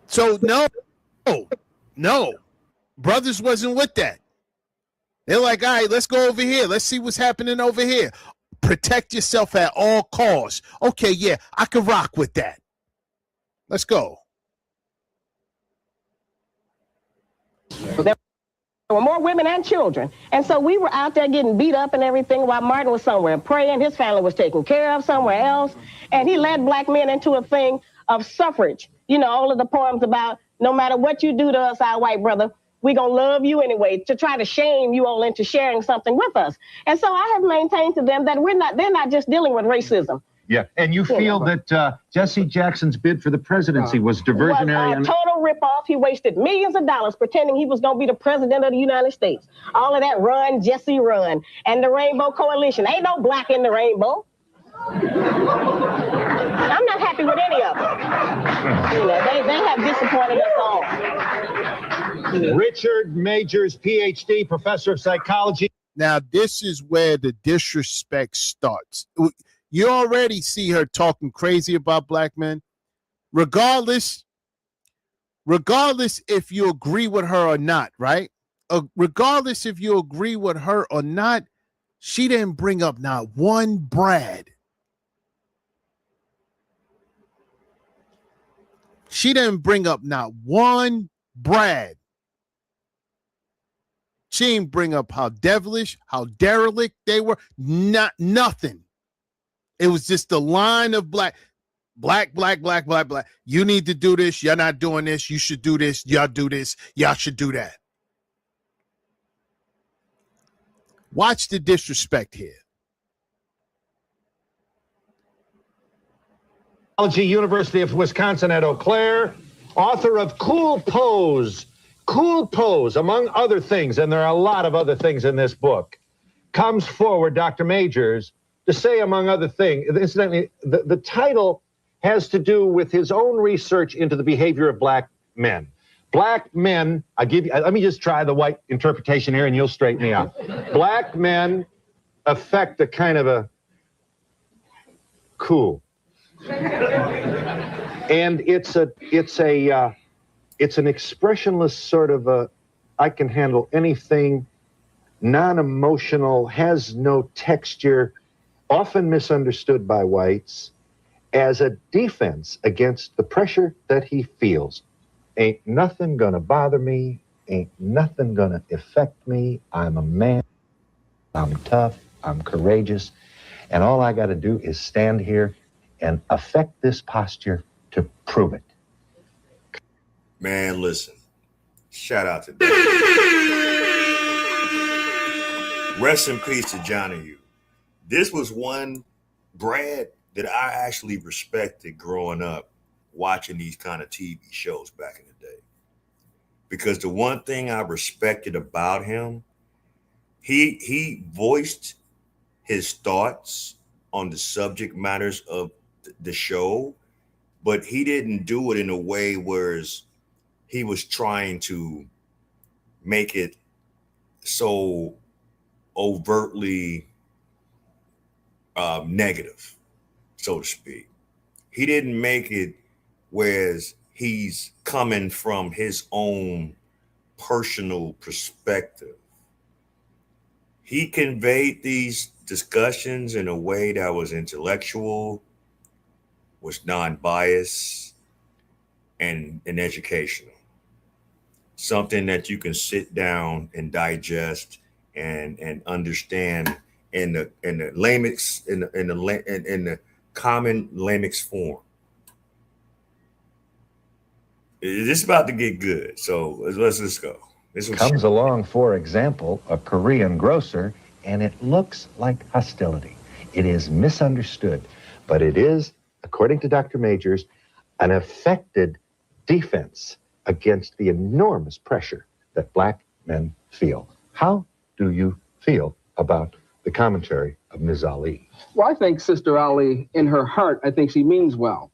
So no, brothers wasn't with that. They're like, all right, let's go over here. Let's see what's happening over here. Protect yourself at all costs. Okay, yeah, I can rock with that. Let's go. There were more women and children. And so we were out there getting beat up and everything while Martin was somewhere praying. His family was taken care of somewhere else. And he led black men into a thing of suffrage. All of the poems about No matter what you do to us, our white brother, we're going to love you anyway, to try to shame you all into sharing something with us. And so I have maintained to them that they're not just dealing with racism. Yeah, and you feel that Jesse Jackson's bid for the presidency was diversionary? Was a total ripoff. He wasted millions of dollars pretending he was going to be the president of the United States. All of that run, Jesse, run. And the Rainbow Coalition. Ain't no black in the rainbow. I'm not happy with any of them. You know, they have disappointed us all. Richard Majors, PhD, professor of psychology. Now, this is where the disrespect starts. You already see her talking crazy about black men. Regardless if you agree with her or not, right? Regardless if you agree with her or not, she didn't bring up not one Brad. She didn't bring up not one Brad. She didn't bring up how devilish, how derelict they were. Nothing. It was just the line of black. You need to do this. You're not doing this. You should do this. Y'all do this. Y'all should do that. Watch the disrespect here. University of Wisconsin at Eau Claire, author of Cool Pose. Cool Pose, among other things, and there are a lot of other things in this book, comes forward, Dr. Majors, to say, among other things, incidentally, the title has to do with his own research into the behavior of black men. Black men, let me just try the white interpretation here and you'll straighten me out. Black men affect a kind of a cool. And it's an expressionless sort of a, I can handle anything, non-emotional, has no texture, often misunderstood by whites as a defense against the pressure that he feels. Ain't nothing gonna bother me, ain't nothing gonna affect me. I'm a man, I'm tough, I'm courageous, and all I gotta do is stand here and affect this posture to prove it. Man, listen. Shout out to that. Rest in peace to Johnny U. This was one Brad that I actually respected growing up watching these kind of TV shows back in the day. Because the one thing I respected about him, he voiced his thoughts on the subject matters of the show, but he didn't do it in a way where he was trying to make it so overtly negative, so to speak. He didn't make it whereas he's coming from his own personal perspective. He conveyed these discussions in a way that was intellectual, was non-biased, and educational. Something that you can sit down and digest and understand in the common layman's form. It's about to get good, so let's just go. This Comes along, for example, a Korean grocer, and it looks like hostility. It is misunderstood, but it is, according to Dr. Majors, an affected defense against the enormous pressure that black men feel. How do you feel about the commentary of Ms. Ali? Well, I think Sister Ali, in her heart, I think she means well.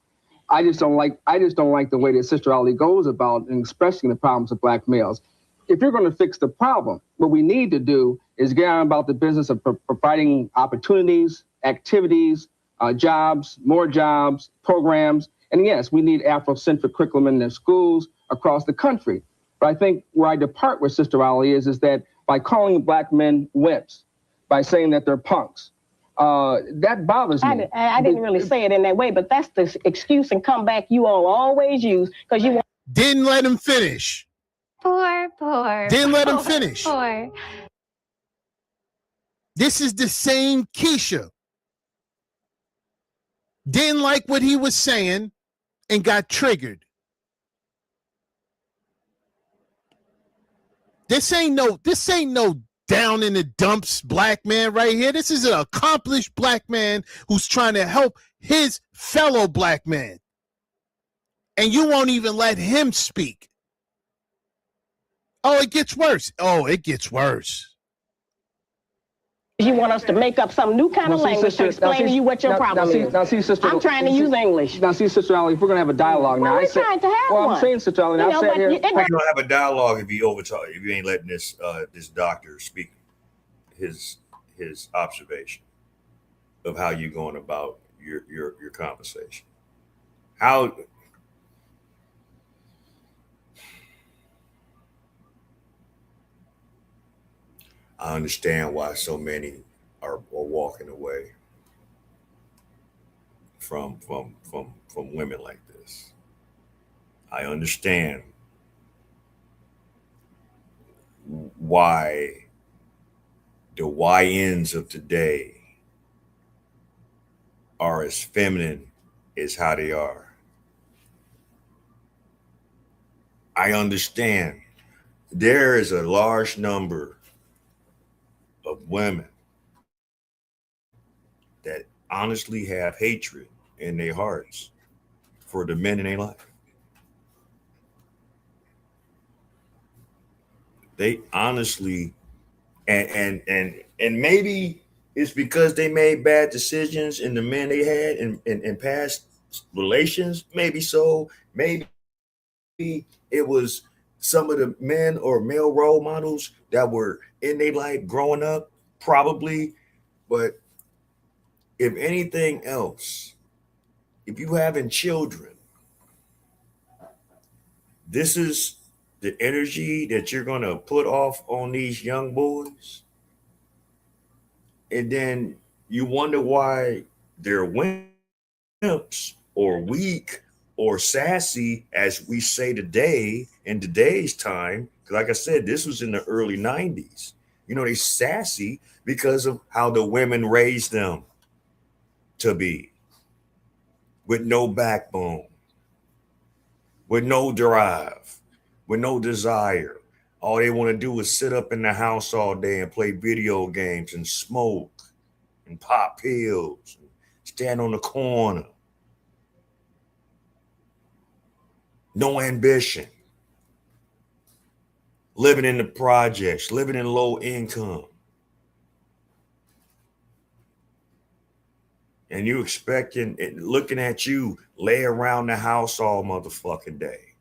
I just don't like the way that Sister Ali goes about expressing the problems of black males. If you're going to fix the problem, what we need to do is get on about the business of providing opportunities, activities, jobs, more jobs, programs. And yes, we need Afrocentric curriculum in the schools across the country. But I think where I depart with Sister Ali is that by calling black men wimps, by saying that they're punks, that bothers me. I didn't really say it in that way, but that's the excuse and comeback you all always use because you didn't let him finish. Poor. Didn't let him finish. Poor. This is the same Keisha. Didn't like what he was saying and got triggered. This ain't no down in the dumps black man right here. This is an accomplished black man who's trying to help his fellow black man. And you won't even let him speak. Oh, it gets worse. Oh, it gets worse. You want us to make up some new kind of language to explain to you what your problem is. Now, see, sister. I'm trying to use English. Now, see, Sister Allie, if we're going to have a dialogue well, now. We're trying to have one. I'm saying, Sister Allie, I sat here. You don't have a dialogue if you ain't letting this doctor speak his observation of how you're going about your conversation. How I understand why so many are walking away from women like this. I understand why the YNs of today are as feminine as how they are. I understand there is a large number of women that honestly have hatred in their hearts for the men in their life. They honestly, and maybe it's because they made bad decisions in the men they had in past relations. Maybe so. Maybe it was some of the men or male role models that were in their life growing up, probably. But if anything else, if you having children, this is the energy that you're going to put off on these young boys. And then you wonder why they're wimps or weak or sassy, as we say today in today's time. Like I said, this was in the early 90s. You know, they sassy because of how the women raised them to be, with no backbone, with no drive, with no desire. All they want to do is sit up in the house all day and play video games and smoke and pop pills and stand on the corner. No ambition. Living in the projects, living in low income. And you expecting, looking at you lay around the house all motherfucking day.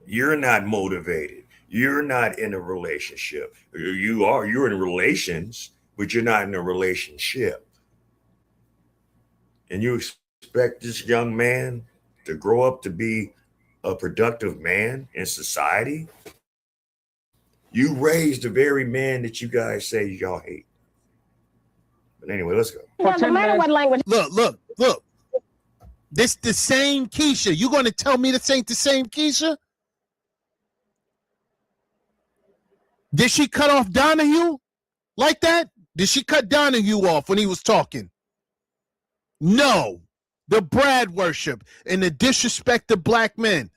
You're not motivated. You're not in a relationship. You're in relations, but you're not in a relationship. And you expect this young man to grow up to be a productive man in society? You raised the very man that you guys say y'all hate. But anyway, let's go. Doesn't matter what language. Look. This the same Keisha. You gonna tell me this ain't the same Keisha? Did she cut off Donahue like that? Did she cut Donahue off when he was talking? No. The Brad worship and the disrespect of black men.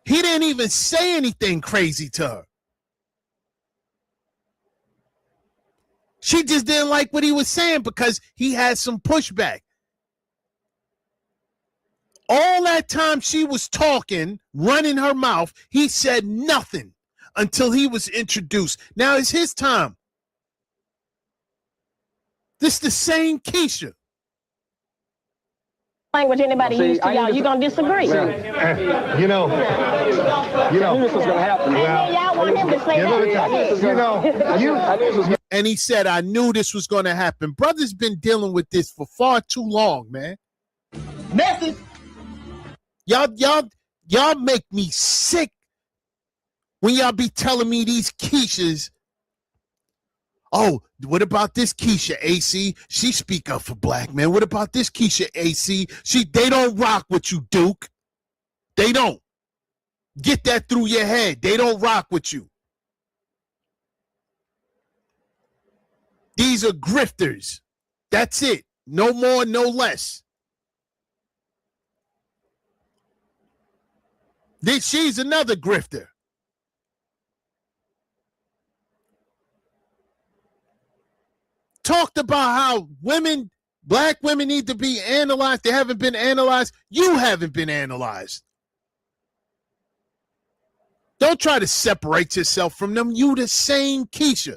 He didn't even say anything crazy to her. She just didn't like what he was saying because he had some pushback. All that time she was talking, running her mouth, he said nothing until he was introduced. Now it's his time. This the same Keisha. Language anybody used to y'all, you gonna disagree. You know. I knew this was gonna happen. Y'all want him to say that. And he said, I knew this was gonna happen. Brother's been dealing with this for far too long, man. Message. Y'all make me sick when y'all be telling me these Keishas. Oh, what about this Keisha, AC? She speak up for black men. What about this Keisha, AC? They don't rock with you, Duke. They don't. Get that through your head. They don't rock with you. These are grifters. That's it. No more, no less. She's another grifter. Talked about how black women need to be analyzed. They haven't been analyzed. You haven't been analyzed. Don't try to separate yourself from them. You the same Keisha.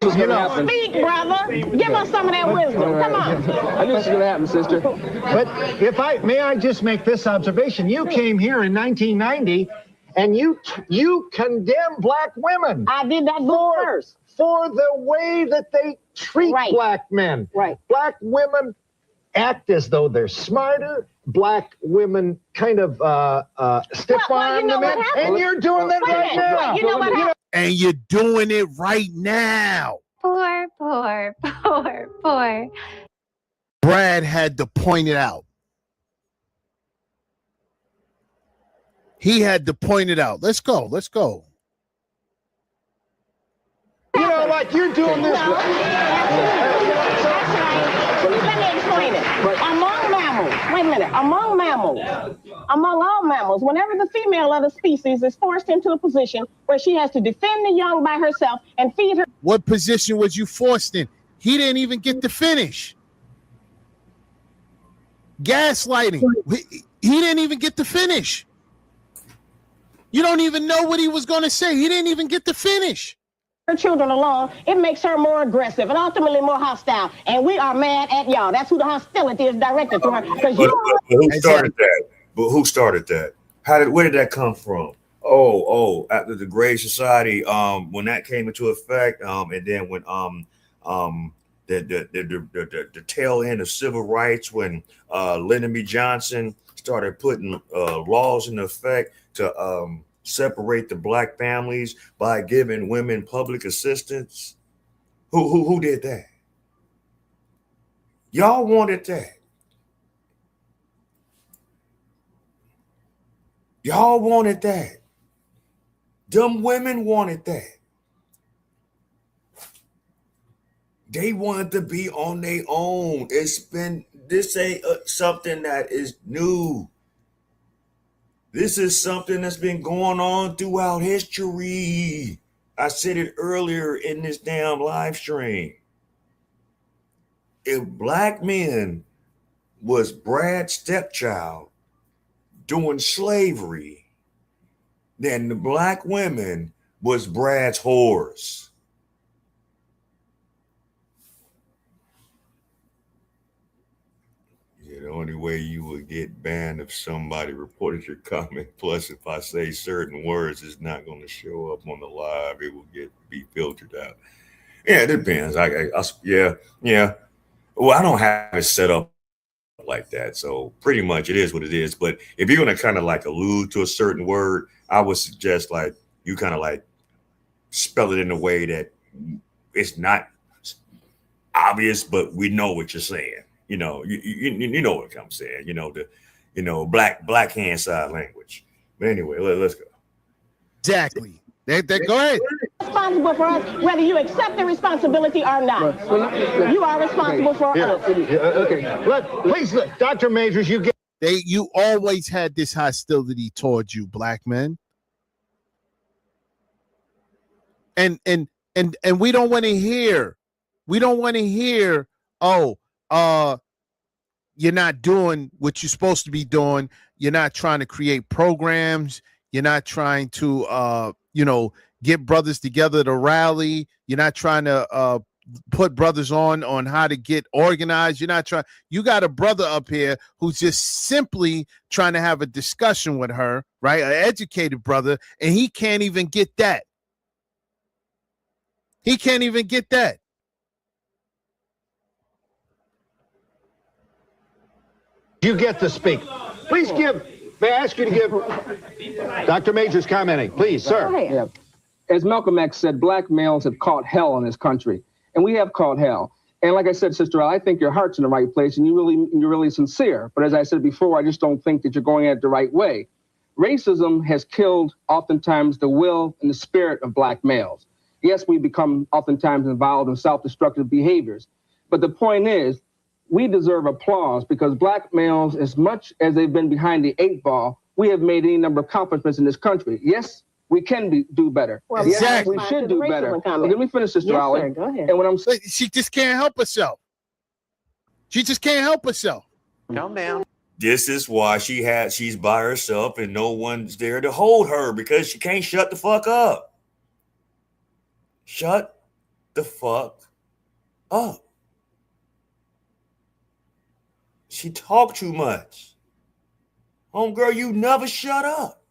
Speak, brother. Give us some of that wisdom. Come on. I knew this was going to happen, sister. But may I just make this observation? You came here in 1990, and you condemn black women. I did that first. For the way that they treat black men. Right. Black women act as though they're smarter. Black women kind of stiff-arm the men. And you're doing that right now. You know what happened? And you're doing it right now. Poor. Brad had to point it out. He had to point it out. Let's go. You know, like you're doing this. That's right. Let me explain it. Among mammals, wait a minute. Among all mammals, whenever the female of the species is forced into a position where she has to defend the young by herself and feed her. What position was you forced in? He didn't even get to finish. Gaslighting. He didn't even get to finish. You don't even know what he was going to say. He didn't even get to finish. Her children along, it makes her more aggressive and ultimately more hostile. And we are mad at y'all. That's who the hostility is directed toward. But who started that? But who started that? Where did that come from? After the Great Society, when that came into effect, and then when the tail end of civil rights, when Lyndon B. Johnson started putting laws into effect to separate the black families by giving women public assistance. Who did that? Y'all wanted that. Y'all wanted that. Them women wanted that. They wanted to be on their own. This ain't something that is new. This is something that's been going on throughout history. I said it earlier in this damn live stream. If black men was Brad's stepchild doing slavery, then the black women was Brad's whores. The only way you would get banned if somebody reported your comment. Plus, if I say certain words, it's not going to show up on the live. It will be filtered out. Yeah, it depends. Yeah. Well, I don't have it set up like that, so pretty much it is what it is. But if you're going to kind of like allude to a certain word, I would suggest like you kind of like spell it in a way that it's not obvious, but we know what you're saying. You know what I'm saying. Black hand side language. But anyway, let's go. Exactly. Go ahead. Responsible for us, whether you accept the responsibility or not. You are responsible for us. Okay. Please, Dr. Majors, you always had this hostility towards you, black men. And we don't want to hear. You're not doing what you're supposed to be doing. You're not trying to create programs. You're not trying to, get brothers together to rally. You're not trying to put brothers on how to get organized. You're not trying. You got a brother up here who's just simply trying to have a discussion with her, right? An educated brother, and he can't even get that. He can't even get that. You get to speak. Please may I ask you to give Dr. Majors commenting, please, sir. Yeah. As Malcolm X said, black males have caught hell in this country, and we have caught hell. And like I said, Sister Al, I think your heart's in the right place, and you're really sincere. But as I said before, I just don't think that you're going at it the right way. Racism has killed oftentimes the will and the spirit of black males. Yes, we become oftentimes involved in self-destructive behaviors. But the point is, we deserve applause because black males, as much as they've been behind the 8 ball, we have made any number of accomplishments in this country. Yes, we can do better. Well, yes, exactly. we should do better. But let me finish, Sister Raleigh. Sir, go ahead. And when I'm she just can't help herself. She just can't help herself. Calm down. This is why she's by herself and no one's there to hold her because she can't shut the fuck up. Shut the fuck up. She talked too much. Homegirl, you never shut up.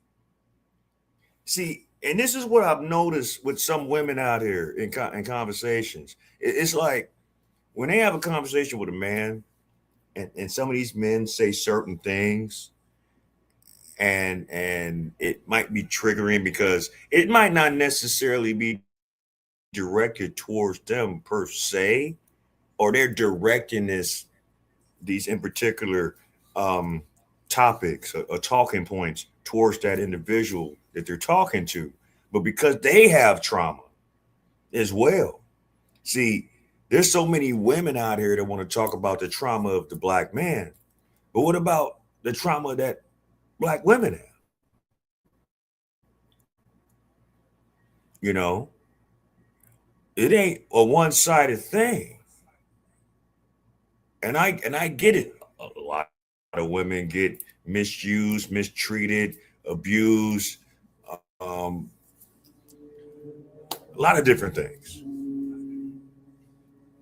See, and this is what I've noticed with some women out here in conversations. It's like when they have a conversation with a man and some of these men say certain things and it might be triggering because it might not necessarily be directed towards them per se, or they're directing these in particular topics or talking points towards that individual that they're talking to, but because they have trauma as well. See, there's so many women out here that want to talk about the trauma of the black man, but what about the trauma that black women have? You know, it ain't a one-sided thing. And I get it. A lot of women get misused, mistreated, abused, a lot of different things.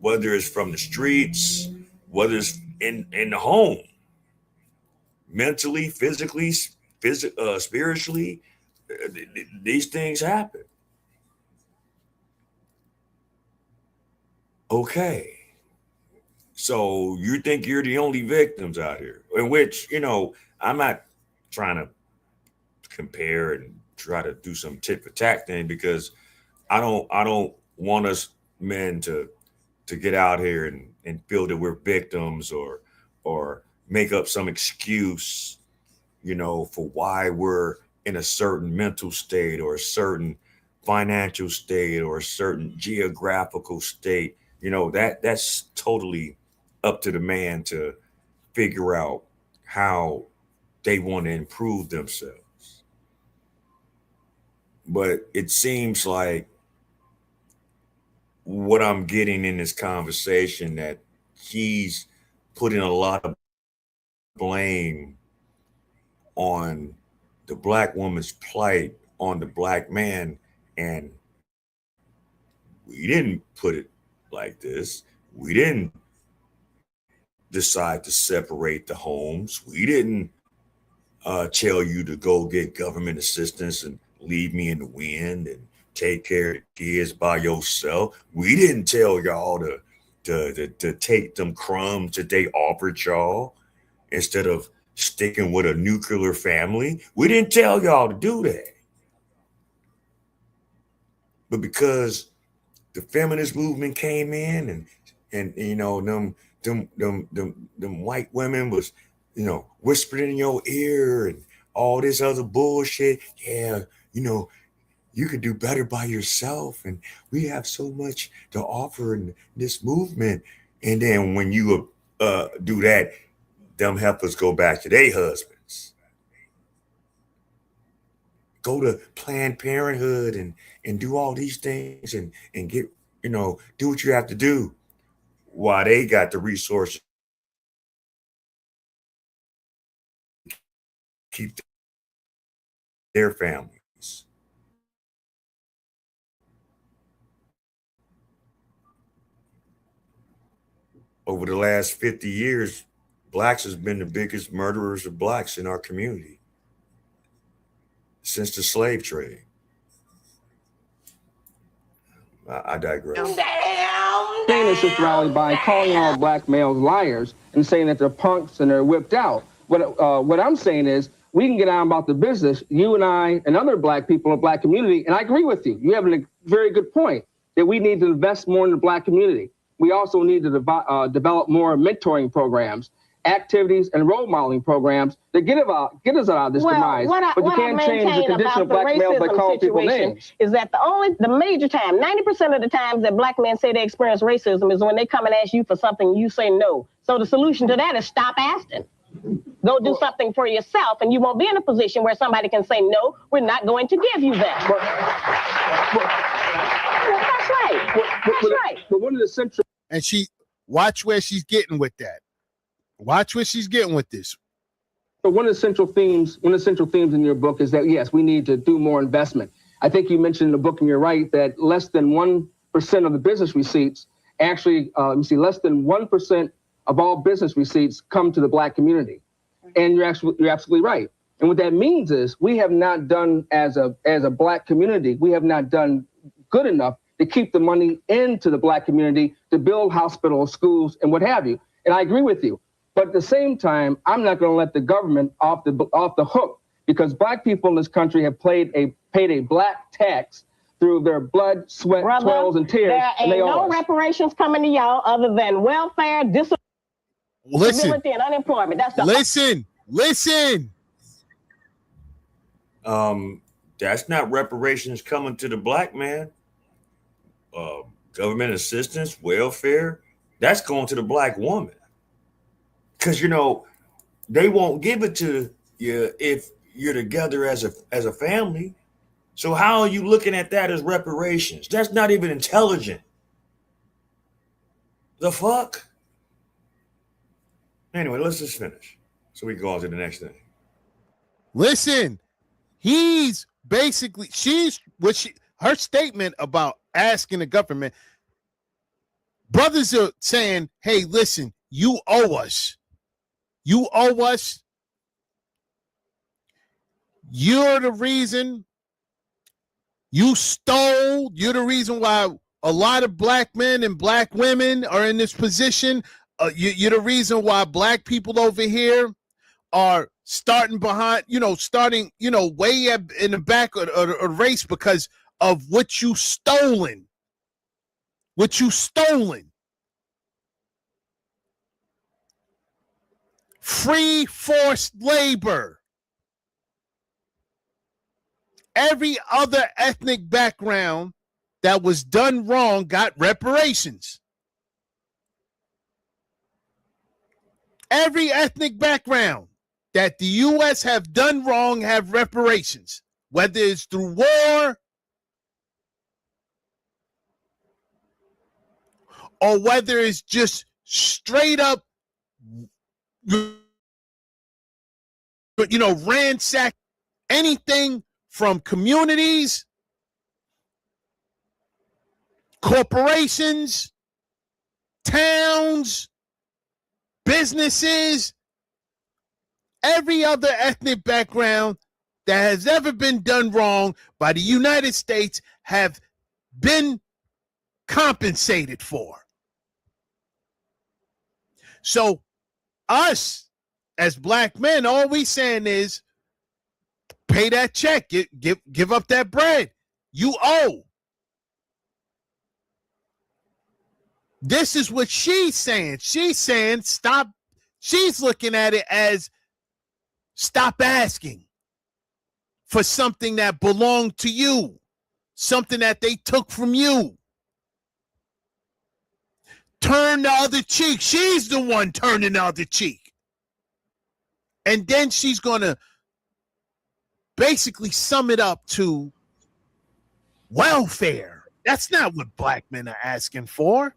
Whether it's from the streets, whether it's in the home, mentally, physically, spiritually, these things happen. Okay. So you think you're the only victims out here, in which, you know, I'm not trying to compare and try to do some tit for tat thing because I don't want us men to get out here and feel that we're victims or make up some excuse, you know, for why we're in a certain mental state or a certain financial state or a certain geographical state. You know, that's totally up to the man to figure out how they want to improve themselves. But it seems like what I'm getting in this conversation that he's putting a lot of blame on the black woman's plight on the black man, and we didn't put it like this. We didn't decide to separate the homes. We didn't tell you to go get government assistance and leave me in the wind and take care of the kids by yourself. We didn't tell y'all to take them crumbs that they offered y'all instead of sticking with a nuclear family. We didn't tell y'all to do that. But because the feminist movement came in and you know, them white women was, you know, whispering in your ear and all this other bullshit. Yeah, you know, you could do better by yourself. And we have so much to offer in this movement. And then when you do that, them heifers go back to their husbands. Go to Planned Parenthood and do all these things and get, you know, do what you have to do while they got the resources to keep their families. Over the last 50 years, blacks has been the biggest murderers of blacks in our community since the slave trade. I digress. Saying this, Sister Raleigh, by calling all black males liars and saying that they're punks and they're whipped out. What I'm saying is we can get on about the business, you and I and other black people in the black community, and I agree with you. You have a very good point that we need to invest more in the black community. We also need to develop more mentoring programs. activities, and role modeling programs that get us out of this demise. But you can't change the condition of black males by calling people names. Is that the major time, 90% of the times that black men say they experience racism is when they come and ask you for something, you say no. So the solution to that is stop asking. Go do something for yourself, and you won't be in a position where somebody can say, no, we're not going to give you that. That's right. That's right. But one of the central... And watch where she's getting with that. Watch where she's getting with this. So one of the central themes in your book is that, yes, we need to do more investment. I think you mentioned in the book, and you're right, that less than 1% of the business receipts actually, less than 1% of all business receipts come to the black community. And you're absolutely right. And what that means is we have not done, as a black community, we have not done good enough to keep the money into the black community to build hospitals, schools, and what have you. And I agree with you. But at the same time, I'm not going to let the government off the hook, because black people in this country have paid a black tax through their blood, sweat, toils, and tears. There ain't no reparations coming to y'all other than welfare, disability, and unemployment. That's the listen. That's not reparations coming to the black man. Government assistance, welfare, that's going to the black woman. Because, they won't give it to you if you're together as a family. So how are you looking at that as reparations? That's not even intelligent. The fuck? Anyway, let's just finish so we can go on to the next thing. Listen, he's basically, her statement about asking the government, brothers are saying, hey, listen, you owe us. You owe us. You're the reason you stole. You're the reason why a lot of black men and black women are in this position. You're the reason why black people over here are starting behind, way up in the back of a race because of what you stolen. Free forced labor. Every other ethnic background that was done wrong got reparations. Every ethnic background that the U.S. have done wrong have reparations, whether it's through war or whether it's just straight up, ransack anything from communities, corporations, towns, businesses, every other ethnic background that has ever been done wrong by the United States have been compensated for. So us as black men, all we saying is pay that check, give up that bread. You owe. This is what she's saying. She's saying stop. She's looking at it as stop asking for something that belonged to you, something that they took from you. Turn the other cheek. She's the one turning the other cheek. And then she's going to basically sum it up to welfare. That's not what black men are asking for.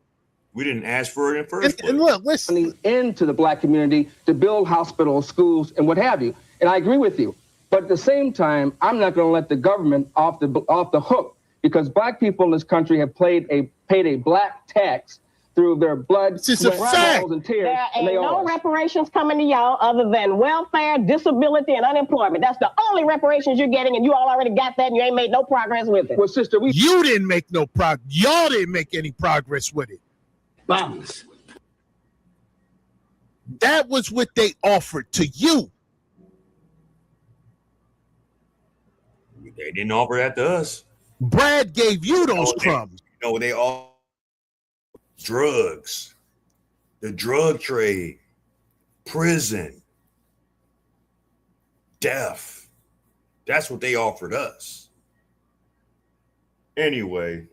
We didn't ask for it in first place. And look, listen, into the black community to build hospitals, schools, and what have you. And I agree with you. But at the same time, I'm not going to let the government off the hook, because black people in this country have paid a black tax through their blood, sweat, toils, and tears. There ain't no reparations coming to y'all other than welfare, disability, and unemployment. That's the only reparations you're getting, and you all already got that, and you ain't made no progress with it. Well, sister, you didn't make no progress. Y'all didn't make any progress with it. Bombs. That was what they offered to you. They didn't offer that to us. Brad gave you those crumbs. They all drugs, the drug trade, prison, death. That's what they offered us. Anyway,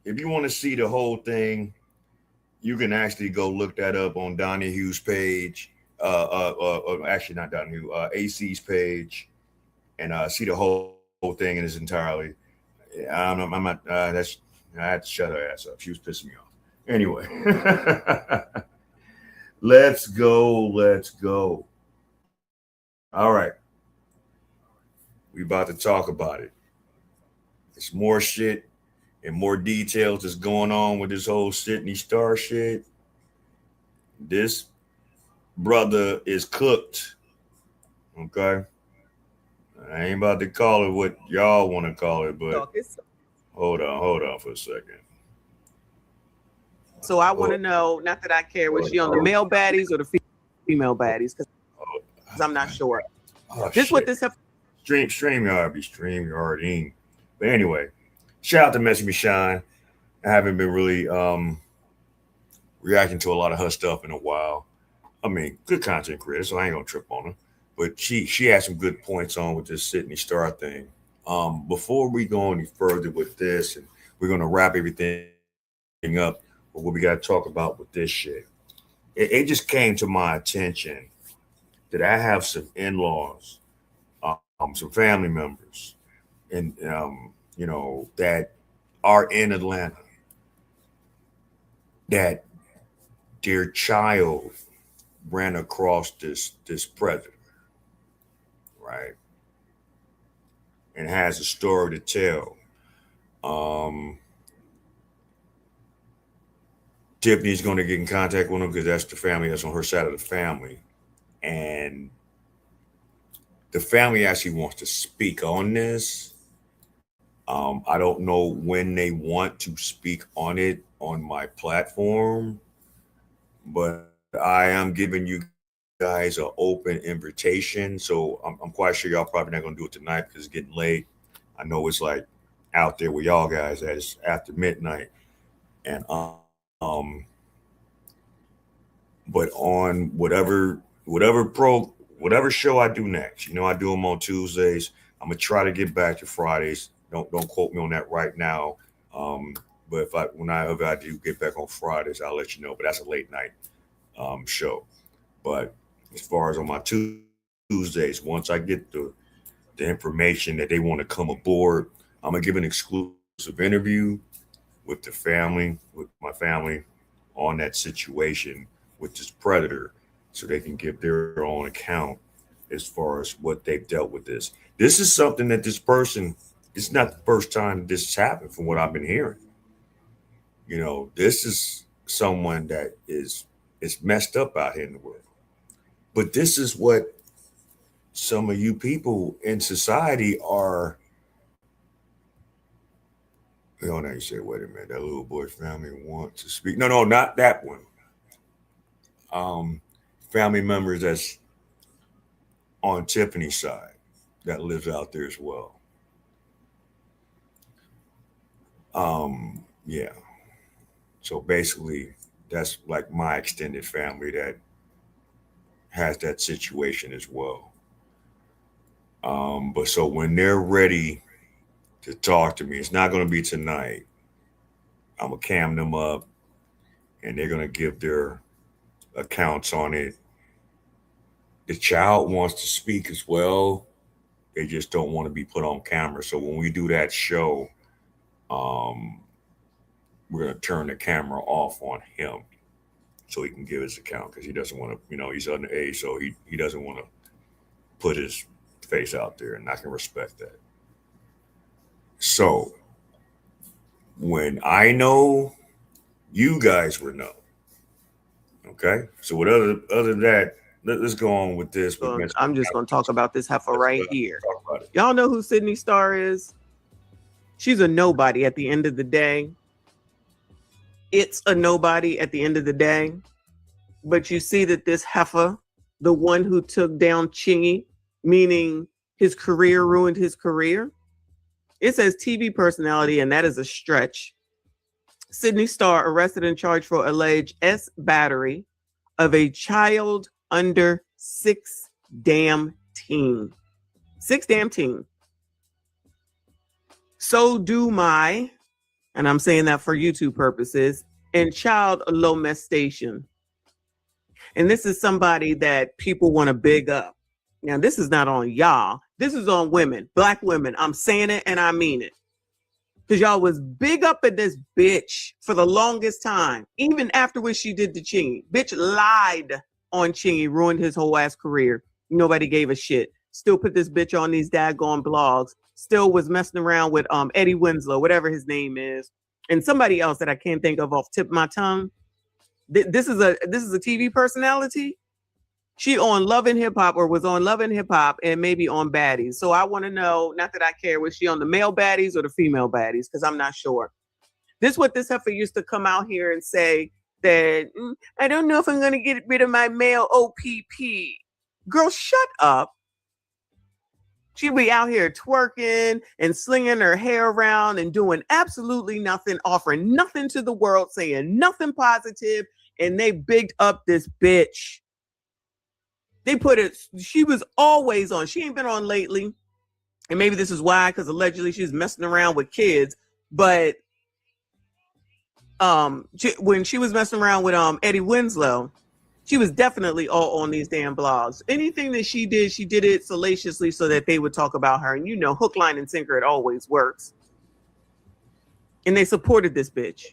if you want to see the whole thing, you can actually go look that up on Donahue's page. Actually, not Donahue, AC's page, and see the whole thing in its entirety. I'm not. I had to shut her ass up. She was pissing me off. Anyway, let's go. Let's go. All right, we about to talk about it. There's more shit and more details that's going on with this whole Sydney Star shit. This brother is cooked. Okay. I ain't about to call it what y'all want to call it, but hold on for a second. So I want to know, not that I care, was she on the male baddies or the female baddies? Because I'm not sure. This what this StreamYard. But anyway, shout out to Messy Me Shine. I haven't been really reacting to a lot of her stuff in a while. I mean, good content creator, so I ain't gonna trip on her. But she had some good points on with this Sydney Star thing. Before we go any further with this, and we're gonna wrap everything up, but what we gotta talk about with this shit. It just came to my attention that I have some in-laws, some family members, and that are in Atlanta, that their child ran across this predator, right? And has a story to tell. Tiffany's going to get in contact with him because that's the family that's on her side of the family. And the family actually wants to speak on this. I don't know when they want to speak on it on my platform, but I am giving you guys an open invitation. So I'm quite sure y'all probably not going to do it tonight because it's getting late. I know it's like out there with y'all guys that it's after midnight. And but on whatever show I do next, I do them on Tuesdays. I'm gonna try to get back to Fridays. Don't quote me on that right now. But whenever I do get back on Fridays, I'll let you know. But that's a late night show. But as far as on my Tuesdays, once I get the information that they want to come aboard, I'm gonna give an exclusive interview with my family on that situation with this predator, so they can give their own account as far as what they've dealt with this. This is something that this person, it's not the first time this has happened from what I've been hearing. This is someone that is messed up out here in the world. But this is what some of you people in society are. Now you say, wait a minute, that little boy's family wants to speak. No, not that one. Family members that's on Tiffany's side that lives out there as well. Yeah. So basically, that's like my extended family that has that situation as well. But so when they're ready to talk to me, it's not going to be tonight. I'm going to cam them up and they're going to give their accounts on it. The child wants to speak as well. They just don't want to be put on camera. So when we do that show, we're going to turn the camera off on him so he can give his account, because he doesn't want to, he's underage, so he doesn't want to put his face out there, and I can respect that. So when I know, you guys will know. Okay? So with other than that, let's go on with this. I'm just going to talk about this heifer right here. Y'all know who Sydney Star is? She's a nobody at the end of the day. It's a nobody at the end of the day. But you see that this heifer, the one who took down Chingy, meaning his career, ruined his career. It says TV personality, and that is a stretch. Sydney Star arrested and charged for alleged battery of a child under 6 damn teen. 6 damn teen. So do my, and I'm saying that for YouTube purposes, and child molestation. And this is somebody that people want to big up. Now, this is not on y'all. This is on women, Black women. I'm saying it and I mean it. Because y'all was big up at this bitch for the longest time. Even after what she did to Chingy. Bitch lied on Chingy, ruined his whole ass career. Nobody gave a shit. Still put this bitch on these daggone blogs. Still was messing around with Eddie Winslow, whatever his name is. And somebody else that I can't think of off the tip of my tongue. This is a TV personality. She on Love and Hip Hop, or was on Love and Hip Hop, and maybe on Baddies. So I want to know, not that I care, was she on the male baddies or the female baddies? Because I'm not sure. This is what this heifer used to come out here and say that, I don't know if I'm going to get rid of my male OPP. Girl, shut up. She'd be out here twerking and slinging her hair around and doing absolutely nothing, offering nothing to the world, saying nothing positive, and they bigged up this bitch. They put it, she was always on. She ain't been on lately. And maybe this is why, because allegedly she's messing around with kids. But when she was messing around with Eddie Winslow, she was definitely all on these damn blogs. Anything that she did it salaciously so that they would talk about her. And you know, hook, line, and sinker, it always works. And they supported this bitch.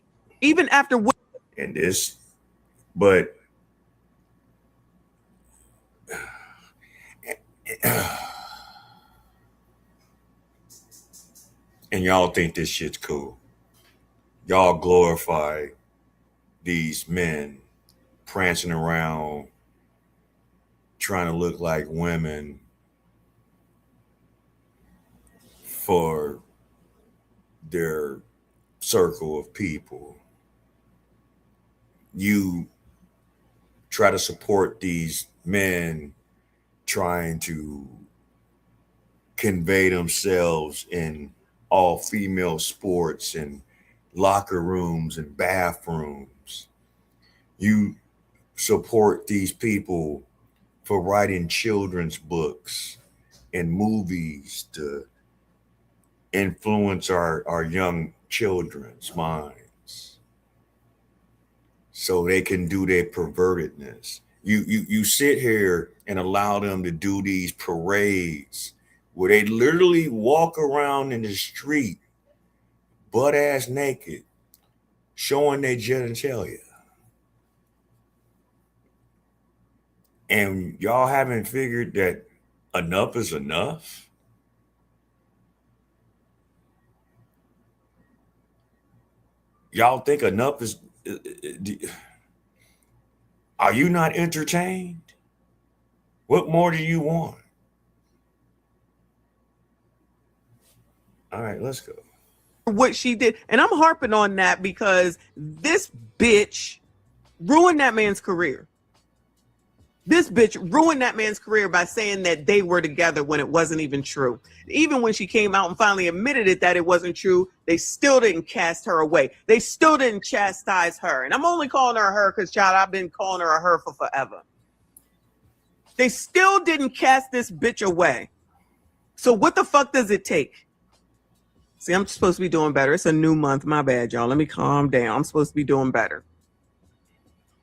Even after what? And this, but and y'all think this shit's cool. Y'all glorify these men prancing around trying to look like women for their circle of people. You try to support these men trying to convey themselves in all female sports and locker rooms and bathrooms. You support these people for writing children's books and movies to influence our young children's minds so they can do their pervertedness. You sit here and allow them to do these parades where they literally walk around in the street butt ass naked, showing their genitalia. And y'all haven't figured that enough is enough? Y'all think enough is... Are you not entertained? What more do you want? All right, let's go. What she did. And I'm harping on that because this bitch ruined that man's career. This bitch ruined that man's career by saying that they were together when it wasn't even true. Even when she came out and finally admitted it that it wasn't true, they still didn't cast her away. They still didn't chastise her. And I'm only calling her her because, child, I've been calling her a her for forever. They still didn't cast this bitch away. So what the fuck does it take? See, I'm supposed to be doing better. It's a new month. My bad, y'all. Let me calm down. I'm supposed to be doing better.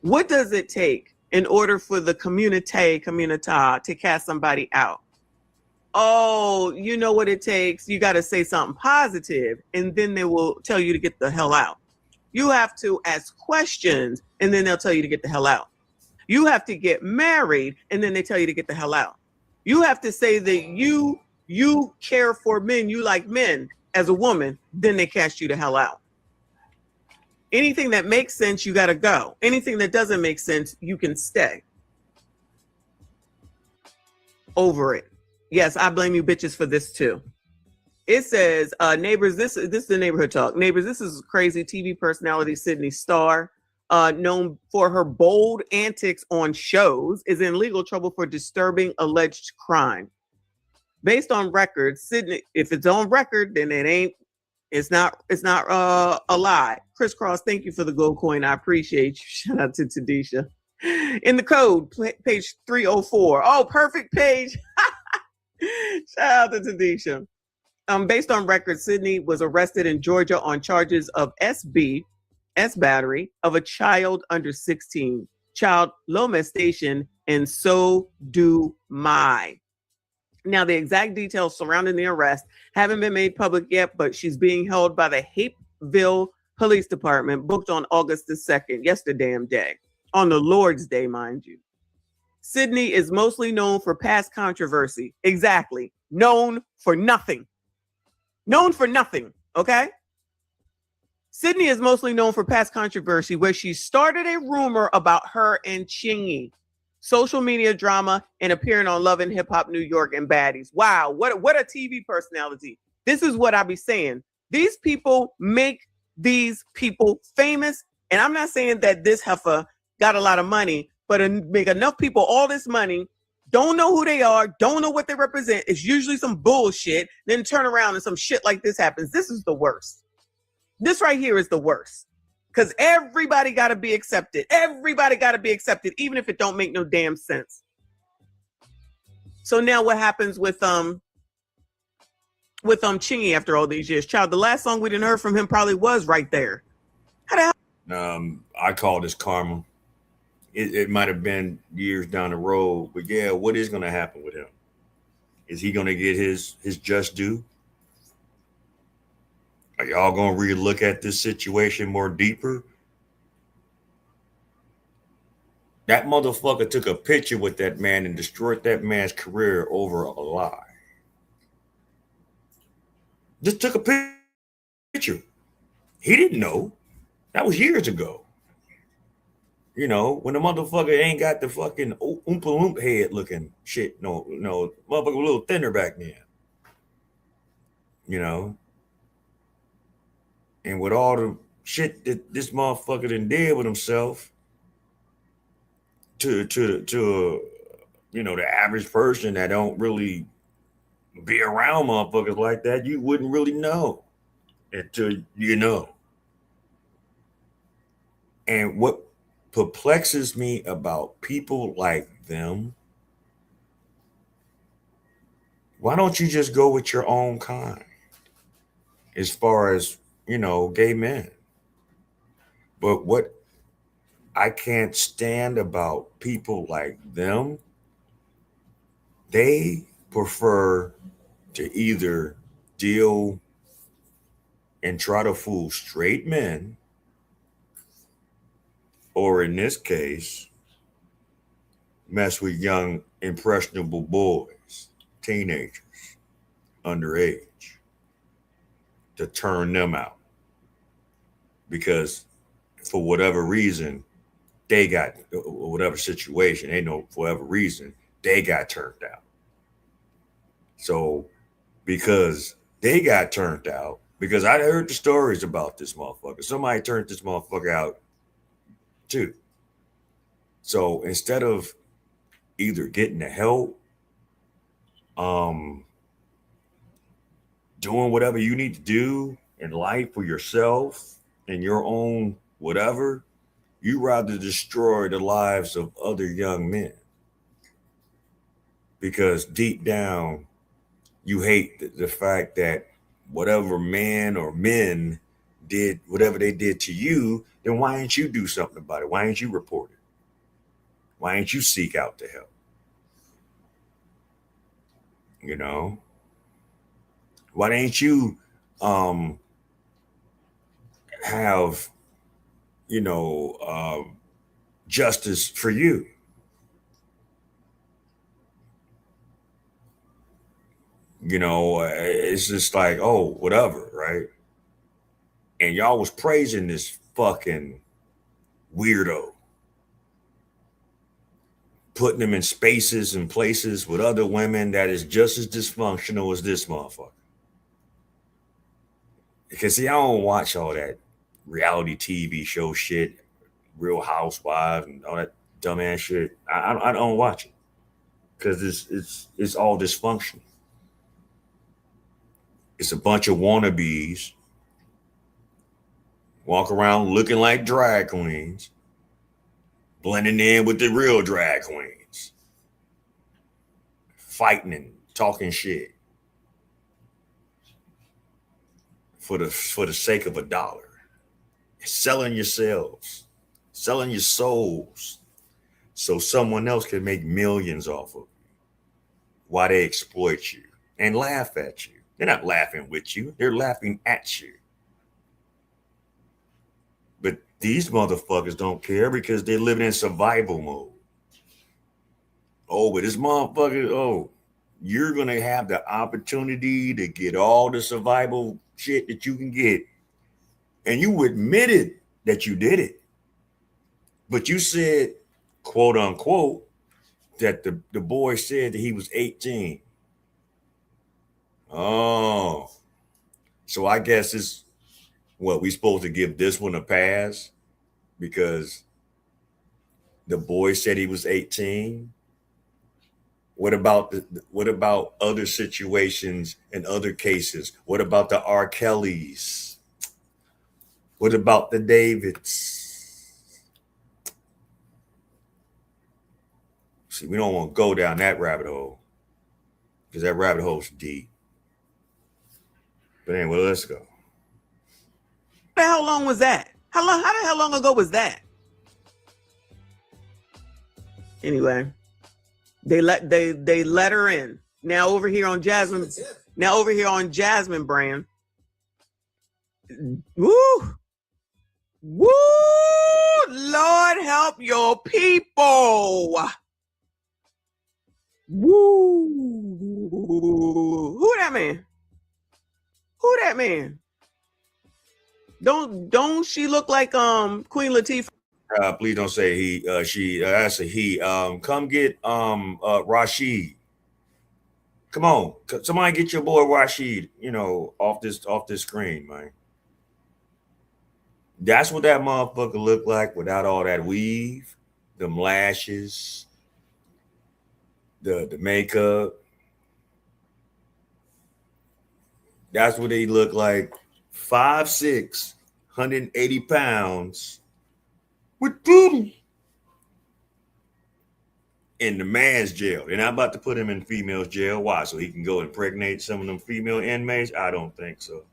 What does it take in order for the community to cast somebody out? Oh, you know what it takes? You got to say something positive, and then they will tell you to get the hell out. You have to ask questions, and then they'll tell you to get the hell out. You have to get married, and then they tell you to get the hell out. You have to say that you care for men, you like men as a woman, then they cast you the hell out. Anything that makes sense, you got to go. Anything that doesn't make sense, you can stay. Over it. Yes, I blame you bitches for this too. It says, neighbors, this is the neighborhood talk. Neighbors, this is crazy TV personality Sydney Starr, known for her bold antics on shows, is in legal trouble for disturbing alleged crime. Based on records, Sydney, if it's on record, then it's not a lie. Crisscross, thank you for the gold coin. I appreciate you. Shout out to Tadisha. In the code, page 304. Oh, perfect page. Shout out to Tanisha. Based on records, Sydney was arrested in Georgia on charges of S battery of a child under 16, child molestation, and so do my. Now, the exact details surrounding the arrest haven't been made public yet, but she's being held by the Hapeville Police Department, booked on August the 2nd, yesterday, on the Lord's Day, mind you. Sydney is mostly known for past controversy. Exactly. Known for nothing. Known for nothing, okay? Sydney is mostly known for past controversy where she started a rumor about her and Chingy, social media drama, and appearing on Love and Hip Hop New York and Baddies. Wow, what a TV personality. This is what I be saying. These people make these people famous, and I'm not saying that this heifer got a lot of money, but make enough people all this money, don't know who they are, don't know what they represent. It's usually some bullshit, then turn around and some shit like this happens. This is the worst. This right here is the worst. Because everybody got to be accepted. Everybody got to be accepted, even if it don't make no damn sense. So now what happens with Chingy after all these years? Child, the last song we didn't heard from him probably was Right There. How the hell? I call this karma. It might have been years down the road, but yeah, what is going to happen with him? Is he going to get his just due? Are y'all going to relook at this situation more deeper? That motherfucker took a picture with that man and destroyed that man's career over a lie. Just took a picture. He didn't know. That was years ago. You know, when the motherfucker ain't got the fucking oompa loomp head looking shit. No, motherfucker a little thinner back then. You know? And with all the shit that this motherfucker done did with himself, to the average person that don't really be around motherfuckers like that, you wouldn't really know until you know. And what perplexes me about people like them, why don't you just go with your own kind as far as, gay men? But what I can't stand about people like them, they prefer to either deal and try to fool straight men, or in this case, mess with young, impressionable boys, teenagers, underage, to turn them out. Because for whatever reason, they got, whatever situation, they know for whatever reason, they got turned out. So because they got turned out, because I heard the stories about this motherfucker. Somebody turned this motherfucker out too. So instead of either getting the help, doing whatever you need to do in life for yourself and your own whatever, you rather destroy the lives of other young men. Because deep down, you hate the fact that whatever man or men did, whatever they did to you, then why ain't you do something about it? Why ain't you report it? Why ain't you seek out the help? You know? Why ain't you have, justice for you? It's just like, oh, whatever, right? And y'all was praising this fucking weirdo, putting him in spaces and places with other women that is just as dysfunctional as this motherfucker. Because see, I don't watch all that reality TV show shit, Real Housewives and all that dumbass shit. I don't watch it because it's all dysfunctional. It's a bunch of wannabes walk around looking like drag queens, blending in with the real drag queens, fighting and talking shit for the sake of $1, selling yourselves, selling your souls, so someone else can make millions off of you while they exploit you and laugh at you. They're not laughing with you, they're laughing at you. But these motherfuckers don't care because they're living in survival mode. Oh, but this motherfucker, you're going to have the opportunity to get all the survival shit that you can get. And you admitted that you did it. But you said, quote unquote, that the boy said that he was 18. Oh, so I guess it's what we supposed to give this one a pass because the boy said he was 18. What about what about other situations and other cases? What about the R. Kellys? What about the Davids? See, we don't want to go down that rabbit hole because that rabbit hole's deep. But anyway, let's go. How long was that? How the hell long ago was that? Anyway, they let her in. Now over here on Jasmine brand. Woo! Woo! Lord help your people. Woo! Who that man? Who that man? Don't she look like Queen Latifah? Please don't say he, she. That's a he. Come get Rashid. Come on, somebody get your boy Rashid. Off this screen, man. That's what that motherfucker looked like without all that weave, them lashes, the makeup. That's what they look like. 5'6", 180 pounds. With booty in the man's jail. They're not about to put him in female's jail. Why? So he can go impregnate some of them female inmates? I don't think so.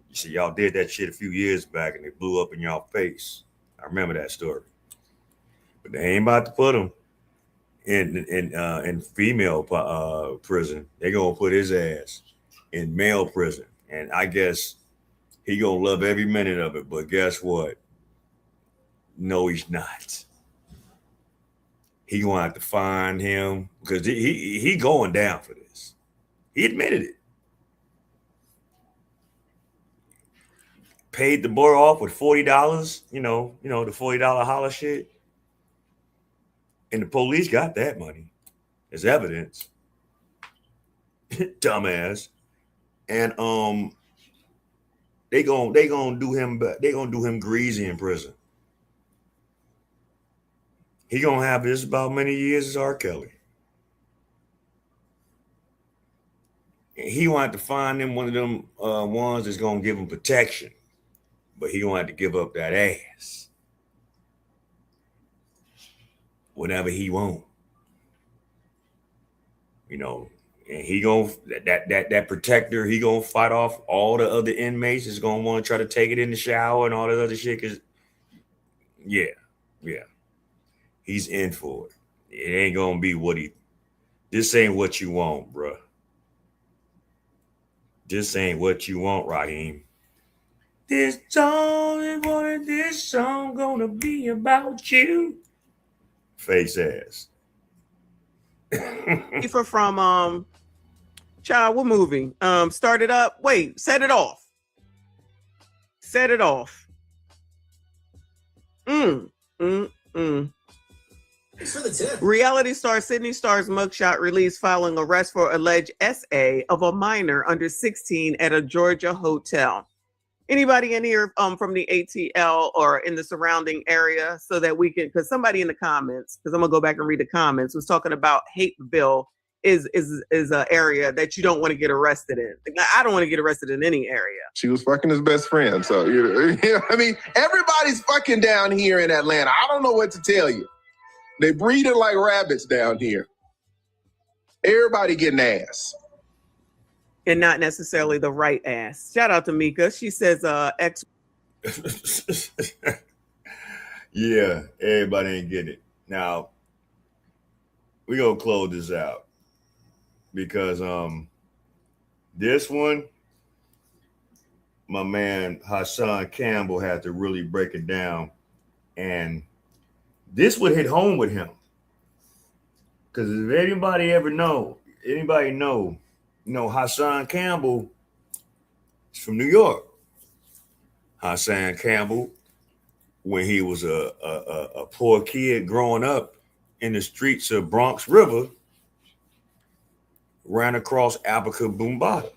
You see, y'all did that shit a few years back and it blew up in y'all face. I remember that story. But they ain't about to put him in female prison. They're gonna put his ass in male prison. And I guess he gonna love every minute of it. But guess what? No, he's not. He gonna have to find him because he going down for this. He admitted it. Paid the boy off with $40. The $40 holler shit. And the police got that money as evidence. Dumbass. And they gonna do him greasy in prison. He gonna have just about many years as R. Kelly. And he gonna have to find him one of them ones that's gonna give him protection, but he gonna have to give up that ass, whatever he want. And he gonna that protector. He gonna fight off all the other inmates. Is gonna want to try to take it in the shower and all that other shit. Cause yeah. He's in for it. It ain't gonna be this ain't what you want, bruh. This ain't what you want, Raheem. This song gonna be about you. Face ass. From child, what movie? Start It Up. Wait, Set It Off. Set It Off. Reality star Sydney Starr's mugshot released following arrest for alleged SA of a minor under 16 at a Georgia hotel. Anybody in here from the ATL or in the surrounding area so that we can, because somebody in the comments, because I'm going to go back and read the comments, was talking about hate bill is an area that you don't want to get arrested in. I don't want to get arrested in any area. She was fucking his best friend. So, you know, I mean, everybody's fucking down here in Atlanta. I don't know what to tell you. They breeding like rabbits down here. Everybody getting ass. And not necessarily the right ass. Shout out to Mika. She says ex. Yeah, everybody ain't getting it. Now, we gonna close this out because this one, my man Hassan Campbell had to really break it down, and this would hit home with him. Because if anybody know, Hassan Campbell is from New York. Hassan Campbell, when he was a poor kid growing up in the streets of Bronx River, ran across Africa Boombata.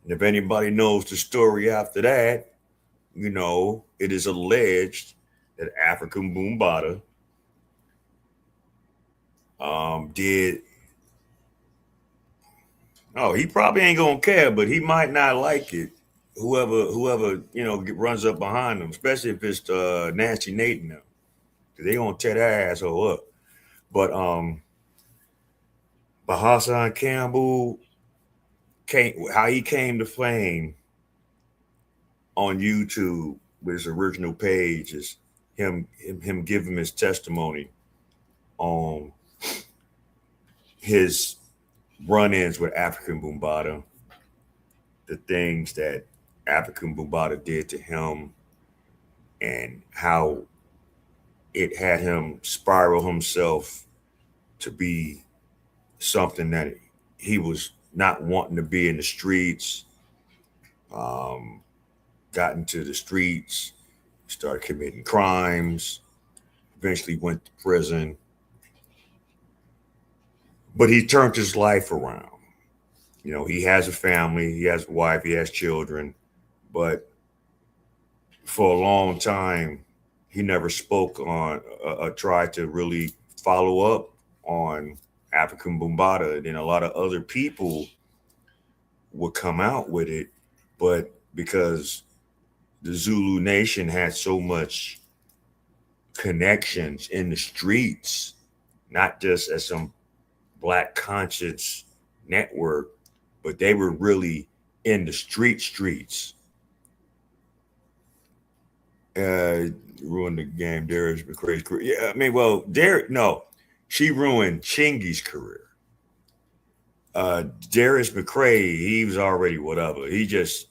And if anybody knows the story after that, you know, it is alleged that African Boombata he probably ain't gonna care, but he might not like it. Whoever you know runs up behind him, especially if it's Nancy Nate and them, because they gonna tear that asshole up. But Hassan Campbell how he came to fame on YouTube with his original page is him giving his testimony on his run-ins with African Boombata, the things that African Boombata did to him, and how it had him spiral himself to be something that he was not wanting to be in the streets. Got into the streets, started committing crimes, eventually went to prison. But he turned his life around. You know, he has a family, he has a wife, he has children, but for a long time, he never spoke on, tried to really follow up on African Boombata. And then a lot of other people would come out with it, but because the Zulu Nation had so much connections in the streets, not just as some Black conscience network, but they were really in the streets. Ruined the game. Darius McCray's career. Yeah, I mean, well, she ruined Chingy's career. Darius McCray, he was already whatever. He just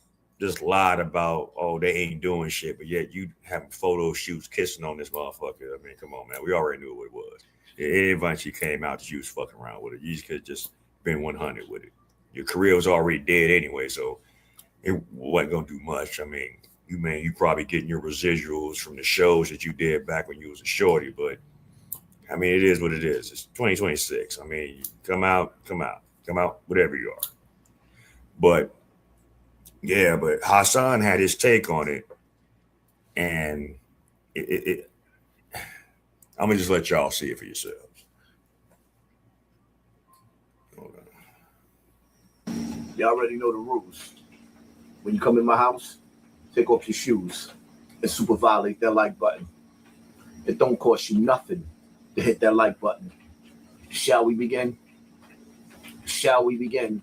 lied about, they ain't doing shit, but yet you having photo shoots kissing on this motherfucker. I mean, come on, man. We already knew what it was. Everybody she came out that you was fucking around with it. You could just been 100 with it. Your career was already dead anyway, so it wasn't gonna do much. I mean, you probably getting your residuals from the shows that you did back when you was a shorty, but I mean, it is what it is. It's 2026. I mean, come out, whatever you are. But yeah, but Hassan had his take on it, and I'm gonna just let y'all see it for yourselves. Y'all already know the rules. When you come in my house, take off your shoes and super violate that like button. It don't cost you nothing to hit that like button. Shall we begin? Shall we begin?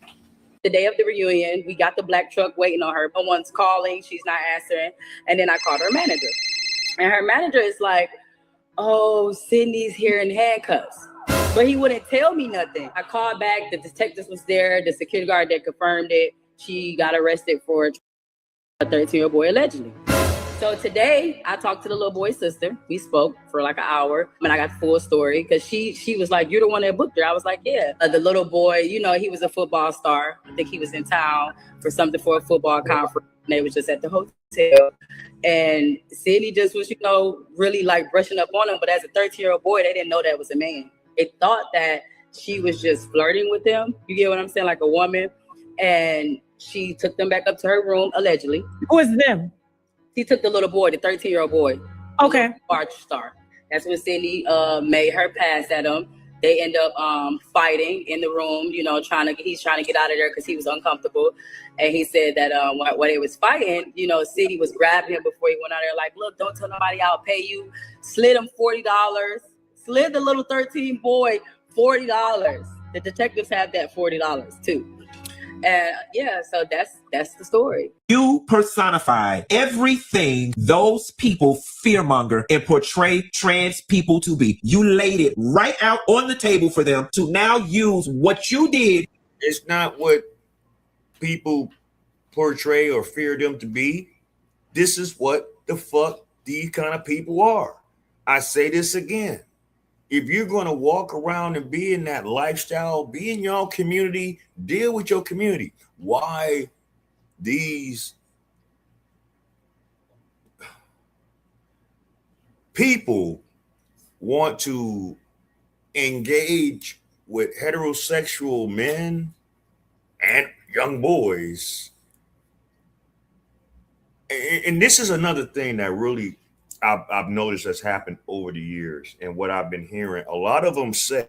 The day of the reunion, we got the black truck waiting on her. No one's calling. She's not answering. And then I called her manager. And her manager is like, oh, Sydney's here in handcuffs. But he wouldn't tell me nothing. I called back. The detectives was there. The security guard that confirmed it. She got arrested for a 13-year-old boy allegedly. So today, I talked to the little boy's sister. We spoke for like an hour, and I got the full story because she was like, "You're the one that booked her." I was like, "Yeah." The little boy, you know, he was a football star. I think he was in town for something for a football conference, and they was just at the hotel. And Sydney just was, you know, really like brushing up on him. But as a 13-year-old boy, they didn't know that was a man. They thought that she was just flirting with him. You get what I'm saying? Like a woman. And she took them back up to her room, allegedly. Who is them? He took the little boy, the 13-year-old boy. Okay. Arch star. That's when Cindy made her pass at him. They end up fighting in the room, you know, he's trying to get out of there because he was uncomfortable. And he said that while they was fighting, you know, City was grabbing him before he went out there, like, look, don't tell nobody, I'll pay you. Slid him $40, slid the little 13 boy $40. The detectives have that $40 too. And yeah, so that's the story. You personify everything those people fearmonger and portray trans people to be. You laid it right out on the table for them to now use what you did. It's not what people portray or fear them to be. This is what the fuck these kind of people are. I say this again. If you're going to walk around and be in that lifestyle, be in your community, deal with your community. Why these people want to engage with heterosexual men and young boys? And this is another thing that really I've noticed has happened over the years, and what I've been hearing, a lot of them say,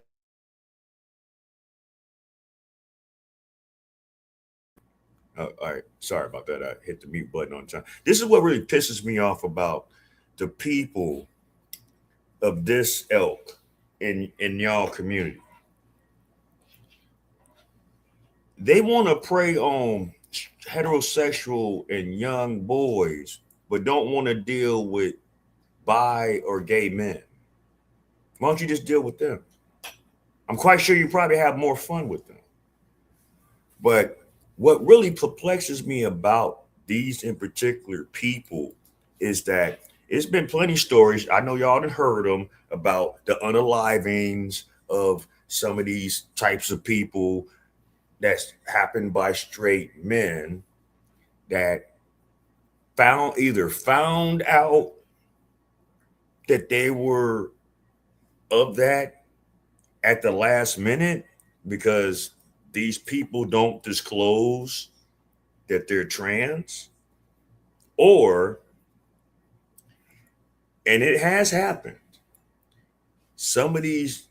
all right, sorry about that. I hit the mute button on time. This is what really pisses me off about the people of this ilk in y'all community. They want to prey on heterosexual and young boys, but don't want to deal with bi or gay men. Why don't you just deal with them? I'm quite sure you probably have more fun with them. But what really perplexes me about these in particular people is that it's been plenty of stories. I know y'all have heard them about the unalivings of some of these types of people that's happened by straight men that either found out that they were of that at the last minute because these people don't disclose that they're trans, or, and it has happened, some of these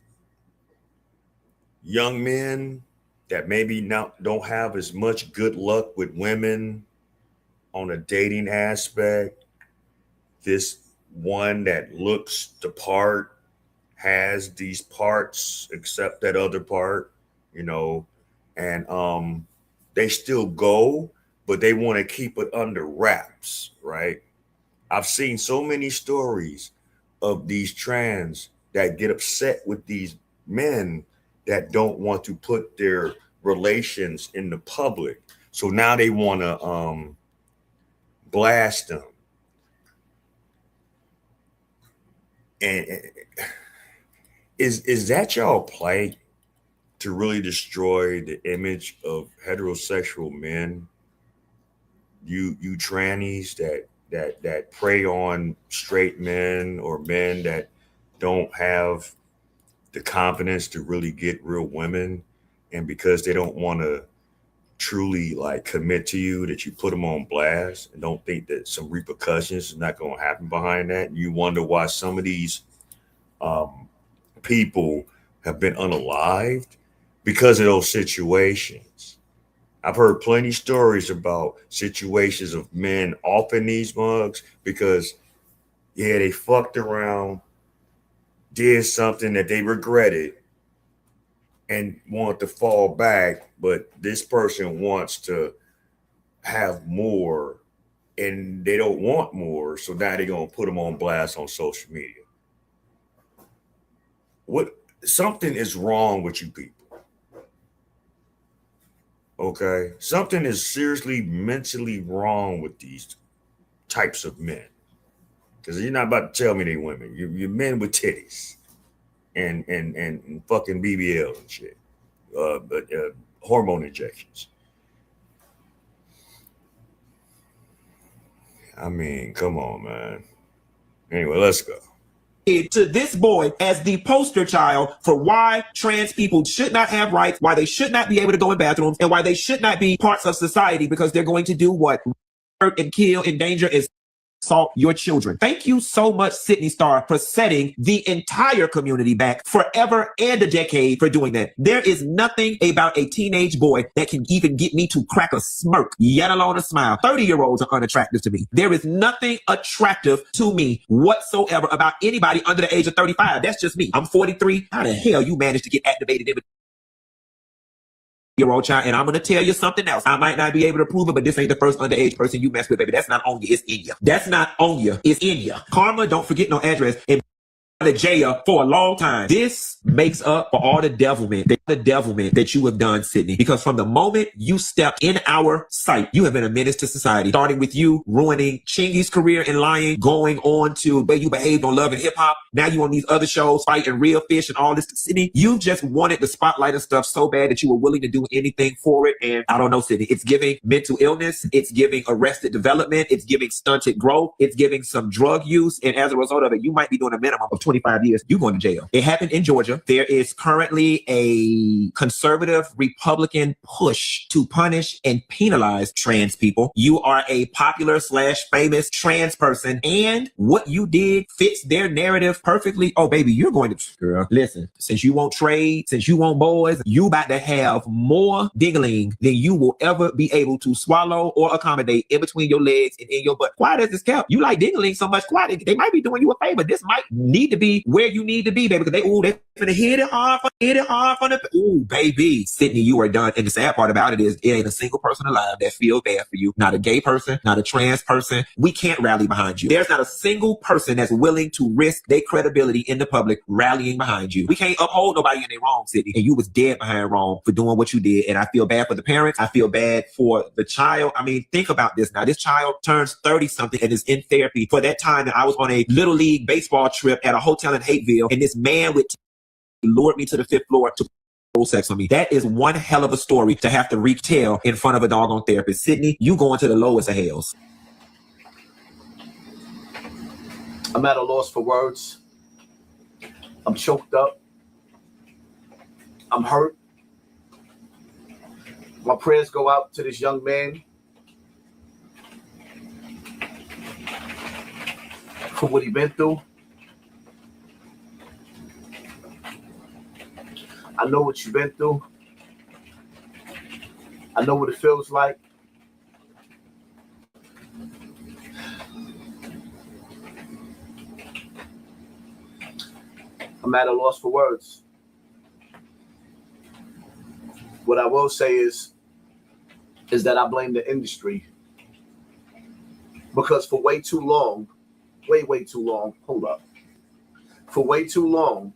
young men that maybe now don't have as much good luck with women on a dating aspect, this one that looks the part, has these parts except that other part, you know, and they still go, but they want to keep it under wraps, right? I've seen so many stories of these trans that get upset with these men that don't want to put their relations in the public. So now they want to blast them. And is that y'all play to really destroy the image of heterosexual men? You trannies that prey on straight men or men that don't have the confidence to really get real women, and because they don't want to truly like commit to you, that you put them on blast and don't think that some repercussions is not going to happen behind that. And you wonder why some of these people have been unalived because of those situations. I've heard plenty of stories about situations of men offing these mugs because, yeah, they fucked around, did something that they regretted and wanted to fall back, but this person wants to have more and they don't want more, so now they're going to put them on blast on social media. Something is wrong with you people. Okay, something is seriously mentally wrong with these types of men, because you're not about to tell me they women. You're men with titties and fucking BBL and shit, hormone injections. I mean, come on, man. Anyway, let's go. To this boy as the poster child for why trans people should not have rights, why they should not be able to go in bathrooms, and why they should not be parts of society, because they're going to do what? Hurt and kill, endanger, is assault your children. Thank you so much, Sydney Starr, for setting the entire community back forever and a decade for doing that. There is nothing about a teenage boy that can even get me to crack a smirk, yet alone a smile. 30-year-olds are unattractive to me. There is nothing attractive to me whatsoever about anybody under the age of 35. That's just me. I'm 43. How the hell you managed to get activated in your old child? And I'm going to tell you something else. I might not be able to prove it, but this ain't the first underage person you mess with, baby. That's not on you. It's in you. That's not on you. It's in you. Karma, don't forget no address. And the jail for a long time. This makes up for all the devilment that you have done, Sydney. Because from the moment you stepped in our sight, you have been a menace to society. Starting with you ruining Chingy's career in lying, going on to the way you behaved on Love and Hip Hop. Now you on these other shows, fighting Real Fish and all this. Sydney, you just wanted the spotlight and stuff so bad that you were willing to do anything for it. And I don't know, Sydney, it's giving mental illness. It's giving arrested development. It's giving stunted growth. It's giving some drug use. And as a result of it, you might be doing a minimum of 25 years. You're going to jail. It happened in Georgia. There is currently a conservative Republican push to punish and penalize trans people. You are a popular / famous trans person, and what you did fits their narrative perfectly. Oh, baby, you're going to, girl, listen, since you won't trade, since you want boys, you about to have more dingling than you will ever be able to swallow or accommodate in between your legs and in your butt. Quiet as this kept. You like dingling so much, quiet. They might be doing you a favor. This might need to be where you need to be, baby, because they finna hit it hard from the, ooh, baby. Sydney, you are done. And the sad part about it is it ain't a single person alive that feels bad for you. Not a gay person, not a trans person. We can't rally behind you. There's not a single person that's willing to risk their credibility in the public rallying behind you. We can't uphold nobody in their wrong, Sydney. And you was dead behind wrong for doing what you did. And I feel bad for the parents. I feel bad for the child. I mean, think about this now. This child turns 30 something and is in therapy. For that time that I was on a little league baseball trip at a hotel in Hateville, and this man with lured me to the 5th floor to sex on me. That is one hell of a story to have to retell in front of a doggone therapist. Sydney, you going to the lowest of hells. I'm at a loss for words. I'm choked up. I'm hurt. My prayers go out to this young man for what he been through. I know what you've been through. I know what it feels like. I'm at a loss for words. What I will say is that I blame the industry. Because for way too long, way too long, hold up. For way too long,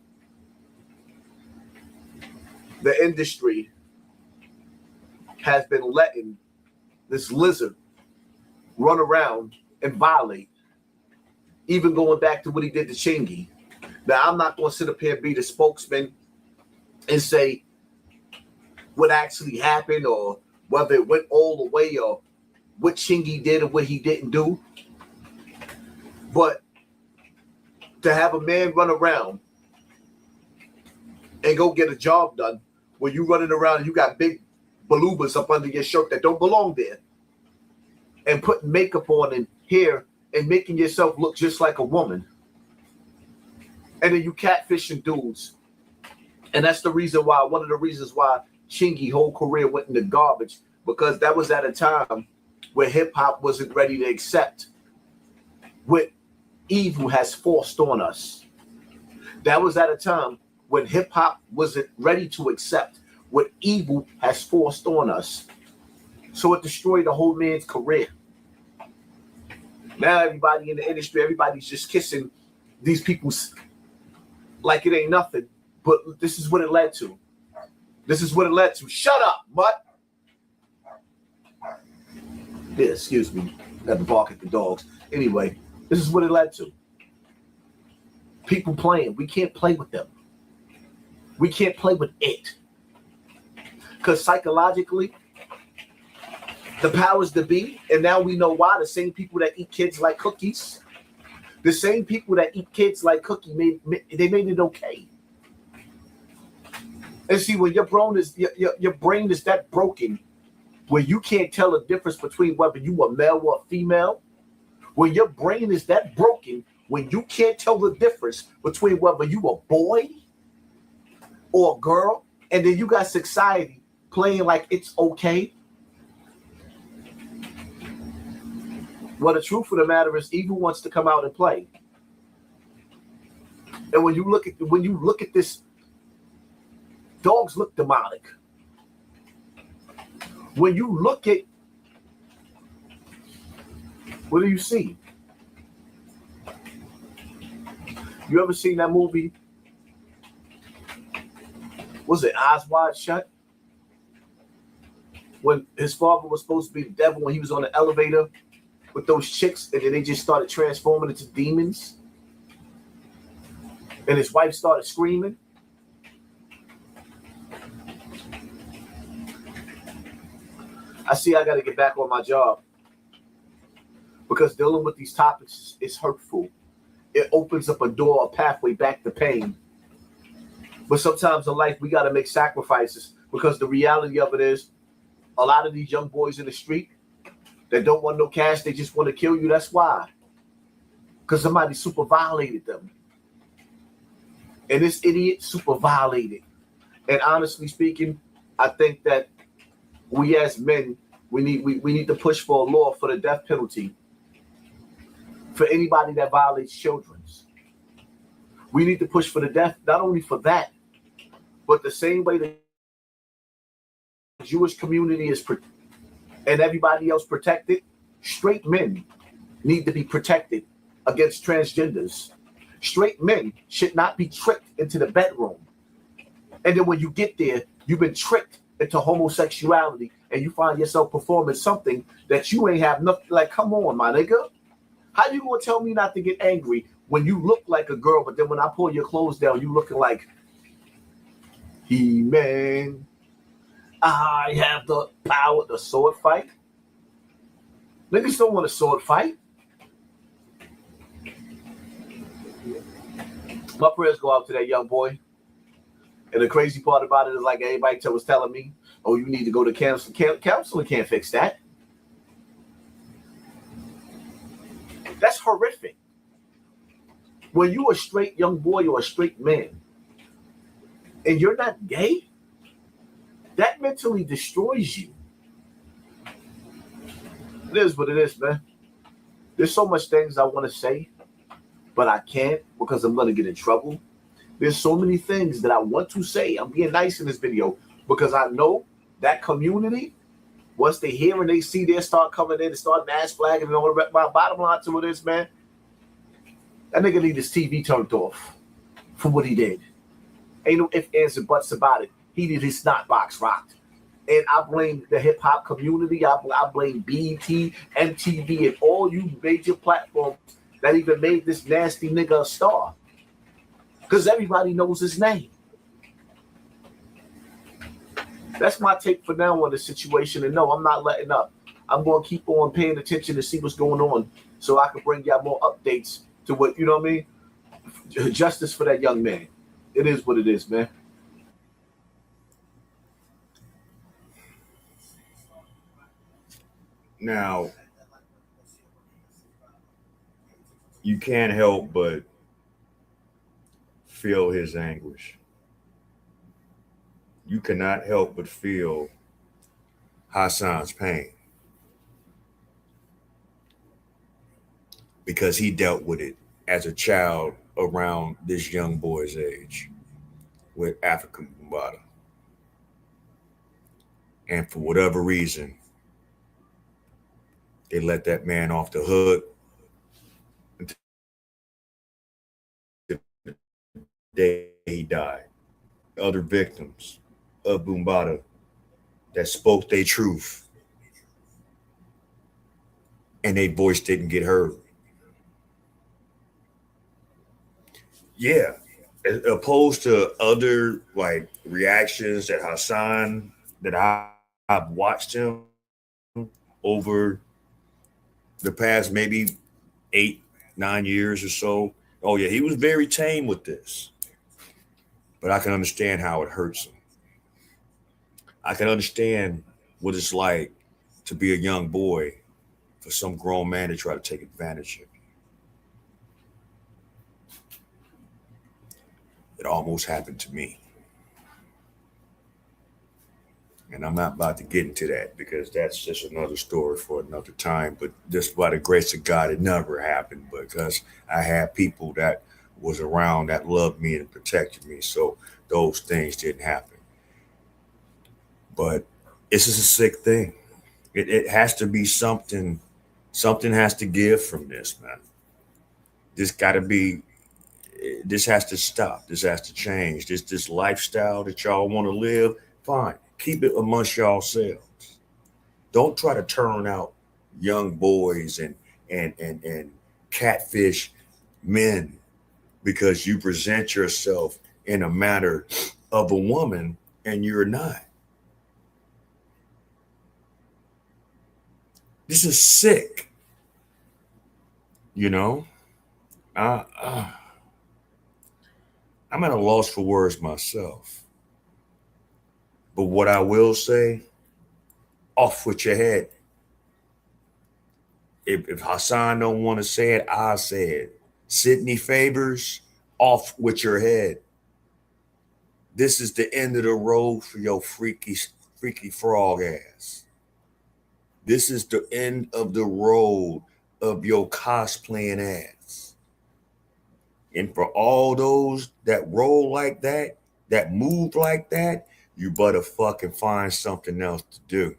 the industry has been letting this lizard run around and violate, even going back to what he did to Chingy. Now, I'm not going to sit up here and be the spokesman and say what actually happened or whether it went all the way or what Chingy did or what he didn't do. But to have a man run around and go get a job done where you running around and you got big balubas up under your shirt that don't belong there and putting makeup on and hair and making yourself look just like a woman. And then you catfishing dudes. And that's the reason why, one of the reasons why Chingy's whole career went in the garbage, because that was at a time where hip hop wasn't ready to accept what evil has forced on us. That was at a time when hip hop wasn't ready to accept what evil has forced on us. So it destroyed the whole man's career. Now everybody in the industry, everybody's just kissing these people like it ain't nothing. But this is what it led to. This is what it led to. Shut up, mutt. Yeah, excuse me. Got to bark at the dogs. Anyway, this is what it led to. People playing. We can't play with them. We can't play with it. Because psychologically, the powers that be, and now we know why, the same people that eat kids like cookies, the same people that eat kids like cookies, they made it okay. And see, when your brain is that broken, where you can't tell the difference between whether you are male or female, When your brain is that broken, when you can't tell the difference between whether you a boy or a girl, and then you got society playing like it's okay. Well, the truth of the matter is, evil wants to come out and play. And when you look at this, dogs look demonic. When you look at, what do you see? You ever seen that movie? Was it Eyes Wide Shut? When his father was supposed to be the devil, when he was on the elevator with those chicks, and then they just started transforming into demons, and his wife started screaming. I got to get back on my job because dealing with these topics is hurtful. It opens up a door, a pathway back to pain. But sometimes in life, we got to make sacrifices because the reality of it is a lot of these young boys in the street that don't want no cash, they just want to kill you. That's why. Because somebody super violated them. And this idiot super violated. And honestly speaking, I think that we as men, we need to push for a law for the death penalty for anybody that violates children's. We need to push for the death, not only for that, but the same way the Jewish community is and everybody else protected, straight men need to be protected against transgenders. Straight men should not be tricked into the bedroom. And then when you get there, you've been tricked into homosexuality and you find yourself performing something that you ain't have nothing. Like, come on, my nigga. How you gonna tell me not to get angry when you look like a girl, but then when I pull your clothes down, you looking like He-Man? I have the power to sword fight. Niggas don't want a sword fight. My prayers go out to that young boy. And the crazy part about it is, like everybody was telling me, oh, you need to go to counseling. Counseling can't fix that. That's horrific. When you're a straight young boy or a straight man and you're not gay, that mentally destroys you. It is what it is, man. There's so much things I want to say, but I can't because I'm going to get in trouble. There's so many things that I want to say. I'm being nice in this video because I know that community, once they hear and they see, they start coming in and start mass flagging and all that. My bottom line to it is, man, that nigga need his TV turned off for what he did. Ain't no ifs, ands, and buts about it. He did his snot box rocked. And I blame the hip-hop community. I blame BET, MTV, and all you major platforms that even made this nasty nigga a star. Because everybody knows his name. That's my take for now on the situation. And no, I'm not letting up. I'm going to keep on paying attention to see what's going on so I can bring y'all more updates to what, you know what I mean? Justice for that young man. It is what it is, man. Now, you can't help but feel his anguish. You cannot help but feel Hassan's pain because he dealt with it as a child around this young boy's age with African Bambaataa. And for whatever reason, they let that man off the hook until the day he died. Other victims of Bambaataa that spoke their truth and their voice didn't get heard. Yeah, as opposed to other like reactions that Hassan, that I've watched him over the past maybe 8-9 years or so. Oh yeah, he was very tame with this. But I can understand how it hurts him. I can understand what it's like to be a young boy for some grown man to try to take advantage of you. It almost happened to me. And I'm not about to get into that because that's just another story for another time. But just by the grace of God, it never happened because I had people that was around that loved me and protected me. So those things didn't happen. But it's just a sick thing. It has to be something. Something has to give from this, man. This has to stop. This has to change. This lifestyle that y'all want to live, fine. Keep it amongst yourselves. Don't try to turn out young boys and catfish men because you present yourself in a manner of a woman and you're not. This is sick. You know, I'm at a loss for words myself. But what I will say, off with your head. If Hassan don't want to say it, I'll say it. Sydney Favors, off with your head. This is the end of the road for your freaky frog ass. This is the end of the road of your cosplaying ass. And for all those that roll like that move like that, you better fucking find something else to do.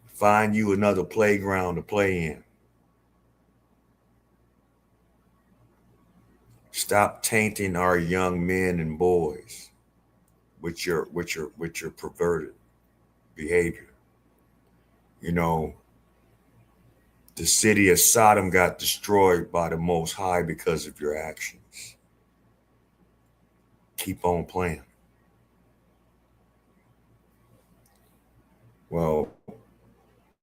Find you another playground to play in. Stop tainting our young men and boys with your perverted behavior. You know, the city of Sodom got destroyed by the Most High because of your actions. Keep on playing. Well,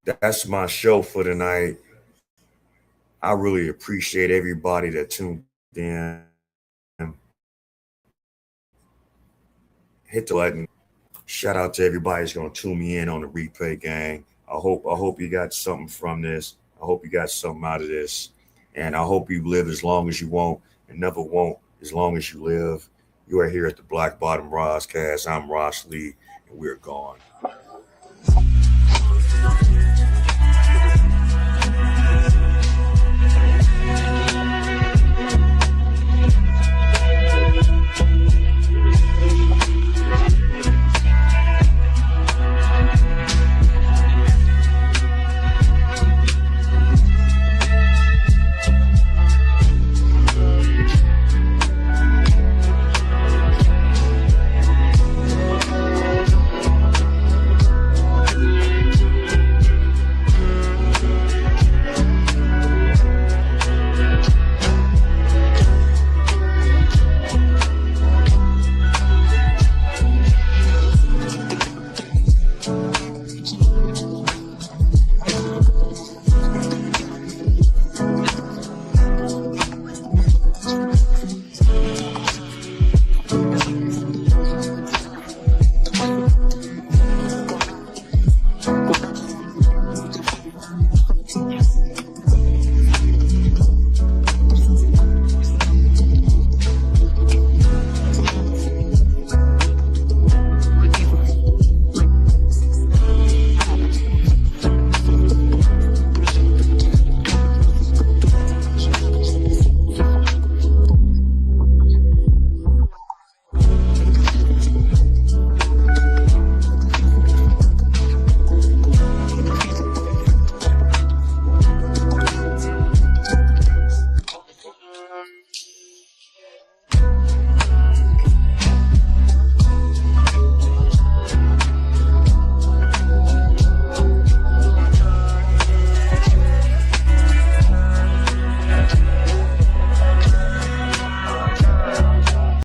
that's my show for tonight. I really appreciate everybody that tuned in. Hit the button. Shout out to everybody that's gonna tune me in on the replay, gang. I hope you got something from this. I hope you got something out of this. And I hope you live as long as you want and never won't as long as you live. You are here at the Black Bottom Roscast. I'm Ross Lee, and we're gone.